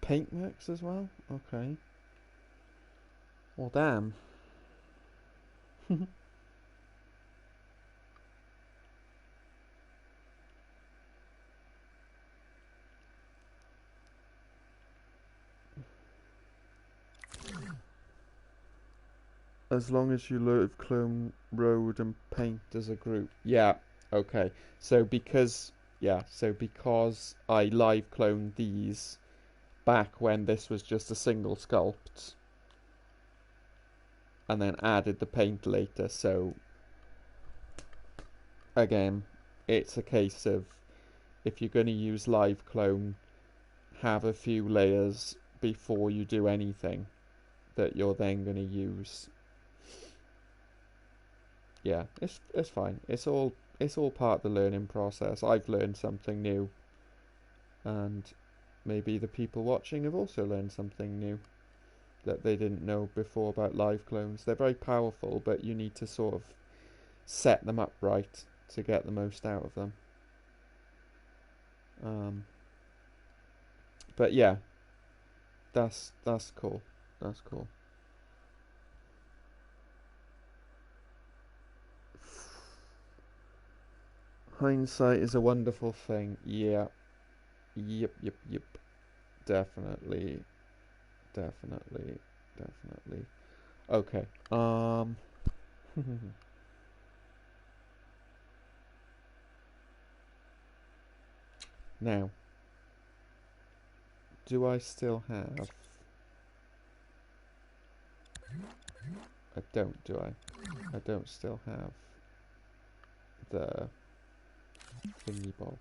Paint works as well? Okay. Well, damn. As long as you live clone road and paint as a group. Yeah, okay. So because I live cloned these back when this was just a single sculpt and then added the paint later, so again, it's a case of if you're going to use live clone, have a few layers before you do anything that you're then going to use. Yeah, it's fine. It's all part of the learning process. I've learned something new, and maybe the people watching have also learned something new that they didn't know before about live clones. They're very powerful, but you need to sort of set them up right to get the most out of them. Um, but yeah, that's cool. That's cool. Hindsight is a wonderful thing. Yeah. Yep. Definitely. Definitely. Definitely. Okay. Now, do I still have... I don't, do I? I don't still have the thingy bob.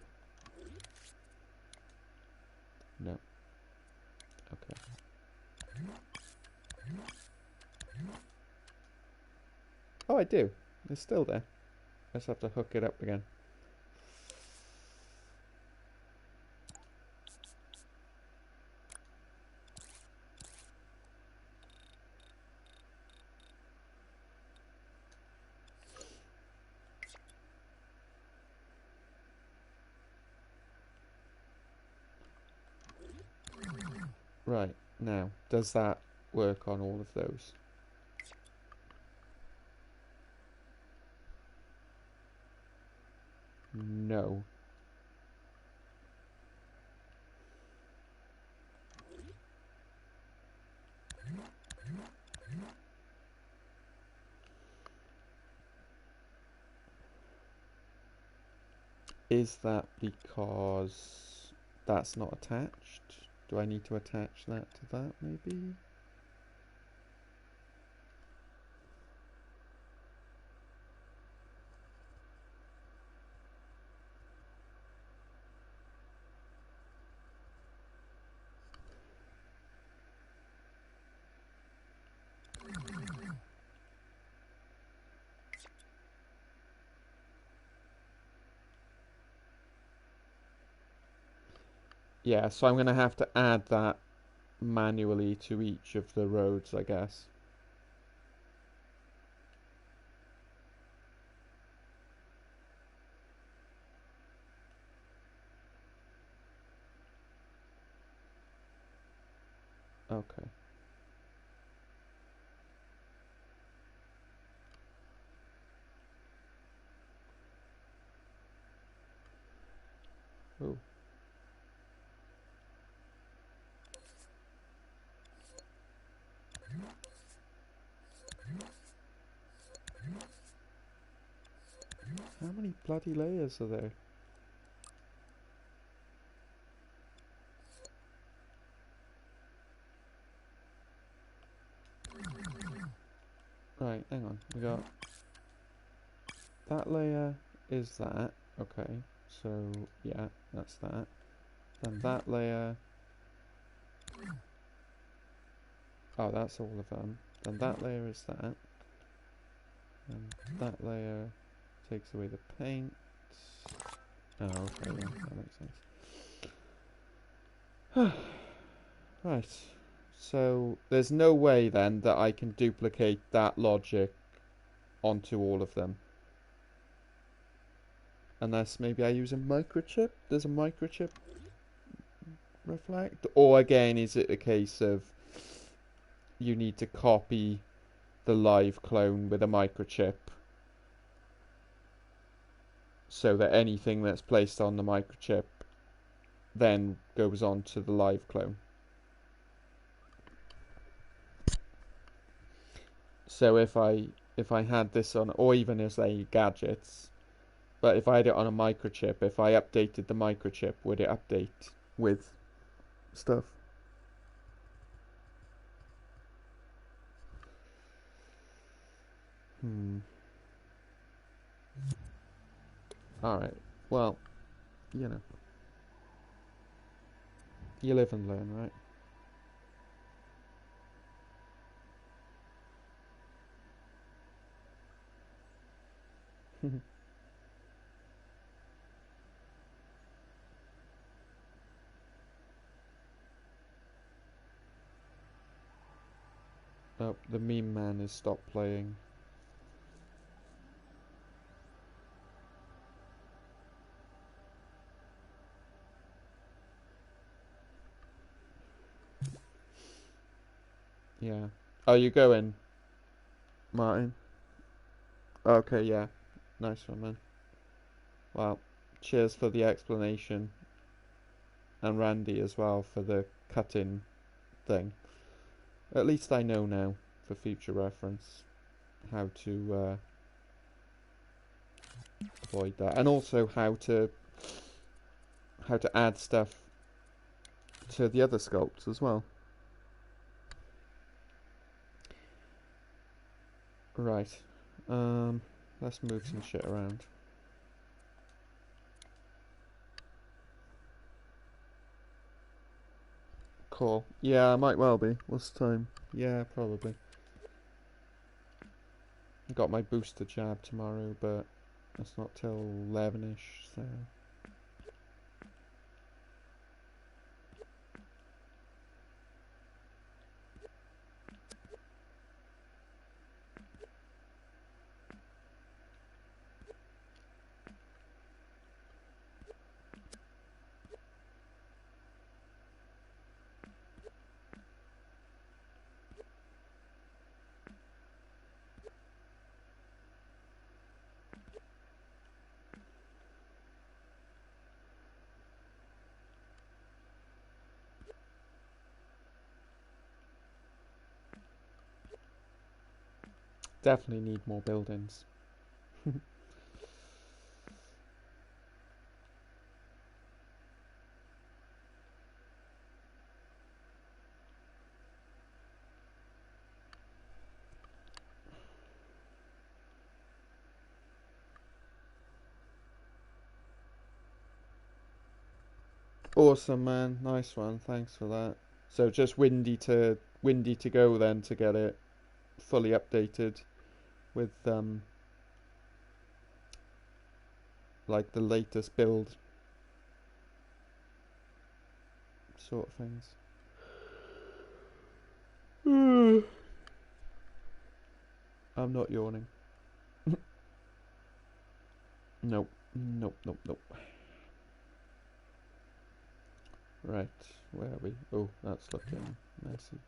No. Okay. Oh, I do. It's still there. I just have to hook it up again. Right. Now, does that work on all of those? No. Is that because that's not attached? Do I need to attach that to that, maybe? Yeah, so I'm going to have to add that manually to each of the roads, I guess. Okay. Oh. How many bloody layers are there? Right, hang on. We got that layer is that. Okay, so yeah, that's that. Then that layer. Oh, that's all of them. Then that layer is that. And that layer takes away the paint. Oh, okay, yeah, that makes sense. Right. So there's no way then that I can duplicate that logic onto all of them. Unless maybe I use a microchip. Does a microchip reflect? Or again, is it a case of you need to copy the live clone with a microchip so that anything that's placed on the microchip then goes on to the live clone? So if I had this on, or even as a gadgets, but if I had it on a microchip, if I updated the microchip, would it update with stuff? Hmm. Alright. Well, you know. You live and learn, right? Oh, the meme man has stopped playing. Yeah. Are you going, Martin? Okay, yeah. Nice one, man. Well, cheers for the explanation. And Randy as well for the cutting thing. At least I know now, for future reference, how to avoid that. And also how to add stuff to the other sculpts as well. Right. Let's move some shit around. Cool. Yeah, I might well be. What's the time? Yeah, probably. Got my booster jab tomorrow, but that's not till 11ish, so... Definitely need more buildings. Awesome, man. Nice one. Thanks for that. So just windy to go then to get it fully updated with like the latest build sort of things. I'm not yawning. Nope. Nope, nope, nope. Right, where are we? Oh, that's looking messy.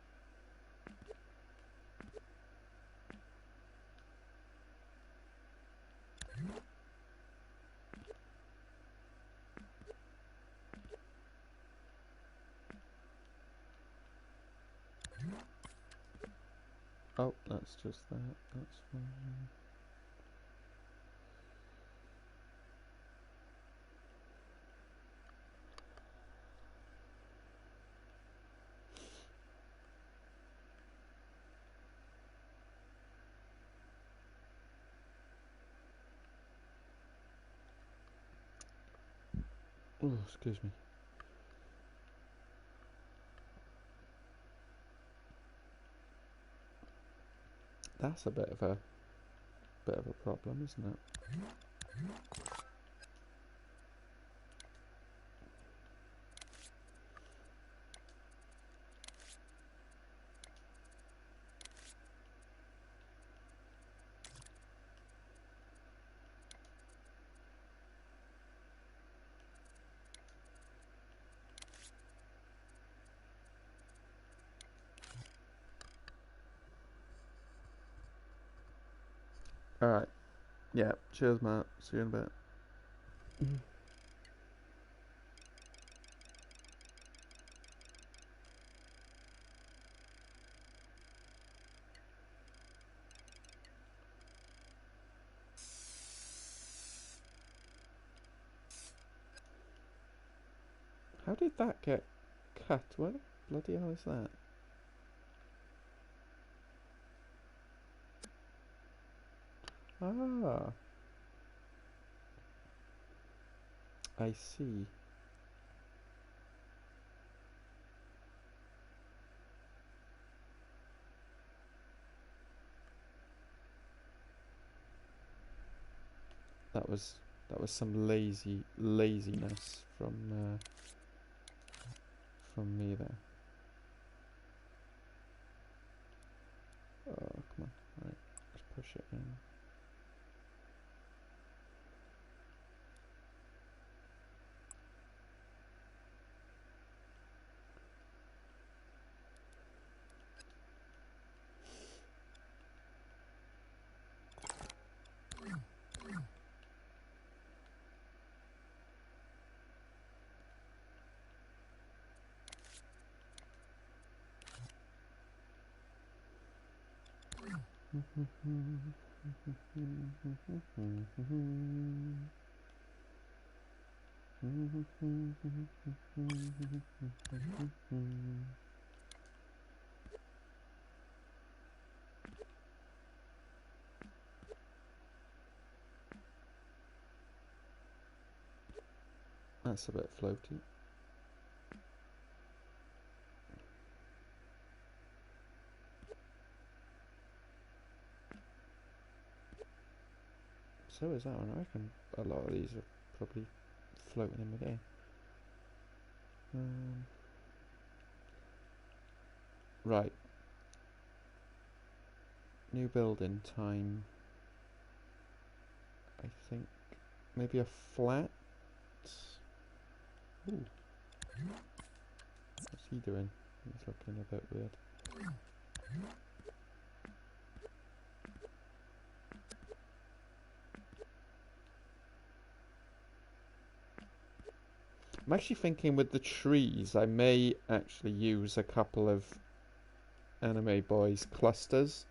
Oh, that's just that. That's fine. Oh, excuse me. That's a bit of a problem, isn't it? Alright. Yeah, cheers, Matt. See you in a bit. How did that get cut? Where the bloody hell is that? Ah, I see. That was some laziness from me there. Oh, come on. Right, let's push it in. That's a bit floaty. So is that one. I reckon a lot of these are probably floating in midair. Right. New building time. I think maybe a flat. Ooh. What's he doing? He's looking a bit weird. I'm actually thinking with the trees, I may actually use a couple of Anime Boys clusters.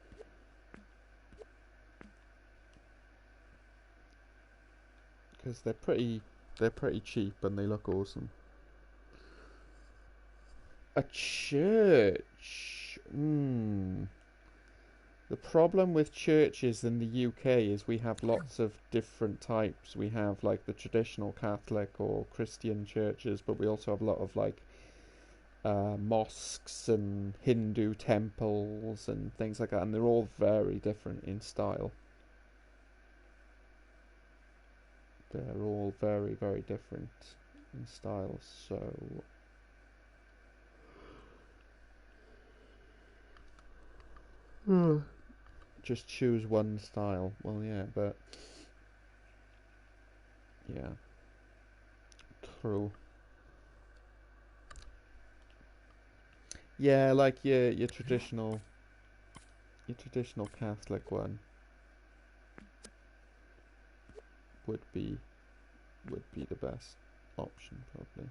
because they're pretty cheap and they look awesome. A church. The problem with churches in the UK is we have lots of different types. We have like the traditional Catholic or Christian churches, but we also have a lot of like mosques and Hindu temples and things like that, and they're all very different in style. They're all very, very different in style, so just choose one style. Well, yeah, but yeah, true. Yeah, like your traditional Catholic one would be the best option probably.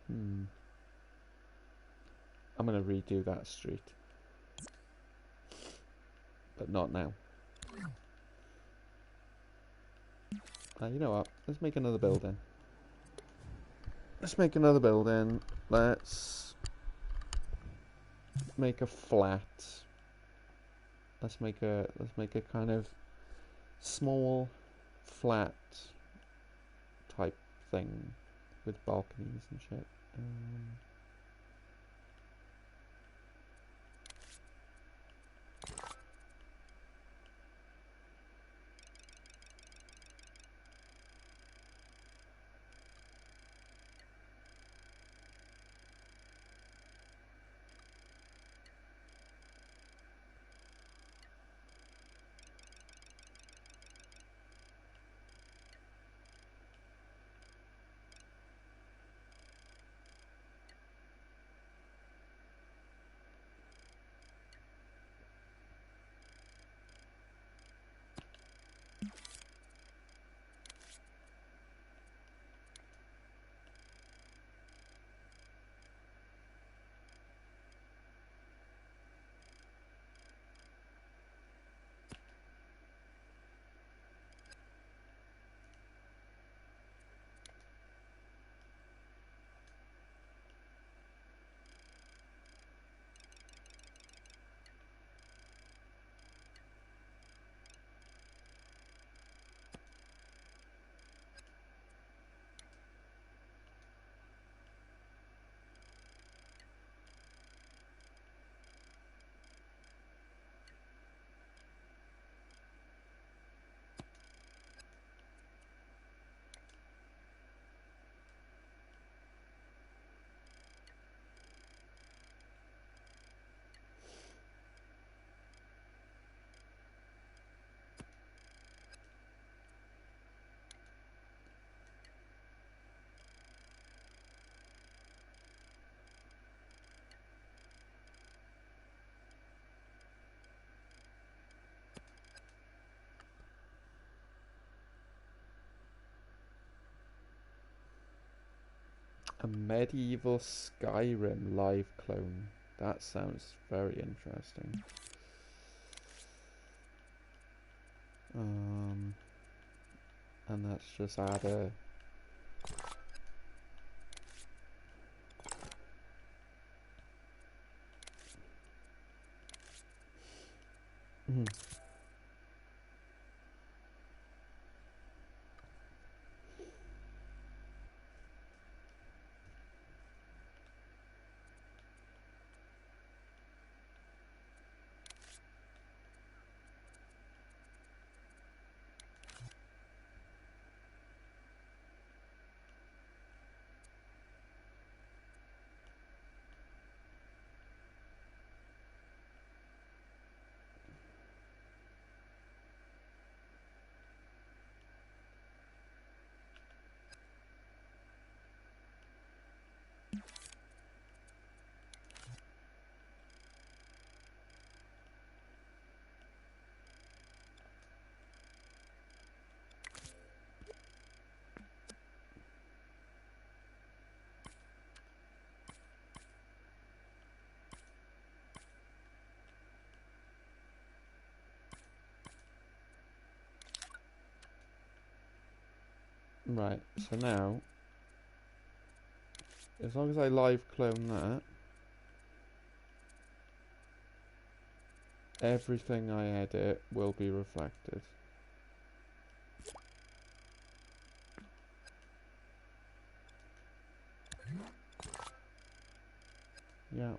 Hmm. I'm gonna redo that street, but not now. You know what? Let's make another building. Let's make another building. Let's make a flat. Let's make a kind of small flat type thing with balconies and shit. A medieval Skyrim live clone. That sounds very interesting. And let's just add a. Right, so now, as long as I live clone that, everything I edit will be reflected. Yeah,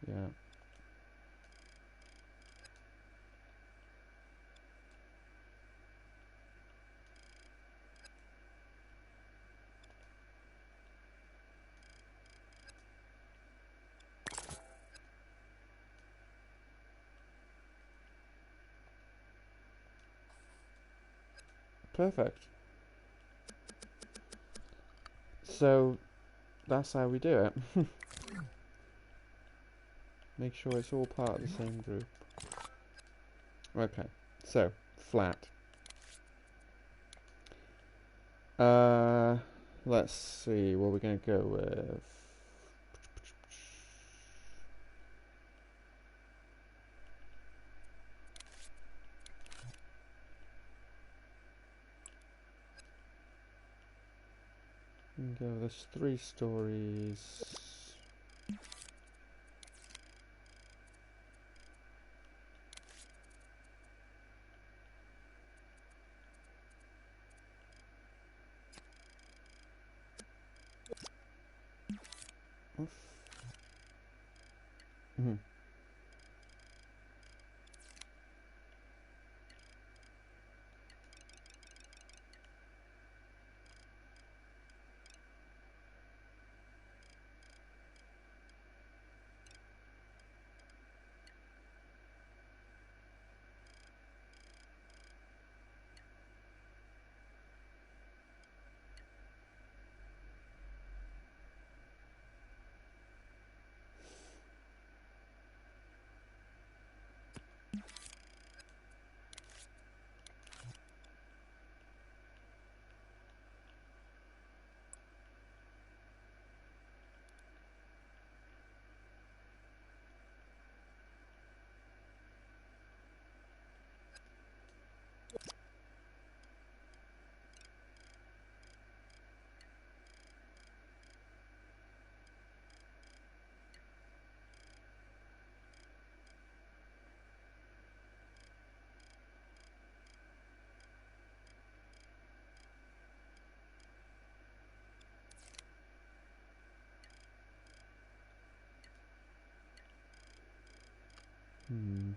yeah. Perfect. So, that's how we do it. Make sure it's all part of the same group. Okay, so, flat. Uh, let's see, what we're going to go with. We can go with this 3 stories. Oof. Mhm. Hmm.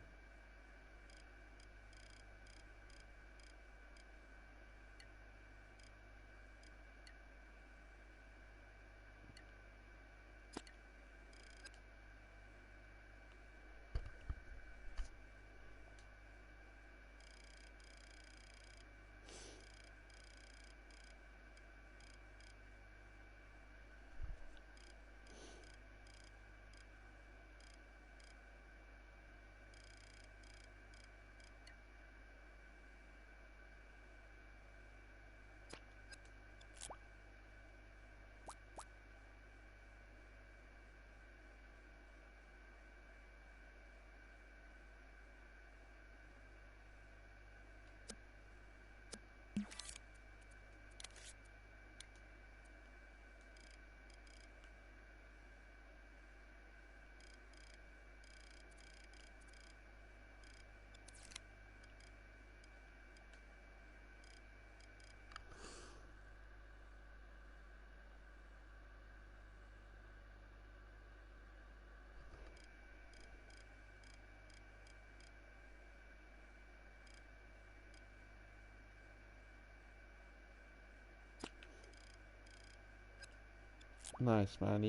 Nice, man. Are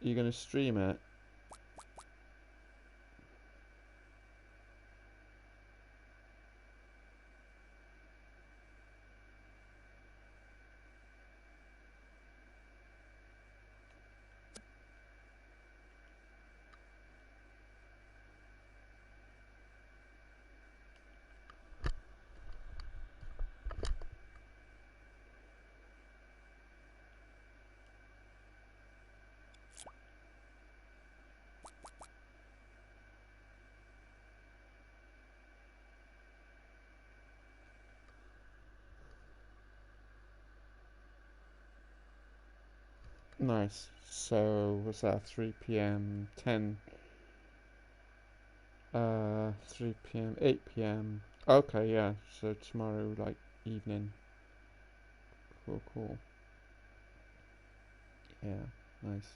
you gonna stream it? Nice. So what's that? 3 p.m. 10. 3 p.m. 8 p.m. Okay, yeah. So tomorrow, like evening. Cool, cool. Yeah, nice.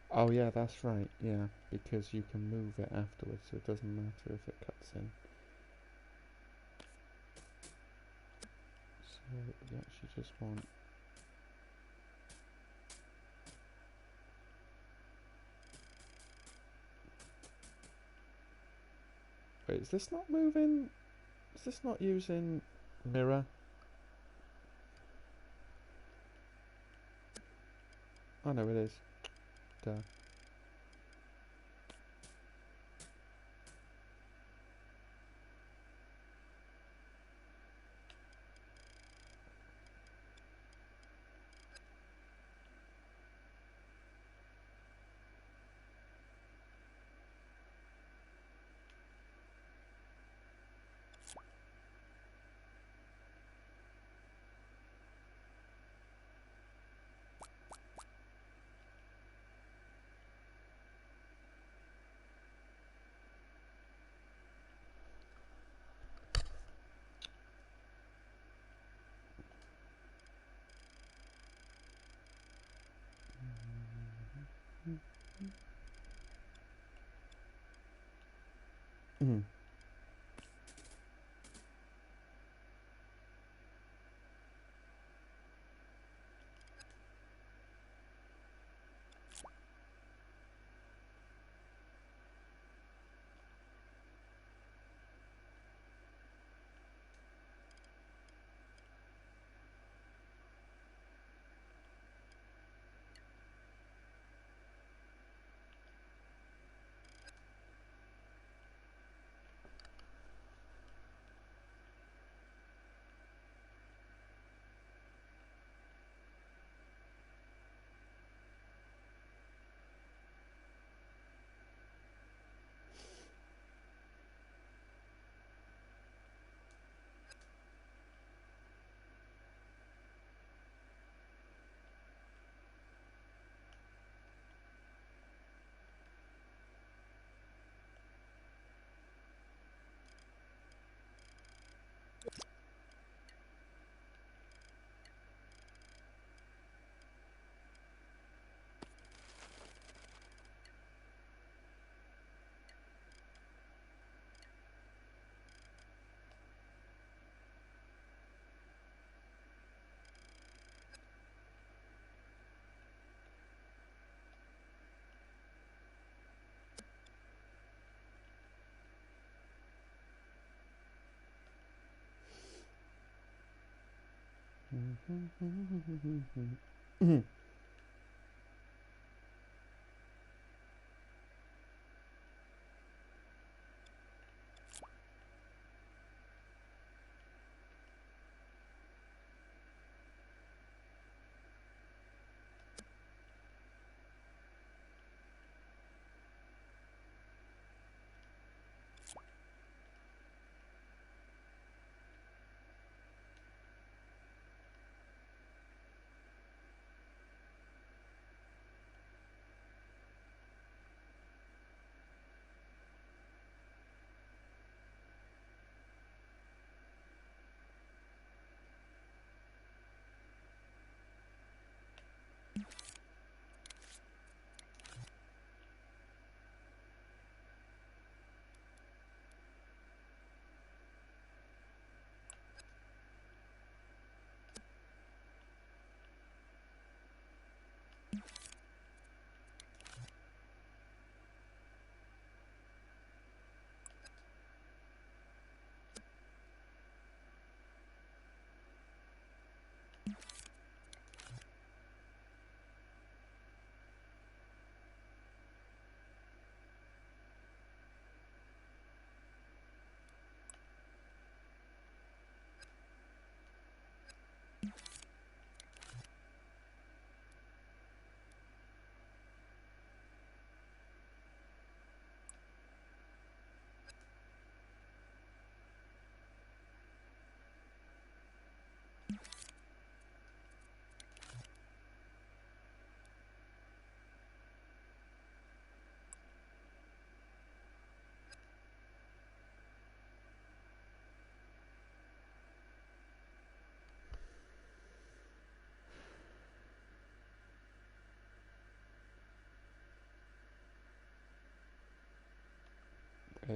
Oh yeah, that's right. Yeah, because you can move it afterwards, so it doesn't matter if it cuts in. So we actually just want. Wait, is this not moving? Is this not using mirror? Oh no, it is. Duh. Mm. Mm.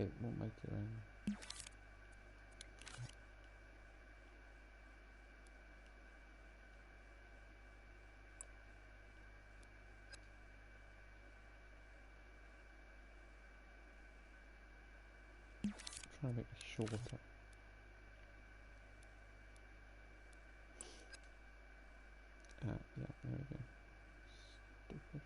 it won't make it rain. Try and make it shorter. Ah, yeah, there we go. Stupid.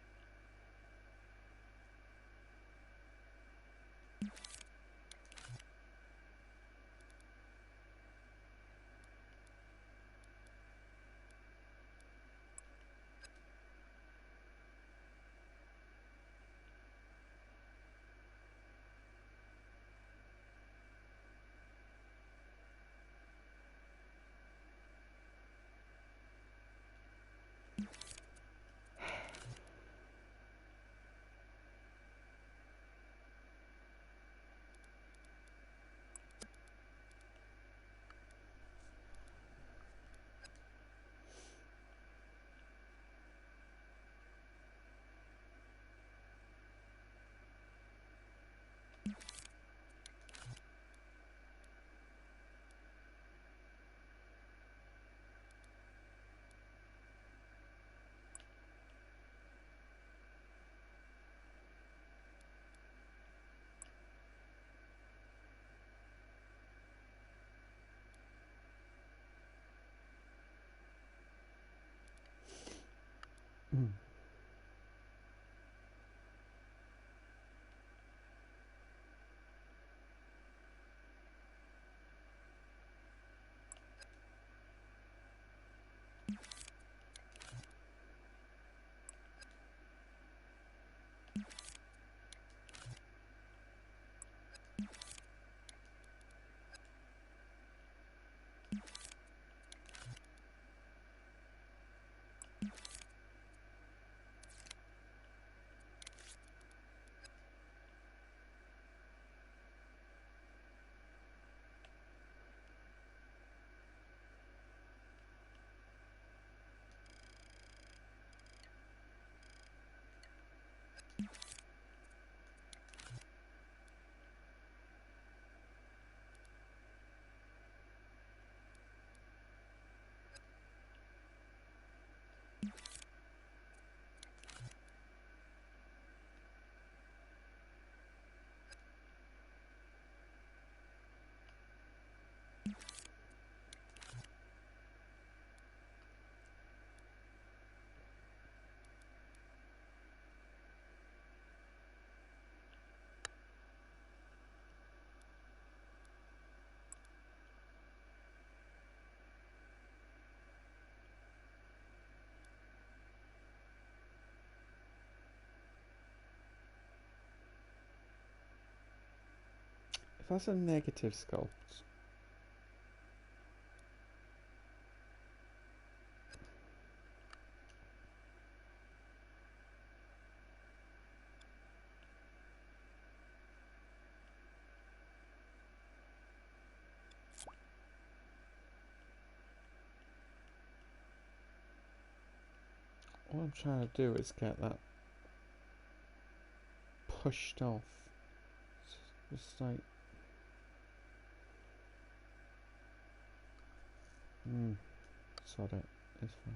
If that's a negative sculpt, what I'm trying to do is get that pushed off. Just like, sod it, it's fine.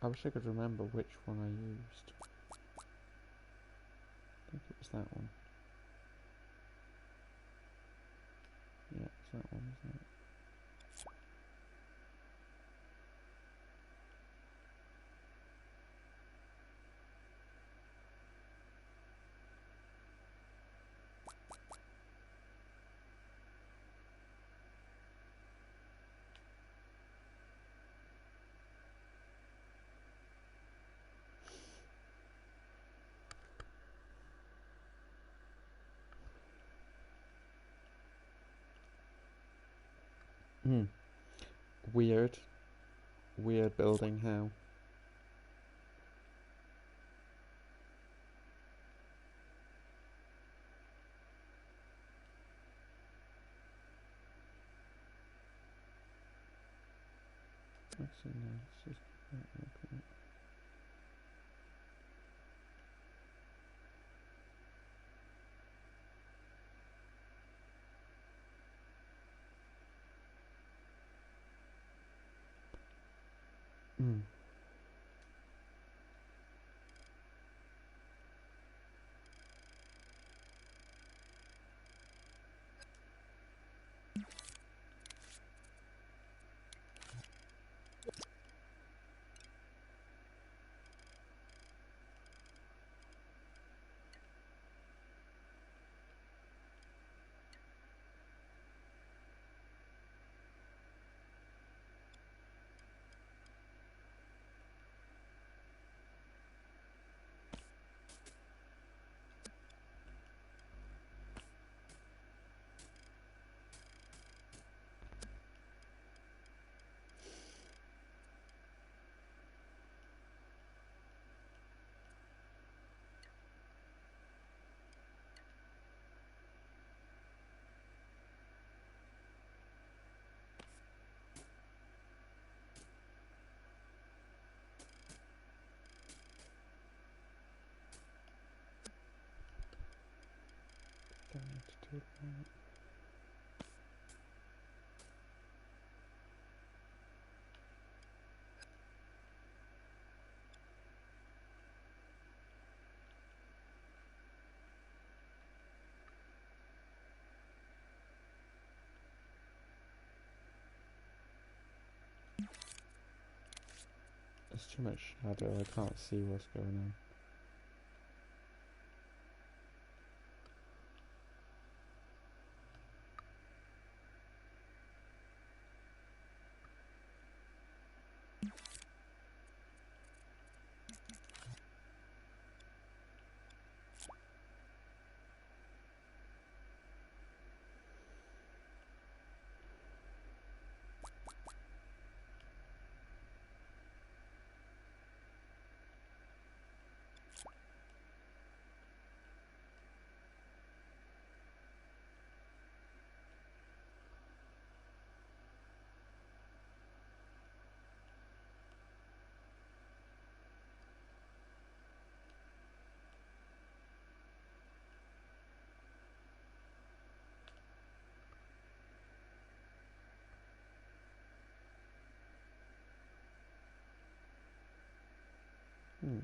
I wish I could remember which one I used. I think it was that one. Yeah, it's that one, isn't it? Hmm. Weird. Weird building, how? Actually, no, let's just look at it. Hmm. Don't need to do that. There's too much shadow, I can't see what's going on. Hmm.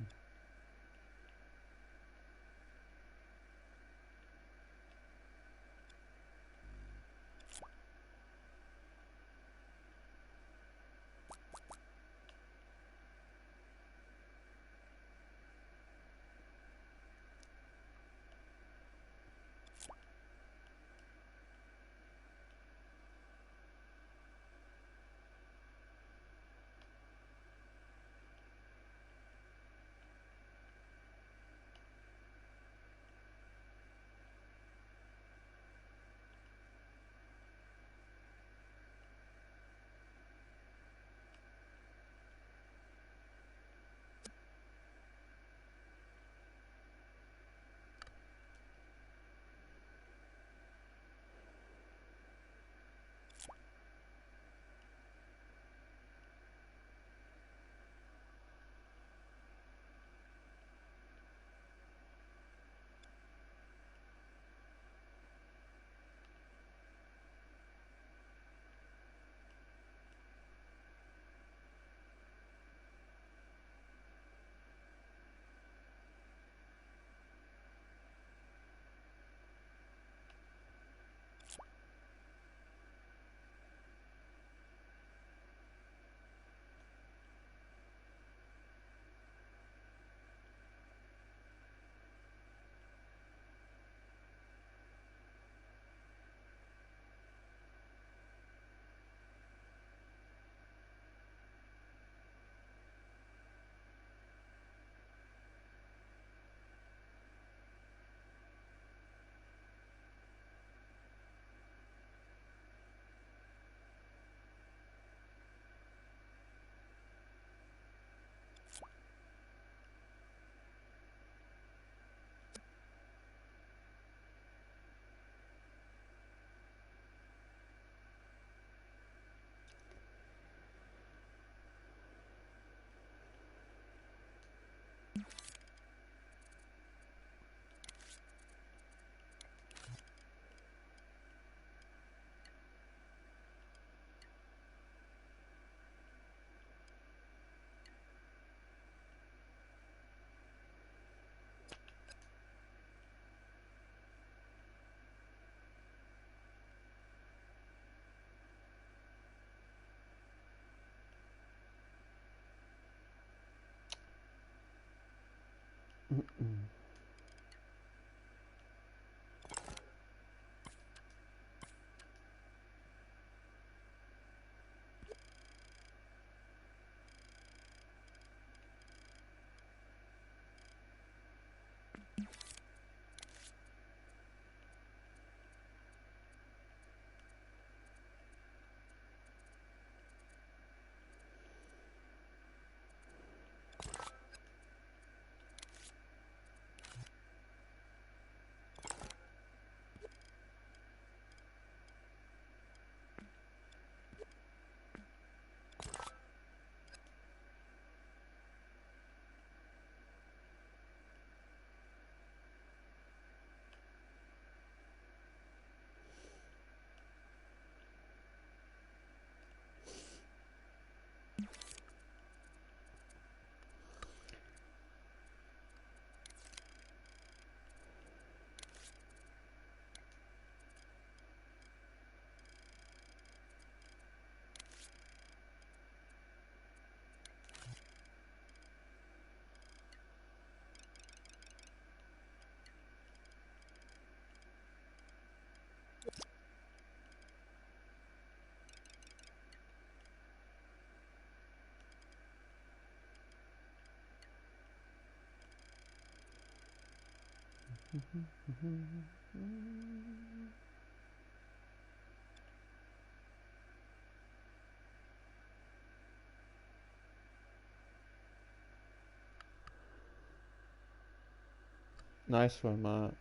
Nice one, Mark.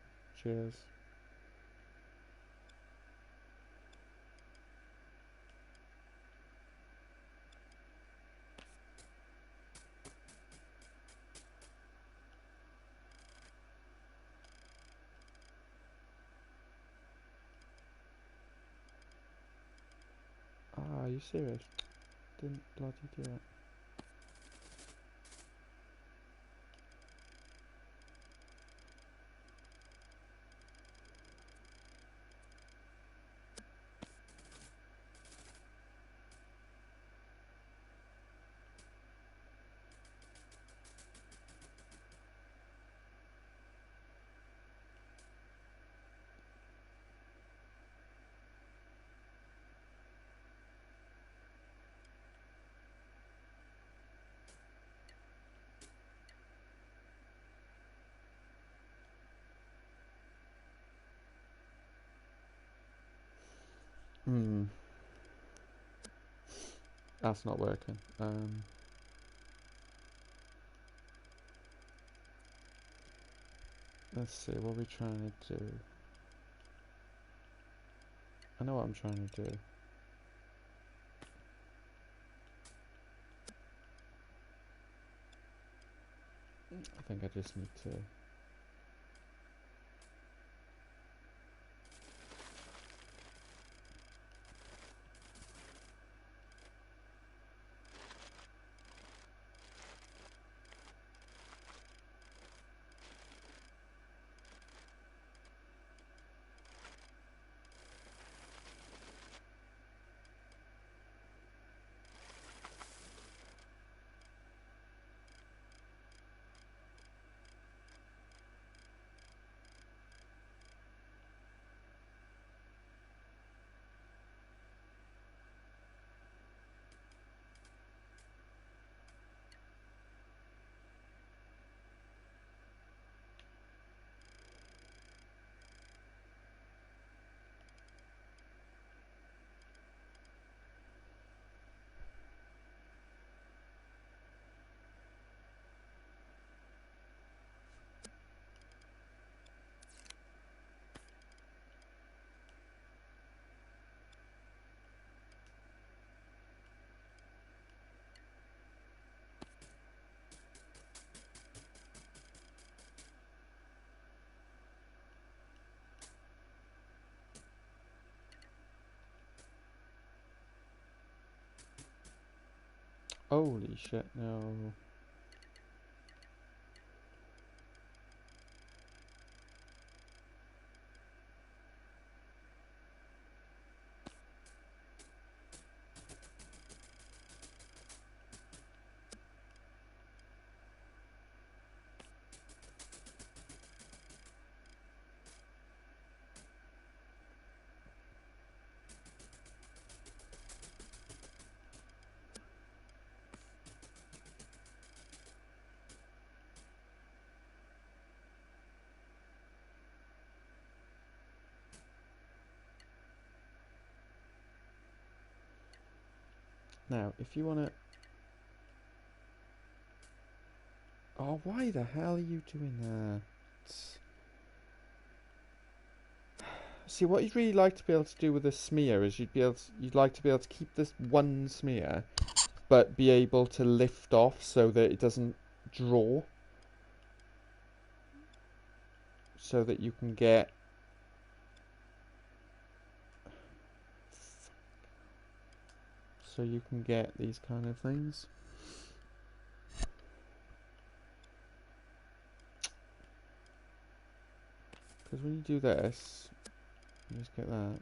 Cheers. Ah, are you serious? Didn't bloody do it. Hmm. That's not working. Let's see, what are we trying to do? I know what I'm trying to do. I think I just need to... Holy shit, no. Now, if you want to... Oh, why the hell are you doing that? See, what you'd really like to be able to do with a smear is you'd like to be able to keep this one smear, but be able to lift off so that it doesn't draw. So that you can get... So you can get these kind of things. Because when you do this, you just get that.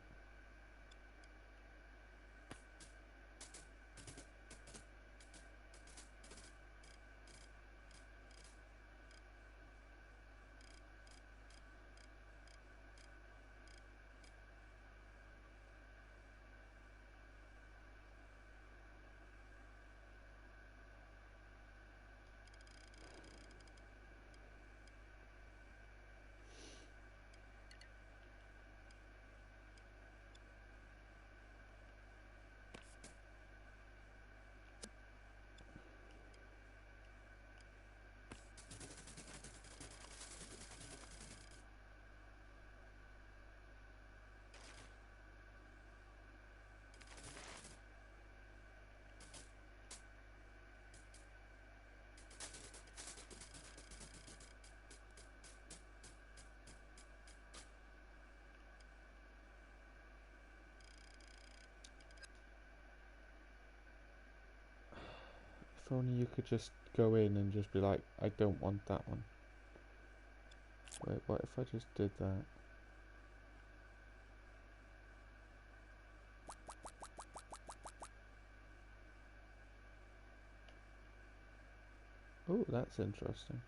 If only you could just go in and just be like, I don't want that one. Wait, what if I just did that? Oh, that's interesting.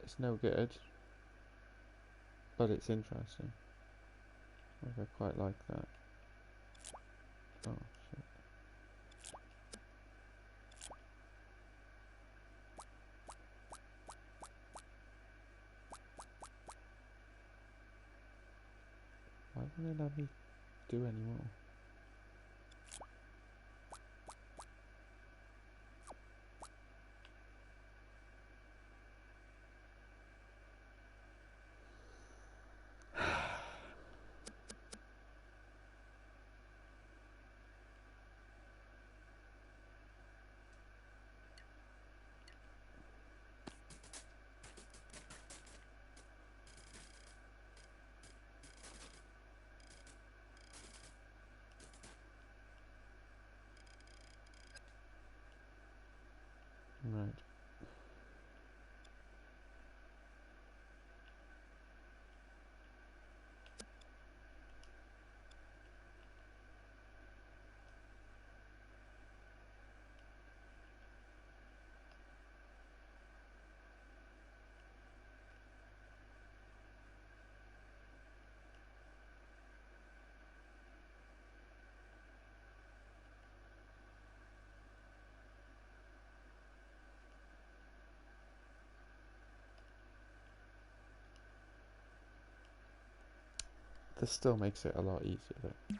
It's no good, but it's interesting. Like, I quite like that. Oh, shit. Why won't it let me do any more? Right. This still makes it a lot easier though.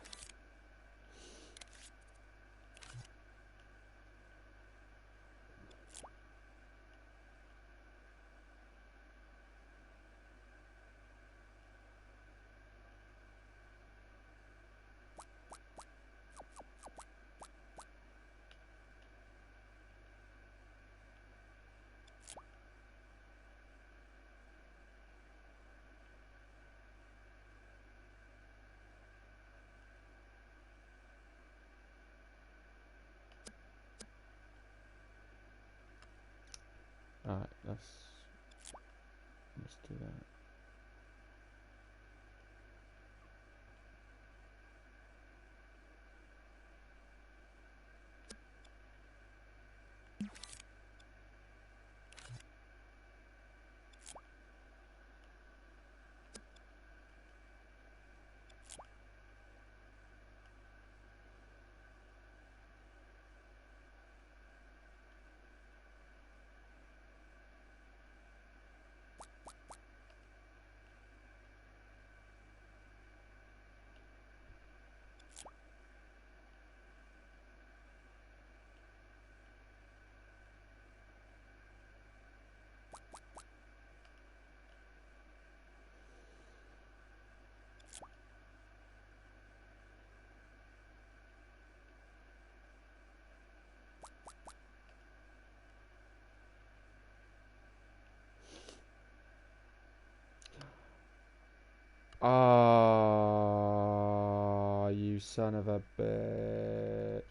Alright, let's do that. Ah, you son of a bitch.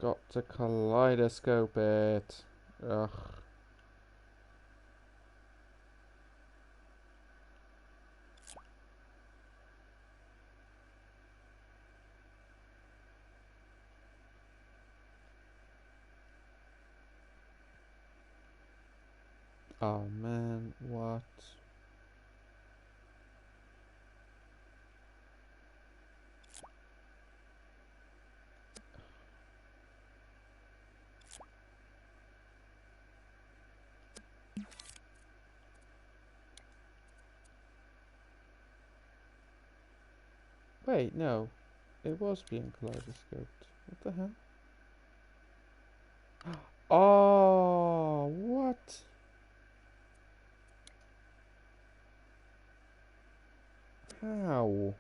Got to kaleidoscope it. Ugh. Oh man, what? Wait, no. It was being kaleidoscoped. What the hell? Oh, what? How?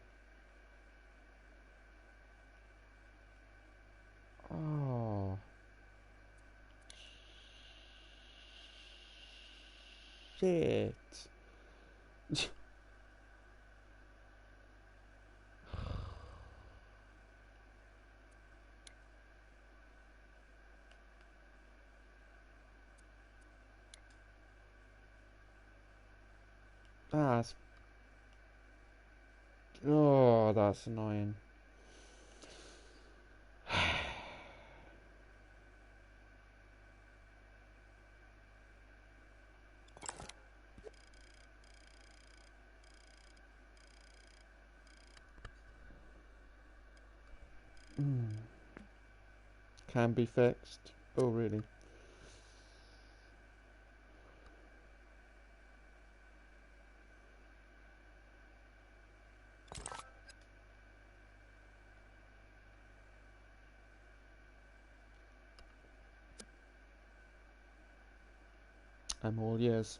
Oh, shit. That's... Oh, that's annoying. Can be fixed. Oh, really? I'm all ears.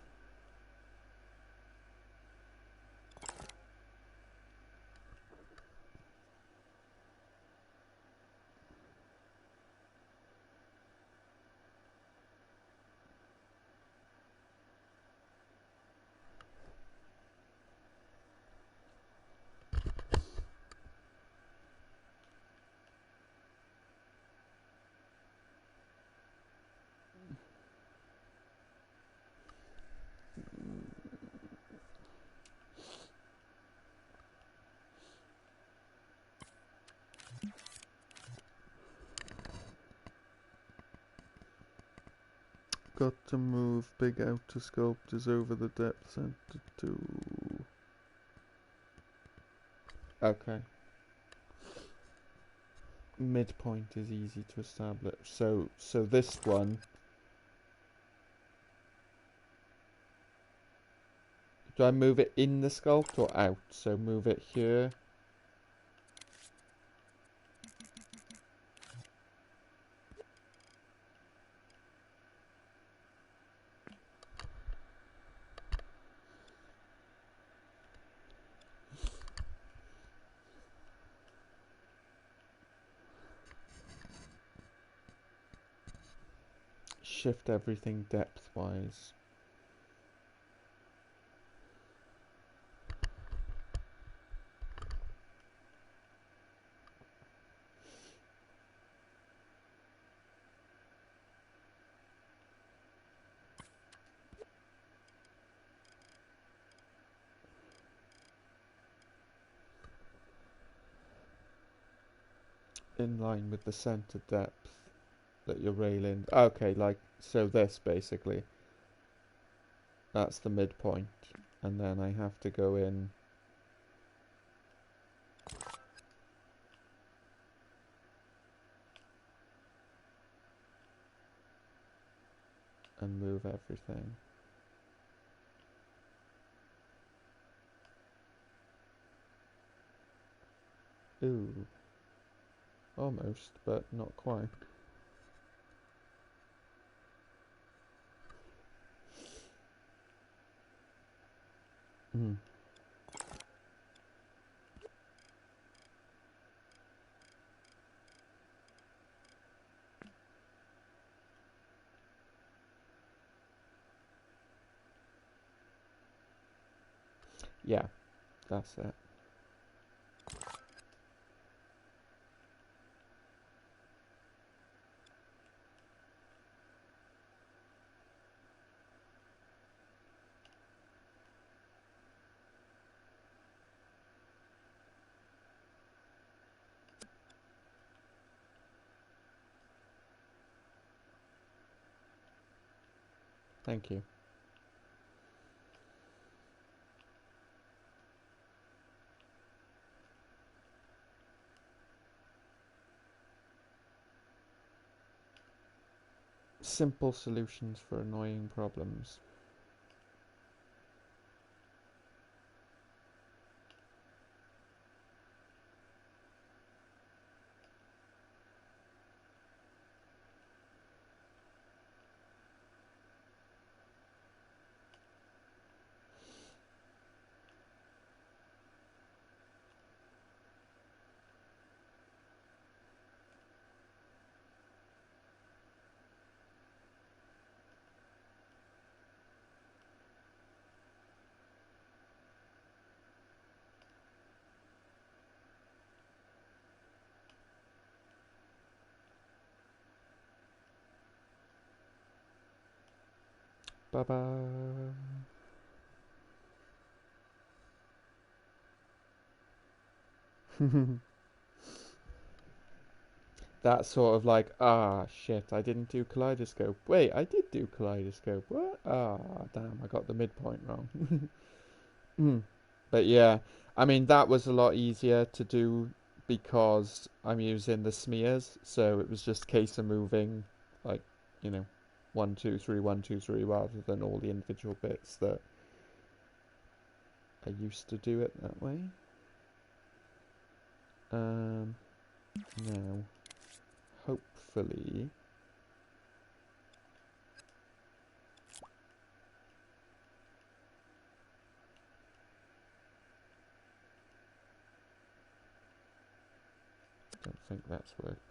Got to move big outer sculptures over the depth center too. Okay. Midpoint is easy to establish. So this one. Do I move it in the sculpt or out? So move it here. Shift everything depth-wise. In line with the center depth that you're railing. Okay, like, so this basically. That's the midpoint. And then I have to go in. And move everything. Ooh. Almost, but not quite. Mm. Yeah, that's it. Thank you. Simple solutions for annoying problems. Bye-bye. That's sort of like, ah, shit, I didn't do kaleidoscope. Wait, I did do kaleidoscope. What? Ah, damn, I got the midpoint wrong. But yeah, I mean, that was a lot easier to do because I'm using the smears, so it was just a case of moving, like, you know, 1, 2, 3, 1, 2, 3, rather than all the individual bits that I used to do it that way. Now, hopefully, don't think that's worked.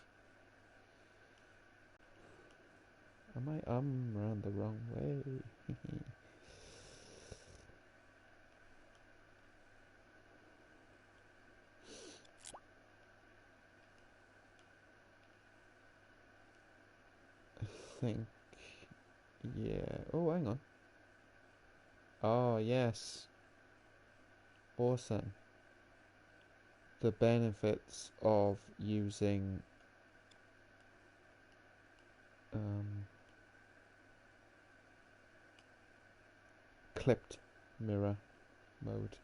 Am I round the wrong way? I think, yeah. Oh, hang on. Oh, yes. Awesome. The benefits of using um, clipped mirror mode.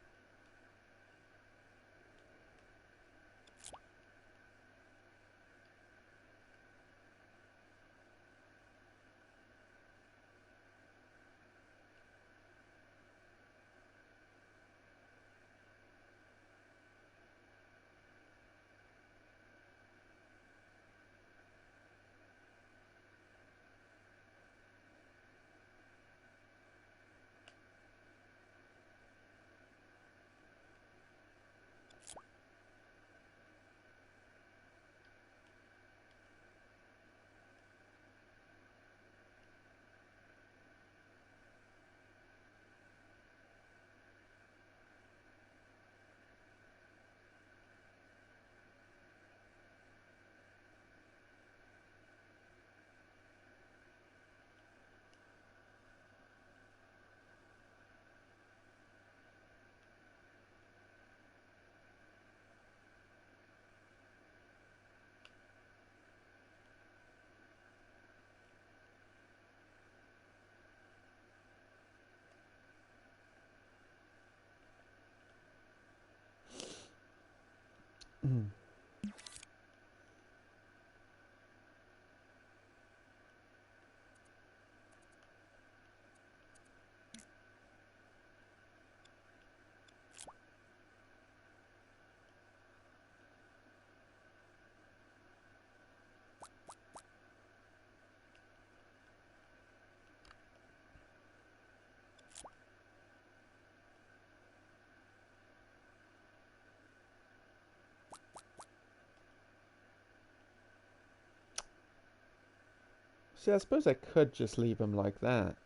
See, I suppose I could just leave them like that.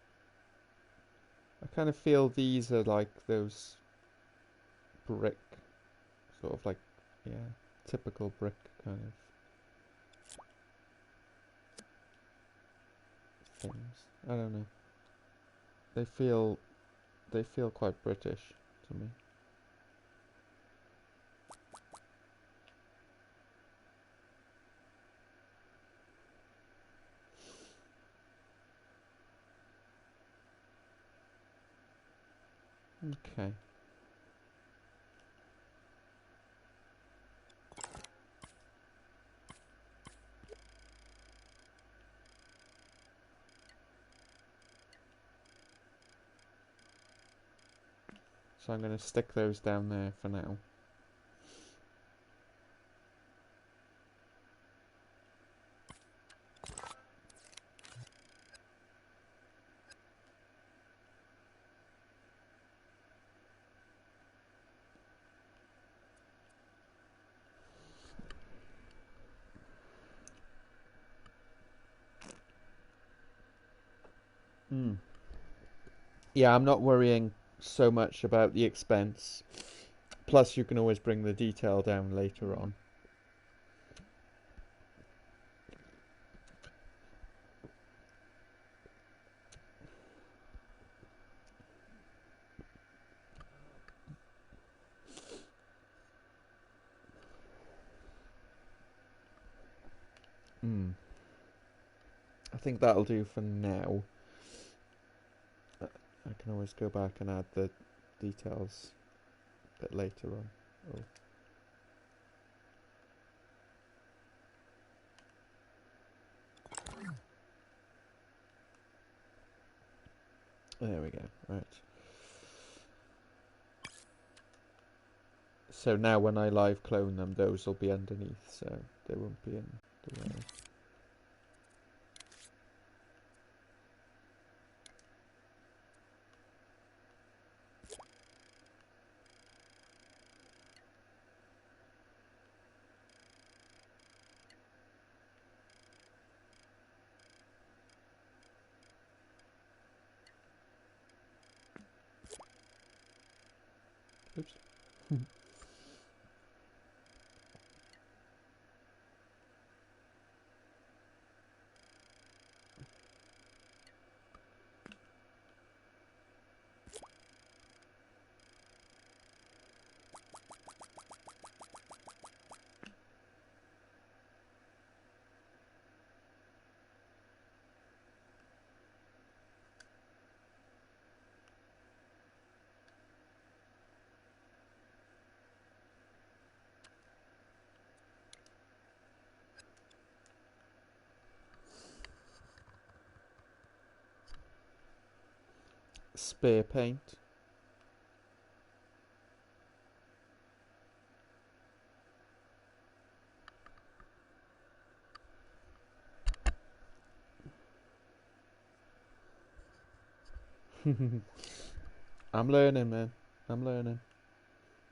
I kind of feel these are like those brick, sort of like, yeah, typical brick kind of things. I don't know. They feel quite British to me. Okay. So I'm going to stick those down there for now. Mm. Yeah, I'm not worrying so much about the expense. Plus, you can always bring the detail down later on. Mm. I think that'll do for now. I can always go back and add the details a bit later on. Oh. There we go. Right. So now when I live clone them, those will be underneath, so they won't be in the way. Oops. Spear paint. I'm learning, man. I'm learning.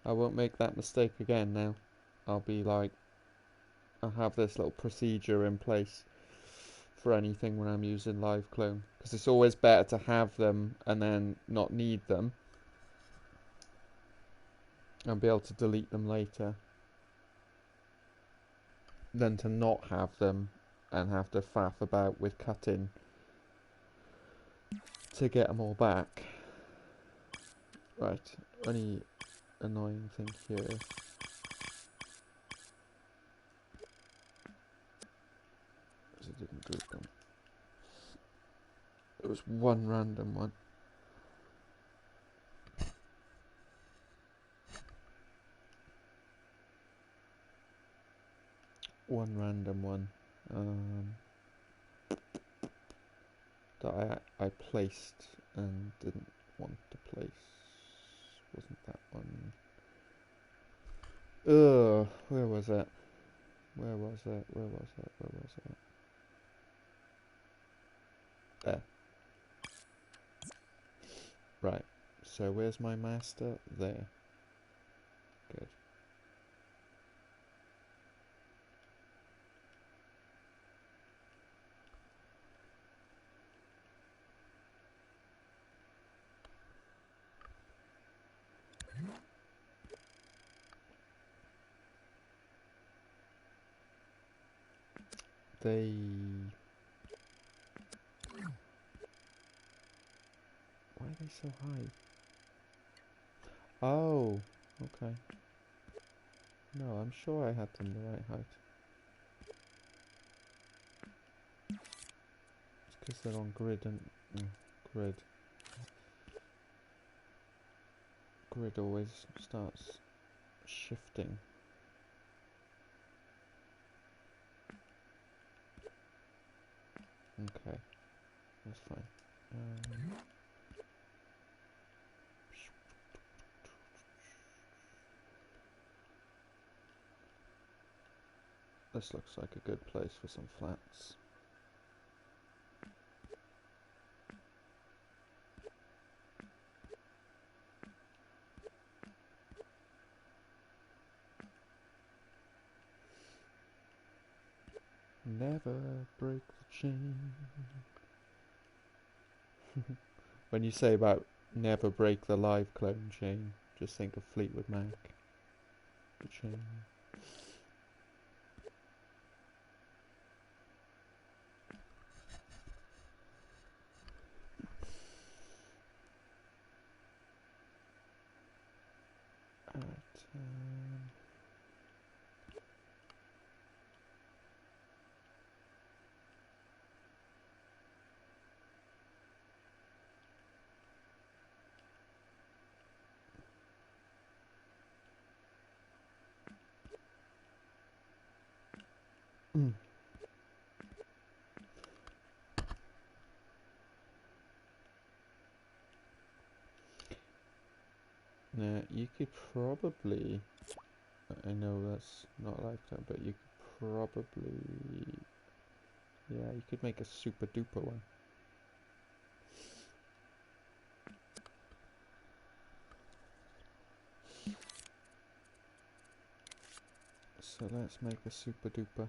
I won't make that mistake again now. I'll be like, I'll have this little procedure in place for anything when I'm using live clone, because it's always better to have them and then not need them and be able to delete them later than to not have them and have to faff about with cutting to get them all back. Right, only annoying thing here. It didn't group them. It was one random one. One random one. That I placed and didn't want to place. Wasn't that one? Ugh, where was it? Where was it? Where was it? Where was it? There. Right. So where's my master? There. Good. they... Why are they so high? Oh, okay. No, I'm sure I had them the right height. It's because they're on grid and... grid. Grid always starts shifting. Okay, that's fine. This looks like a good place for some flats. Never break the chain. When you say about never break the live clone chain, just think of Fleetwood Mac. The chain. Now, you could probably, I know that's not like that, but you could probably, yeah, you could make a super duper one. So let's make a super duper.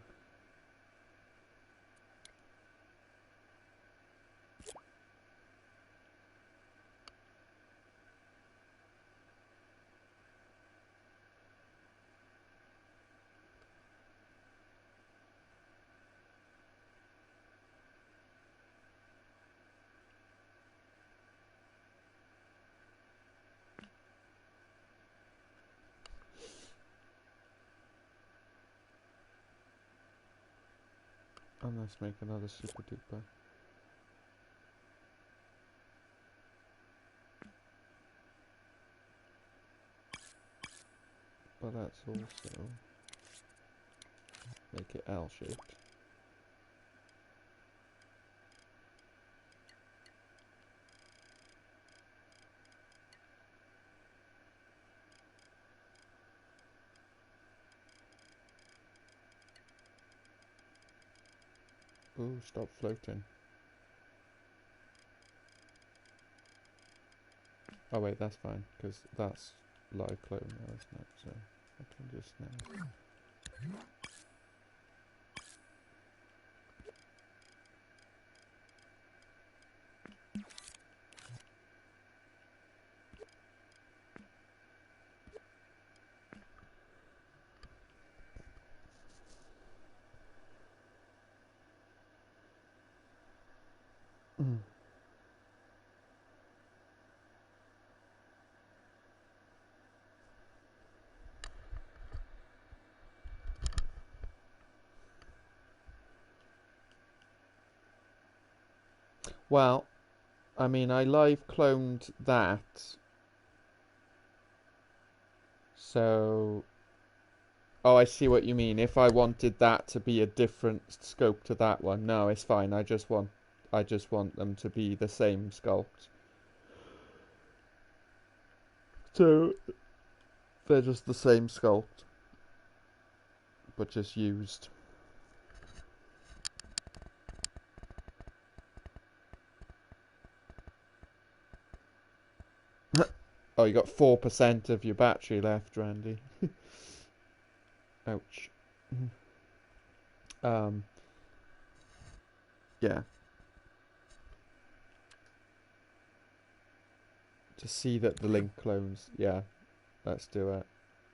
And let's make another super duper. But let's also make it L-shaped. Ooh, stop floating. Oh wait, that's fine, because that's live clone now, isn't it? So I can just now. Well, I mean, I live cloned that, so... Oh, I see what you mean. If I wanted that to be a different scope to that one, no, it's fine. I just want them to be the same sculpt. So they're just the same sculpt, but just used. Oh, you got 4% of your battery left, Randy. Ouch. Yeah. To see that the link clones. Yeah, let's do it.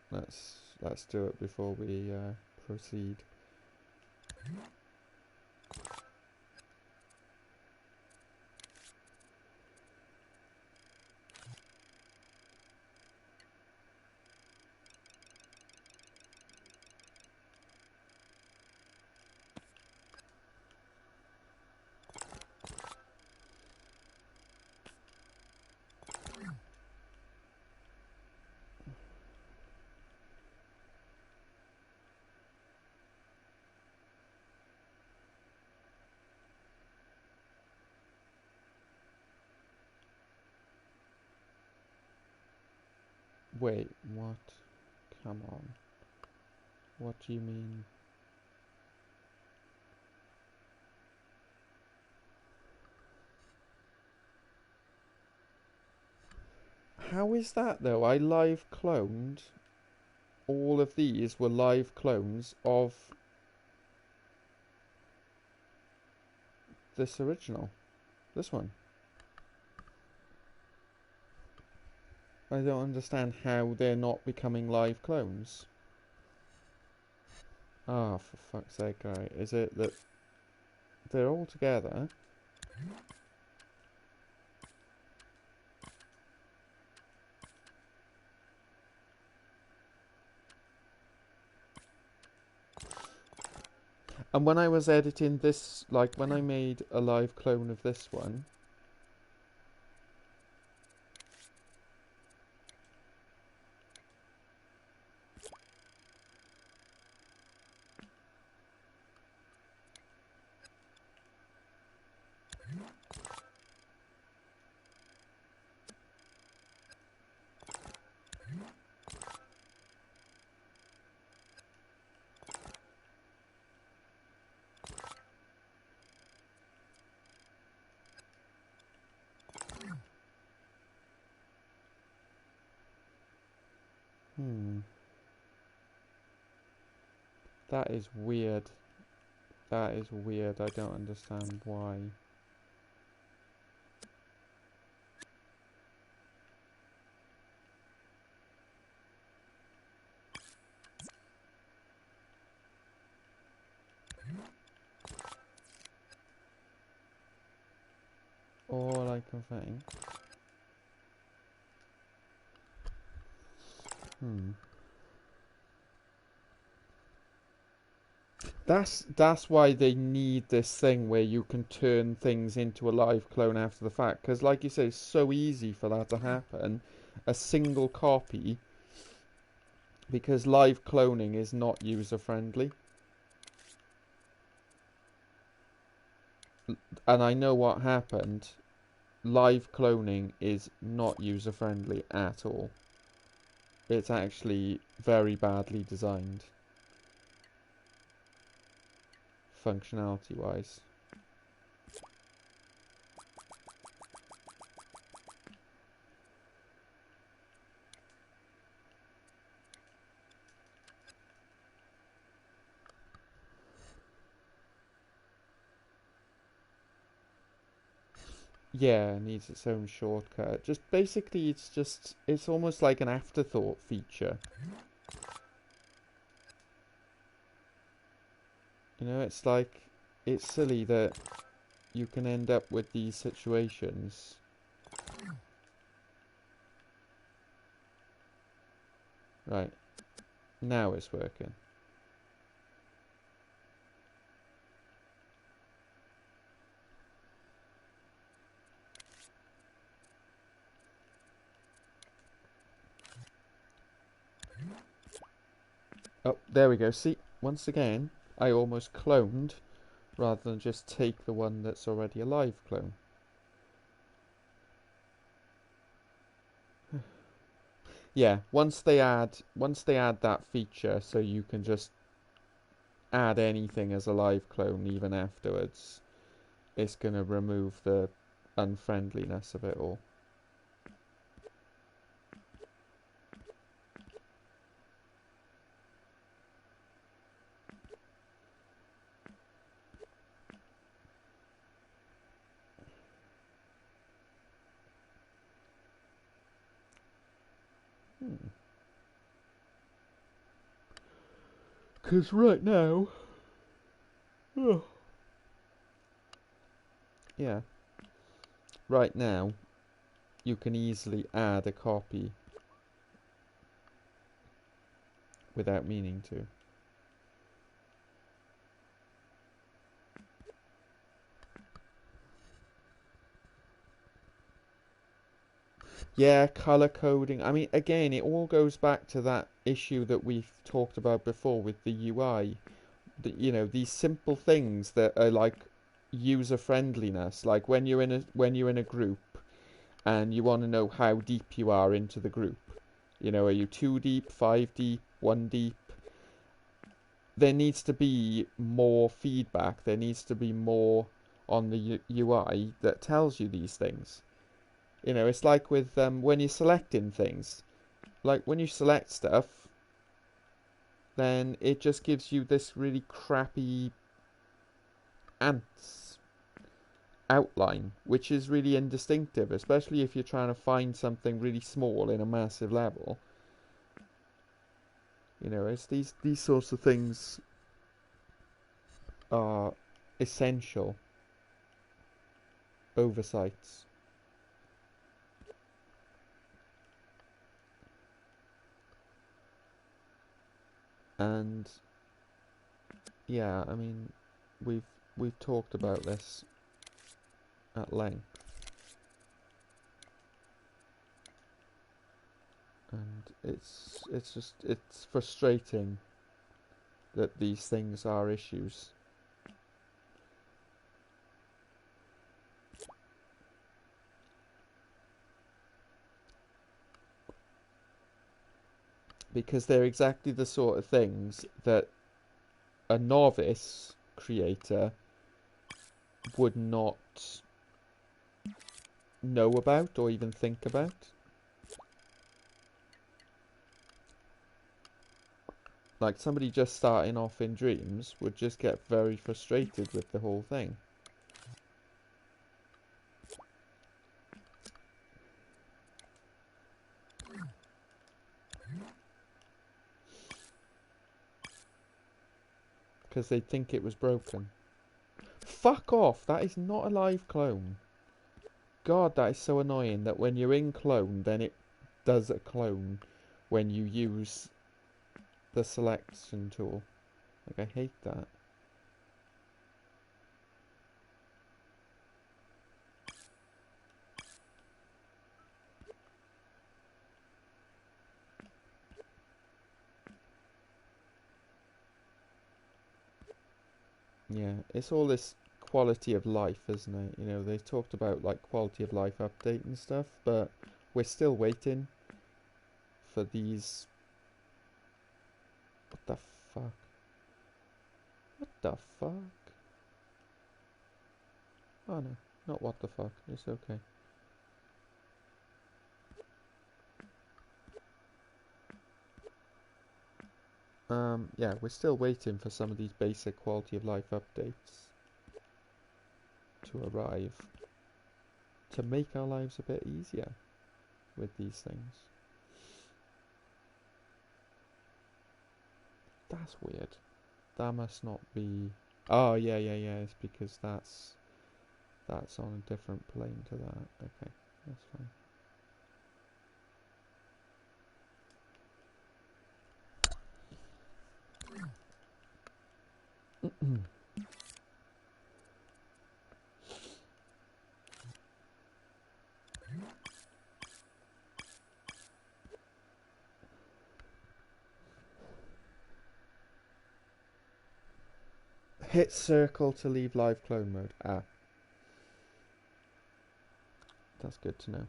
Let's do it before we proceed. Wait, what? Come on. What do you mean? How is that though? I live cloned. All of these were live clones of this original. This one. I don't understand how they're not becoming live clones. Ah, for fuck's sake, right. Is it that they're all together? And when I was editing this, like when I made a live clone of this one, that is weird. That is weird. I don't understand why. All I can think. That's why they need this thing where you can turn things into a live clone after the fact. Because like you say, it's so easy for that to happen. A single copy. Because live cloning is not user friendly. And I know what happened. Live cloning is not user friendly at all. It's actually very badly designed. Functionality wise. Yeah, it needs its own shortcut. Just basically, it's almost like an afterthought feature. You know, it's like, it's silly that you can end up with these situations. Right, now it's working. Oh, there we go. See, once again, I almost cloned rather than just take the one that's already a live clone. Yeah, once they add that feature so you can just add anything as a live clone even afterwards, it's going to remove the unfriendliness of it all. Because right now, oh, yeah, right now you can easily add a copy without meaning to. Yeah, color coding. I mean, again, it all goes back to that issue that we've talked about before with the UI. You know, these simple things that are like user friendliness. Like when you're in a group and you want to know how deep you are into the group. You know, are you 2 deep, 5 deep, 1 deep? There needs to be more feedback. There needs to be more on the UI that tells you these things. You know, it's like with when you're selecting things. Like when you select stuff, then it just gives you this really crappy ants outline, which is really indistinctive, especially if you're trying to find something really small in a massive level. You know, it's these sorts of things are essential oversights. And yeah, I mean, we've we've talked about this at length, and it's frustrating that these things are issues. Because they're exactly the sort of things that a novice creator would not know about or even think about. Like somebody just starting off in Dreams would just get very frustrated with the whole thing. Because they'd think it was broken. Fuck off! That is not a live clone. God, that is so annoying that when you're in clone, then it does a clone when you use the selection tool. Like, I hate that. Yeah, it's all this quality of life, isn't it? You know, they talked about like quality of life update and stuff, but we're still waiting for these. What the fuck? What the fuck? Oh no, not what the fuck. It's okay. Yeah, we're still waiting for some of these basic quality of life updates to arrive to make our lives a bit easier with these things. That's weird. That must not be. Oh yeah, yeah, yeah. It's because that's on a different plane to that. Okay, that's fine. Hit circle to leave live clone mode. Ah, that's good to know.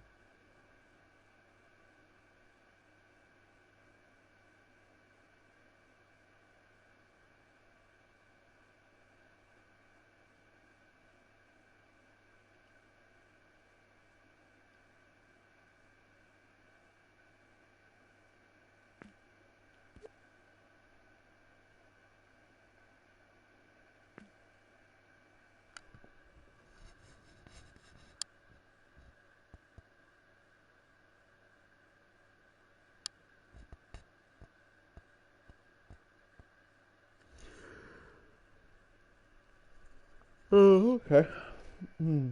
Oh, okay. Hmm.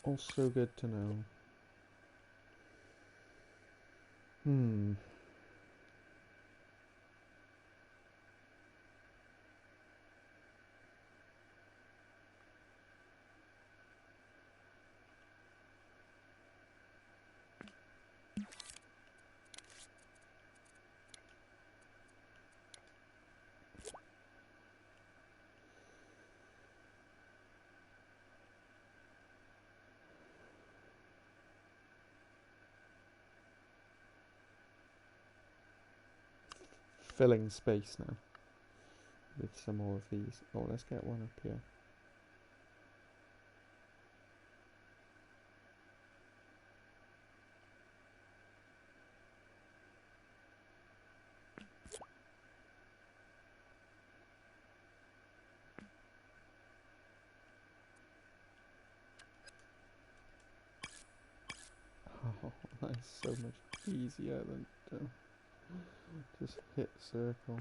Also good to know. Hmm. Filling space now with some more of these. Oh, let's get one up here. Oh, that's so much easier than just hit circle.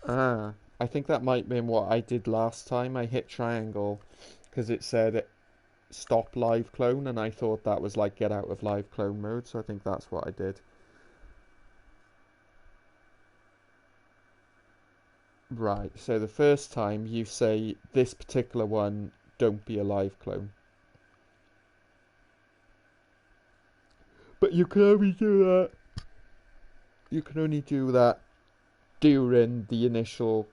Ah, I think that might have been what I did last time. I hit triangle because it said stop live clone, and I thought that was like get out of live clone mode, so I think that's what I did. Right, so the first time you say this particular one, don't be a live clone. But you can only do that. You can only do that during the initial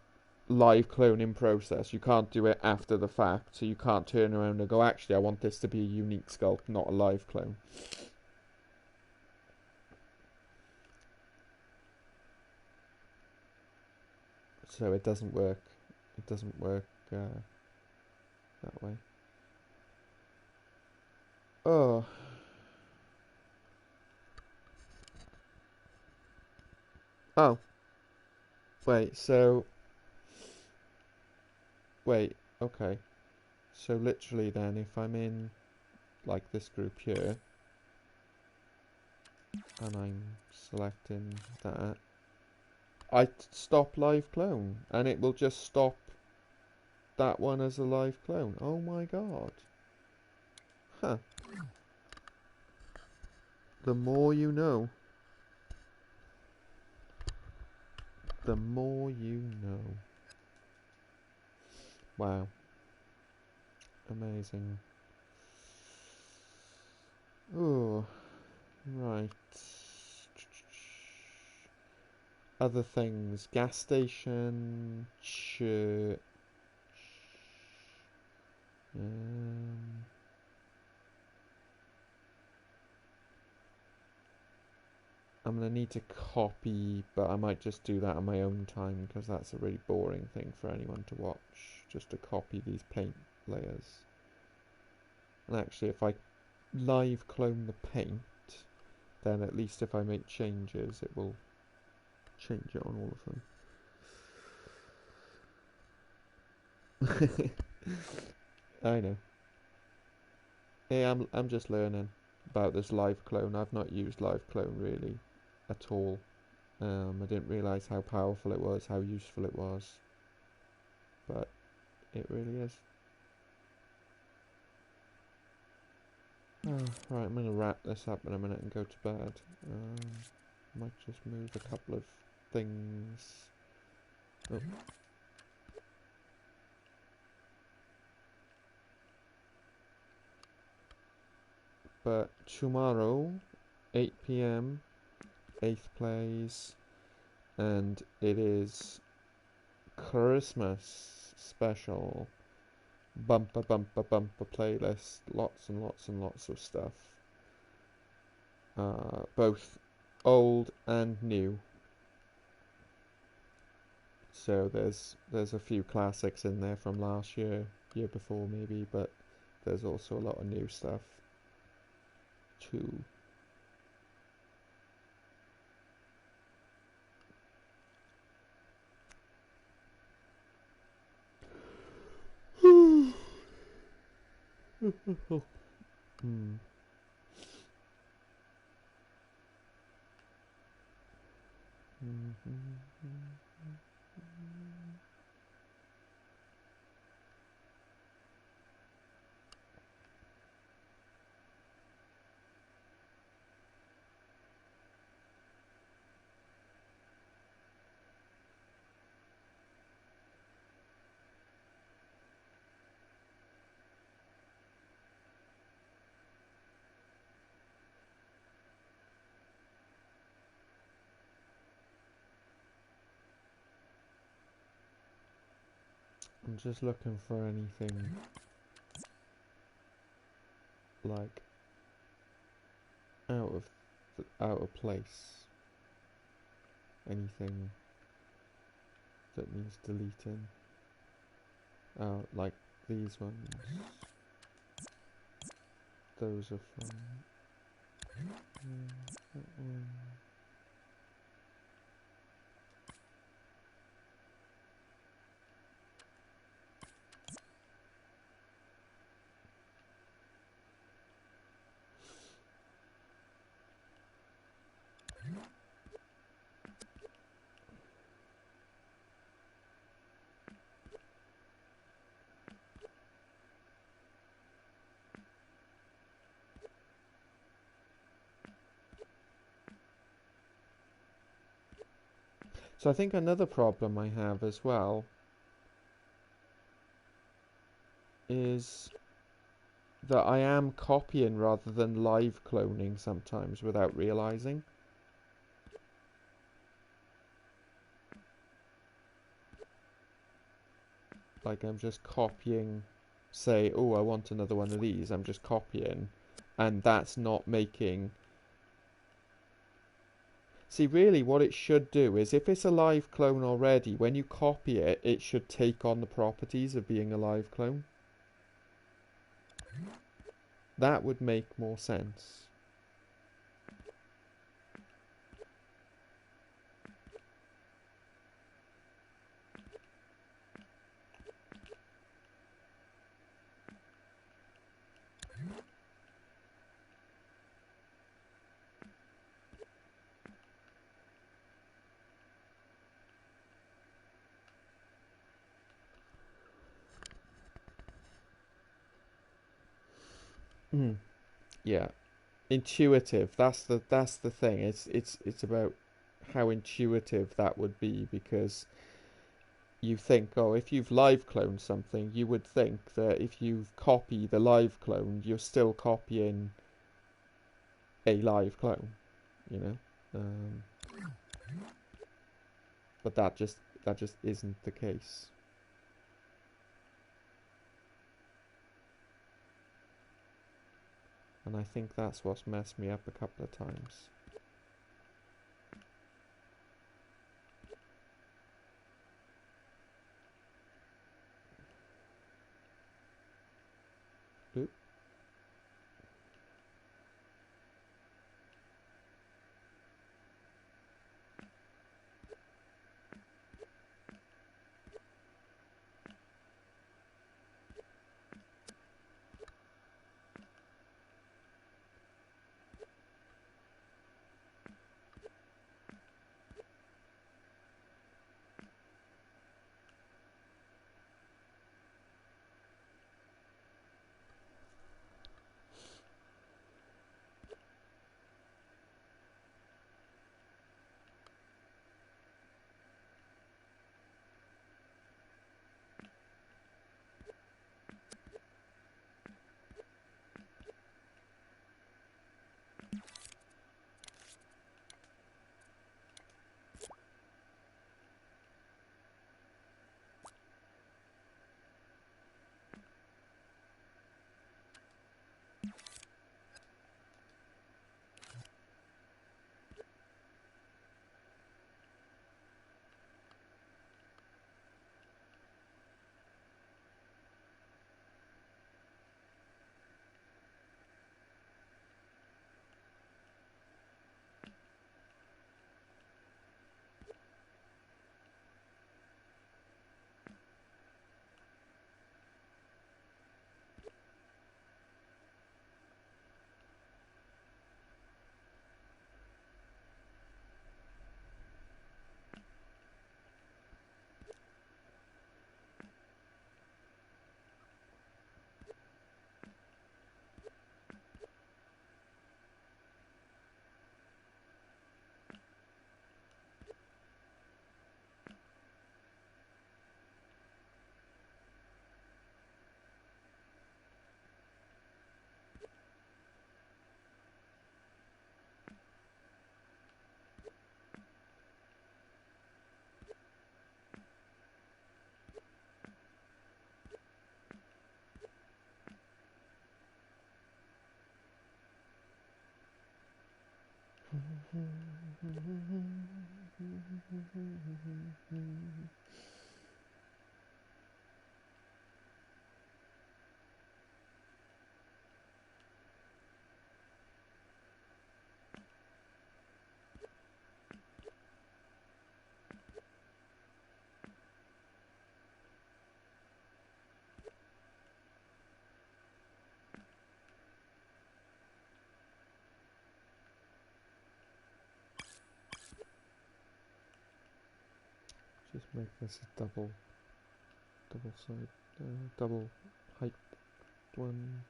live cloning process. You can't do it after the fact, so you can't turn around and go, actually, I want this to be a unique sculpt, not a live clone. So it doesn't work. It doesn't work that way. Oh. Oh. Wait, so... Wait, okay. So literally then, if I'm in, like, this group here, and I'm selecting that, I stop live clone, and it will just stop that one as a live clone. Oh my god. Huh. The more you know. The more you know. Wow. Amazing. Oh, right. Other things. Gas station, church. Um, I'm going to need to copy, but I might just do that on my own time because that's a really boring thing for anyone to watch. Just to copy these paint layers. And actually, if I live clone the paint, then at least if I make changes, it will change it on all of them. I know. Yeah, I'm just learning about this live clone. I've not used live clone really at all. I didn't realise how powerful it was, how useful it was, but it really is. Oh, right, I'm gonna wrap this up in a minute and go to bed. Might just move a couple of things. Oh. But tomorrow, 8 p.m, 8th plays, and it is Christmas special. Bumper playlist. Lots and lots and lots of stuff. Both old and new. So there's a few classics in there from last year, year before maybe, but there's also a lot of new stuff too. Hmm. I'm just looking for anything like out of place. Anything that needs deleting. Like these ones. Those are from that one. So I think another problem I have as well is that I am copying rather than live cloning sometimes without realizing. Like I'm just copying, say, oh, I want another one of these. I'm just copying, and that's not making. See, really, what it should do is if it's a live clone already, when you copy it, it should take on the properties of being a live clone. That would make more sense. Mm. Yeah, intuitive. That's the thing. It's about how intuitive that would be because you think, oh, if you've live cloned something, you would think that if you copy the live clone, you're still copying a live clone, you know. Um, but that just isn't the case, and I think that's what's messed me up a couple of times. Oop. Just make this a double side, double height one.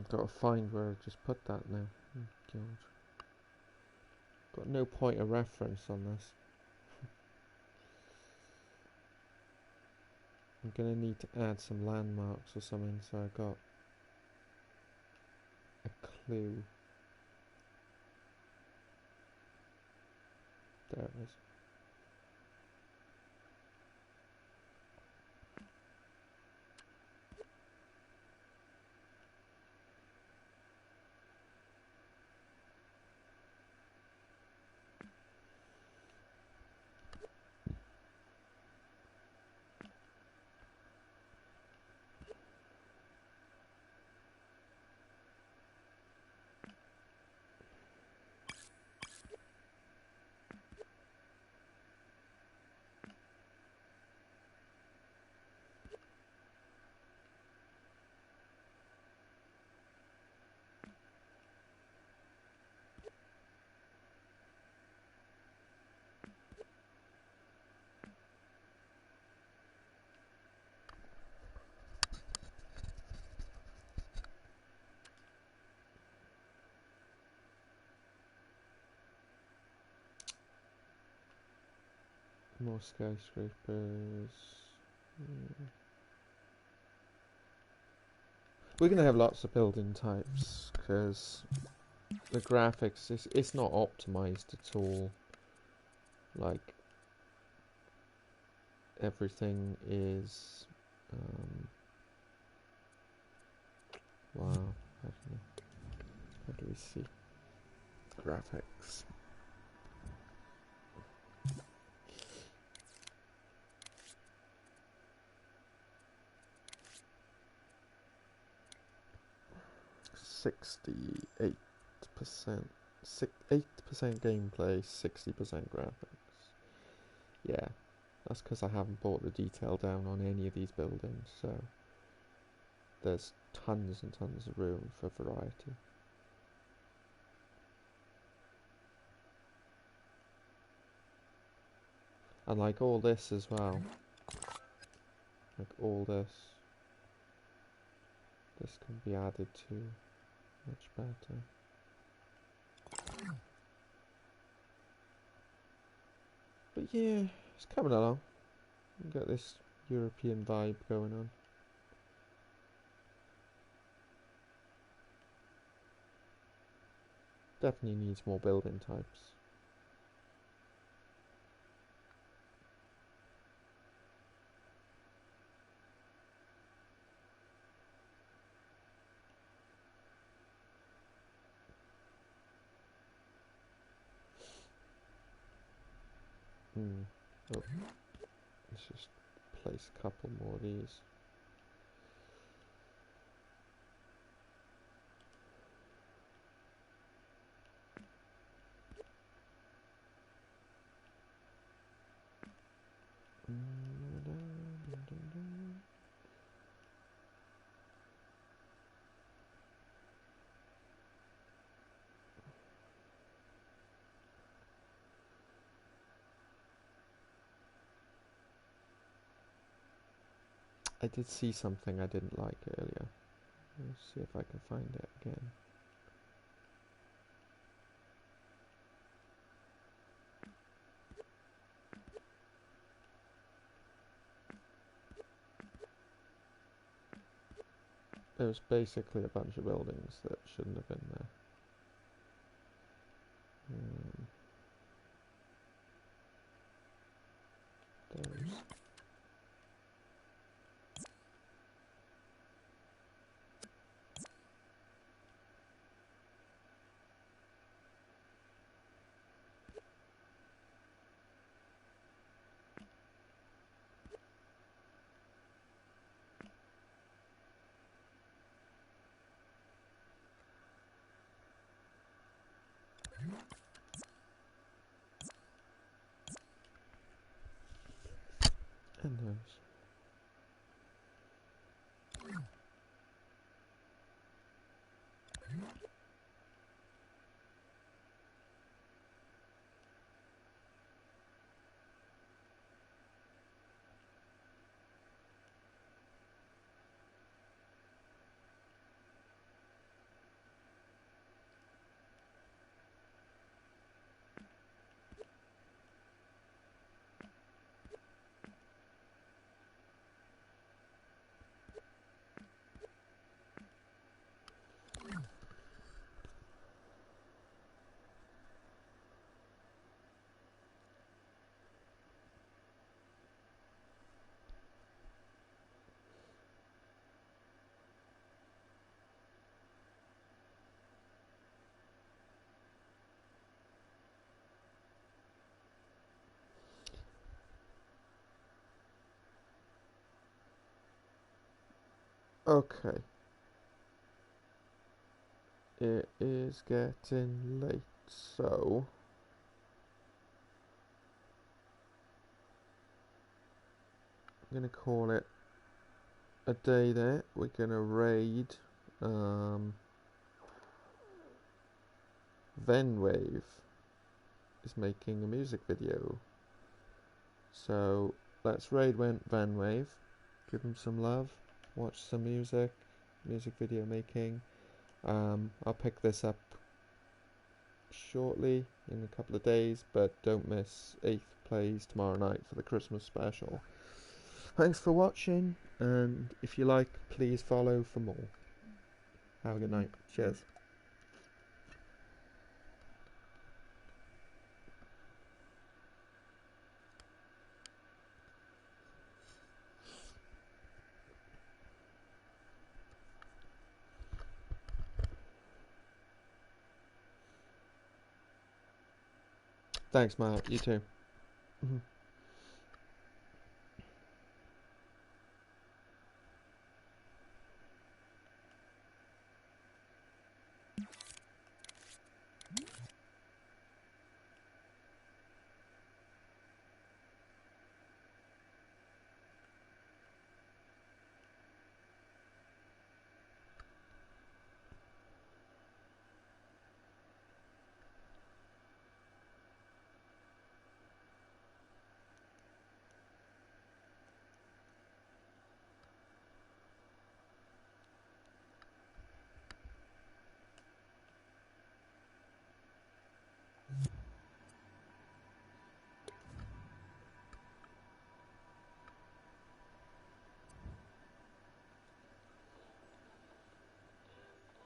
Gotta find where I just put that now. Oh, God. Got no point of reference on this. I'm gonna need to add some landmarks or something so I got a clue. There it is. More skyscrapers. We're gonna have lots of building types because the graphics it's not optimized at all. Like everything is wow. How do we see graphics? %, 8% gameplay, 60% graphics. Yeah, that's because I haven't brought the detail down on any of these buildings, so there's tons and tons of room for variety. And like all this as well, like all this can be added to much better. But yeah, it's coming along. We've got this European vibe going on. Definitely needs more building types. Oh, let's just place a couple more of these. I did see something I didn't like earlier. Let's see if I can find it again. There was basically a bunch of buildings that shouldn't have been there. Those. And those. Okay. It is getting late, so I'm gonna call it a day there. We're gonna raid Venwave is making a music video. So let's raid Venwave, give him some love, watch some music video making. I'll pick this up shortly in a couple of days, but don't miss 8th Plays tomorrow night for the Christmas special. Thanks for watching, and if you like, please follow for more. Have a good night. Cheers. Thanks, Matt. You too.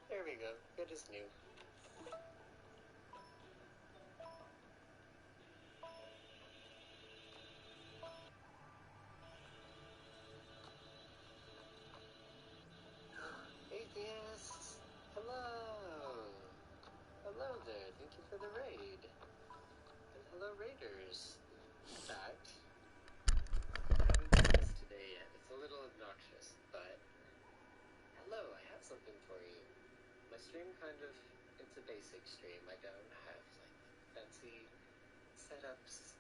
There we go. Good as new. Atheists! Hello! Hello there. Thank you for the raid. And hello, raiders. In fact, I haven't done this today yet. It's a little obnoxious, but hello, I have something for you. My stream it's a basic stream. I don't have, fancy setups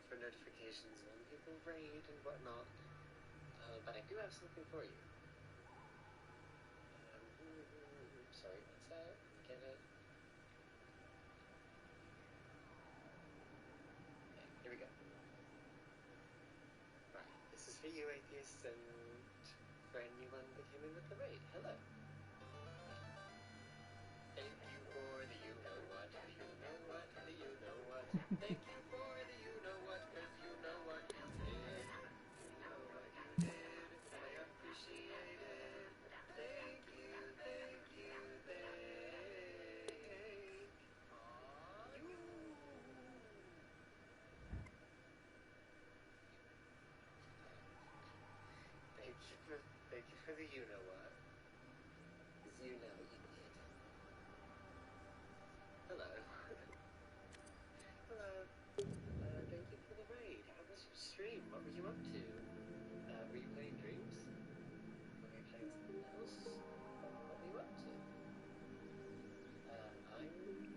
for notifications when people raid and whatnot. But I do have something for you. Sorry, what's that? Get it? Okay, here we go. Right, this is for you, atheists, and for anyone that came in with the raid. Hello. Thank you for the you-know-what, the you-know-what, the you-know-what. Thank you for the you-know-what, cause you know what you did. You know what you did, and I appreciate it. Thank you, thank you, thank you. Thank you for the you-know-what, cause you know you did. Hello. Hello. Thank you for the raid. How was your stream? What were you up to? Were you playing Dreams? Were you playing something else? What were you up to? I'm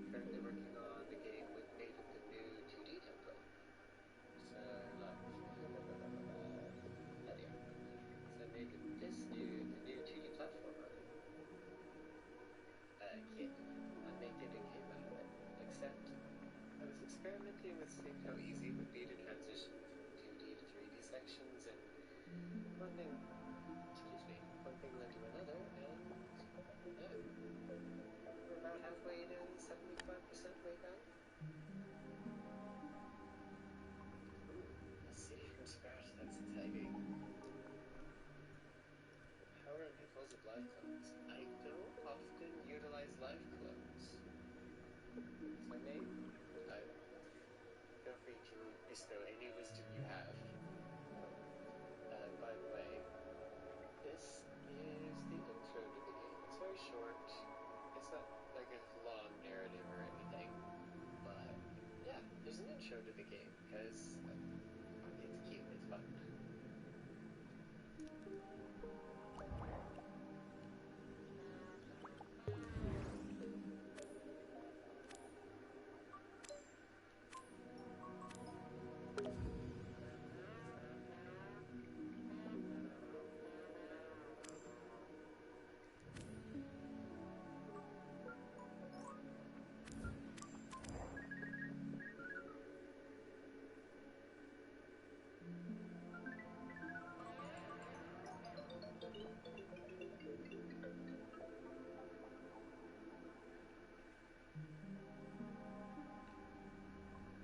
currently working on a game with native and new 2D template. So, look. one thing, excuse me, one thing led to another, and yeah, we're about halfway to 75% way done. Ooh, a city from scratch, that's exciting. Power and pitfalls of live clones. I don't often utilize live clones. If I may, feel free to bestow any wisdom you have. By the way, this is the intro to the game. It's very short. It's not like a long narrative or anything. But, yeah, there's an intro to the game, because it's cute, it's fun.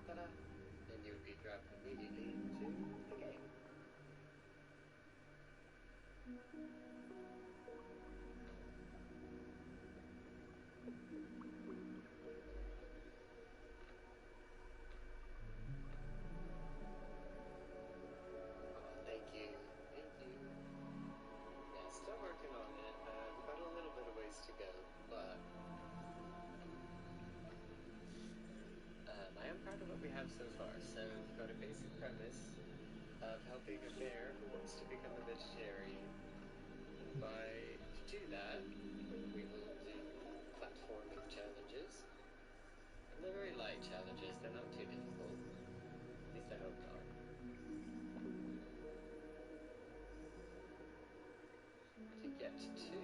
Ta-da! And you would be dropped immediately into the game. Oh, thank you. Thank you. Yeah, still working on it. We've got a little bit of ways to go, but I am proud of what we have so far. So we've got a basic premise of helping a bear who wants to become a vegetarian. And to do that, we will do platforming challenges. And they're very light challenges, they're not too difficult. At least I hope not. To get to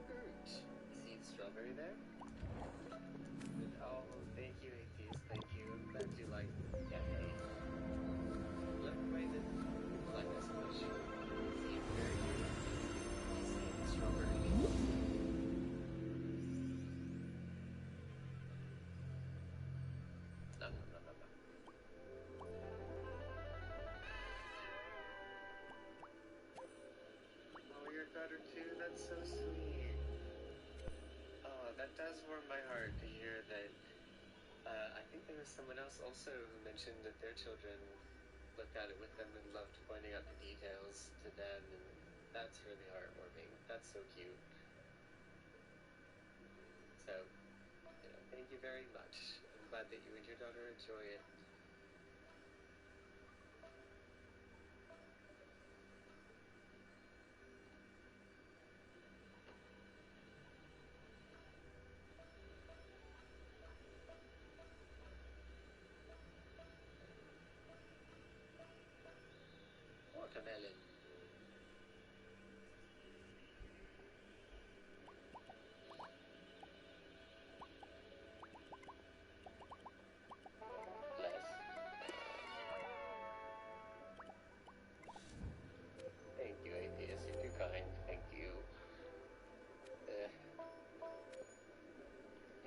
fruit. See the strawberry there? And, oh, thank you, Atheist, thank you. I'm glad you like that. I love the way that people like this much. See, it's very good. You see the strawberry. No, no, no, no, no. Oh, your daughter too? That's so sweet. Oh, that does warm my heart to hear that. I think there was someone else also who mentioned that their children looked at it with them and loved pointing out the details to them, and that's really heartwarming. That's so cute. So, thank you very much. I'm glad that you and your daughter enjoy it. Watermelon. Bless. Thank you, Atheist. You're too kind. Thank you.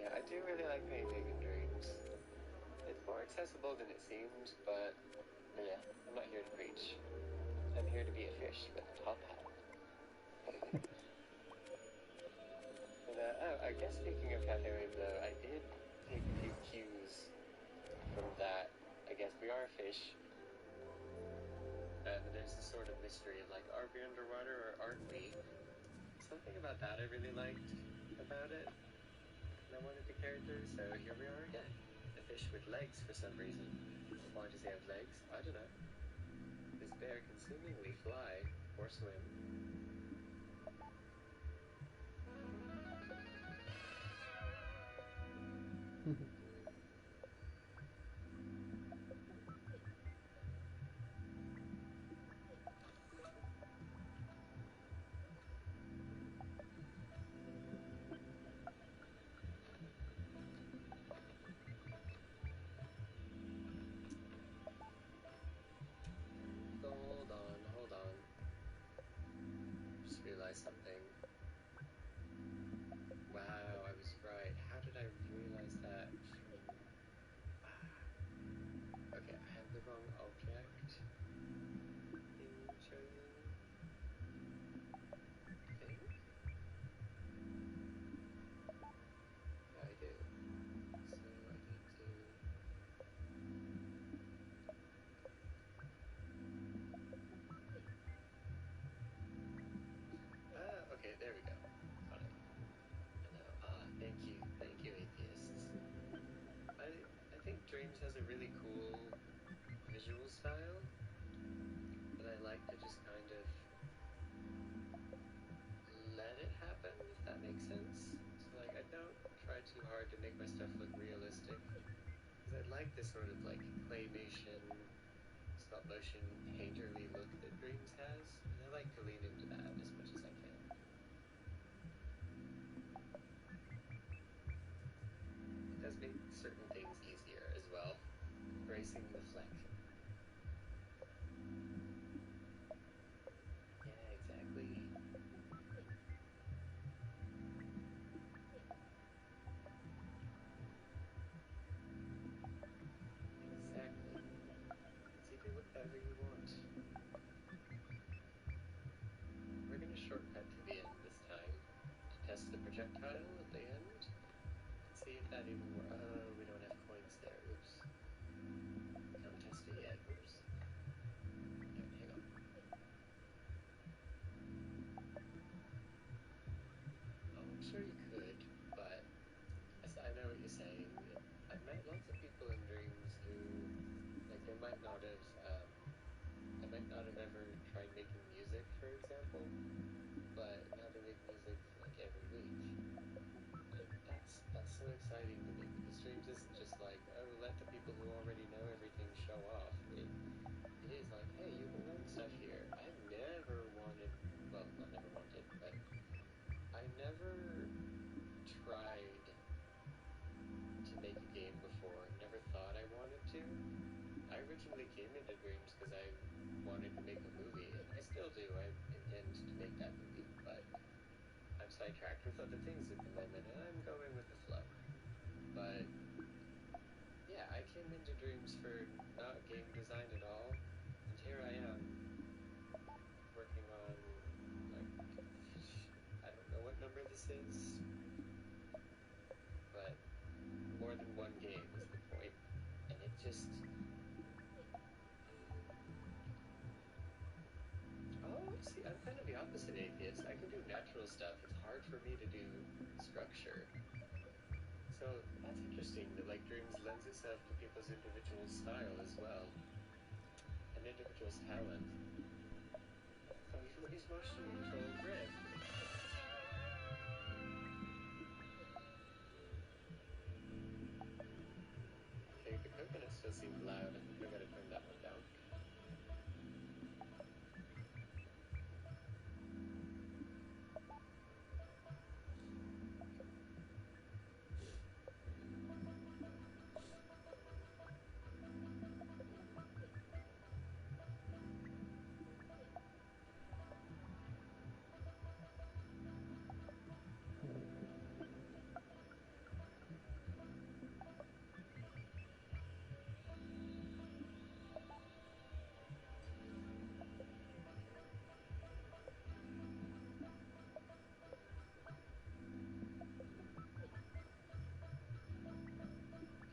Yeah, I do really like painting in dreams. It's more accessible than it seems, but yeah, I'm not here to preach. I'm here to be a fish with a top hat. But, I guess speaking of Cafe Wave, though, I did take a few cues from that. I guess we are a fish. But there's a sort of mystery of, like, are we underwater or aren't we? Something about that I really liked about it. And I wanted to carry through, so here we are again. A fish with legs for some reason. Why does he have legs? I don't know. This bear can seemingly fly or swim. Hold on, hold on. has a really cool visual style that I like to just kind of let it happen, if that makes sense. So like I don't try too hard to make my stuff look realistic, because I like this sort of like claymation, stop motion, painterly look that Dreams has, and I like to lean into that as much as I can. It does make certain things easier as well, bracing the fleck. Yeah, exactly. Exactly. So you do whatever you want. We're gonna shortcut to the end this time to test the projectile at the end. See if that even works. Oh, we don't have coins there. Oops. We can't test it yet. Oops. Right, hang on. Oh, I'm sure you could, but I know what you're saying. I've met lots of people in Dreams who, like, they might not have, ever tried making music, for example, but now they make music like every week. And that's so exciting to me, because Dreams isn't just like, oh, let the people who already know everything show off. It is like, hey, you can learn stuff here. I've never wanted, well, not never wanted, but I never tried to make a game before. Never thought I wanted to. I originally came into Dreams because I wanted to make a movie, and I still do. I intend to make that movie, but I'm sidetracked with other things at the moment, and I'm going with the flow. But yeah, I came into Dreams for not game design at all, and here I am working on, like, I don't know what number this is, but more than one game is the point. And it just, oh, see, I'm kind of the opposite atheist. I can do natural stuff. It's hard for me to do structure. So that's interesting that like Dreams lends itself to people's individual style as well, and individual's talent. Oh, use motion control grip. Okay, the coconut still seems loud. I think I gotta turn that one down.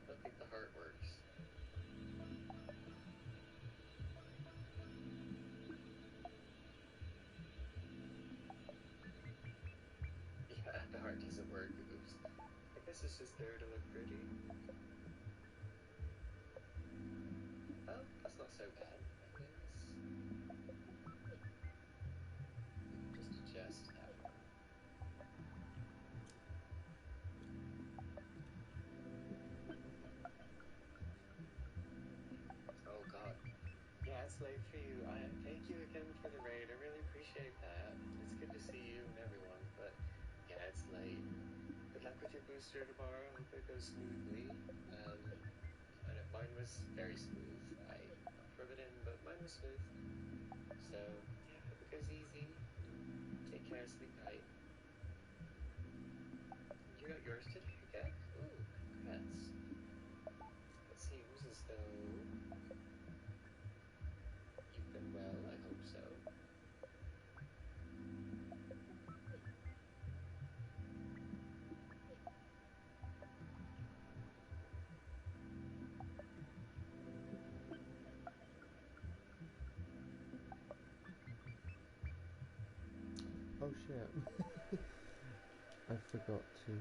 I don't think the heart works. Yeah, the heart doesn't work. Oops. I guess it's just there to look pretty. Oh, that's not so bad, I guess. Just adjust that one. Oh god. Yeah, it's late for you. I thank you again for the raid. I really appreciate that. It's good to see you and everyone, but yeah, it's late. Good luck with your booster tomorrow. Hope it goes smoothly. I know mine was very smooth. I helped rub it in, but mine was smooth. So yeah, hope it goes easy. Take care, sleep tight. You got yours today, Gek? Ooh, congrats. It seems as though you've been well. I hope so. Oh shit. I forgot to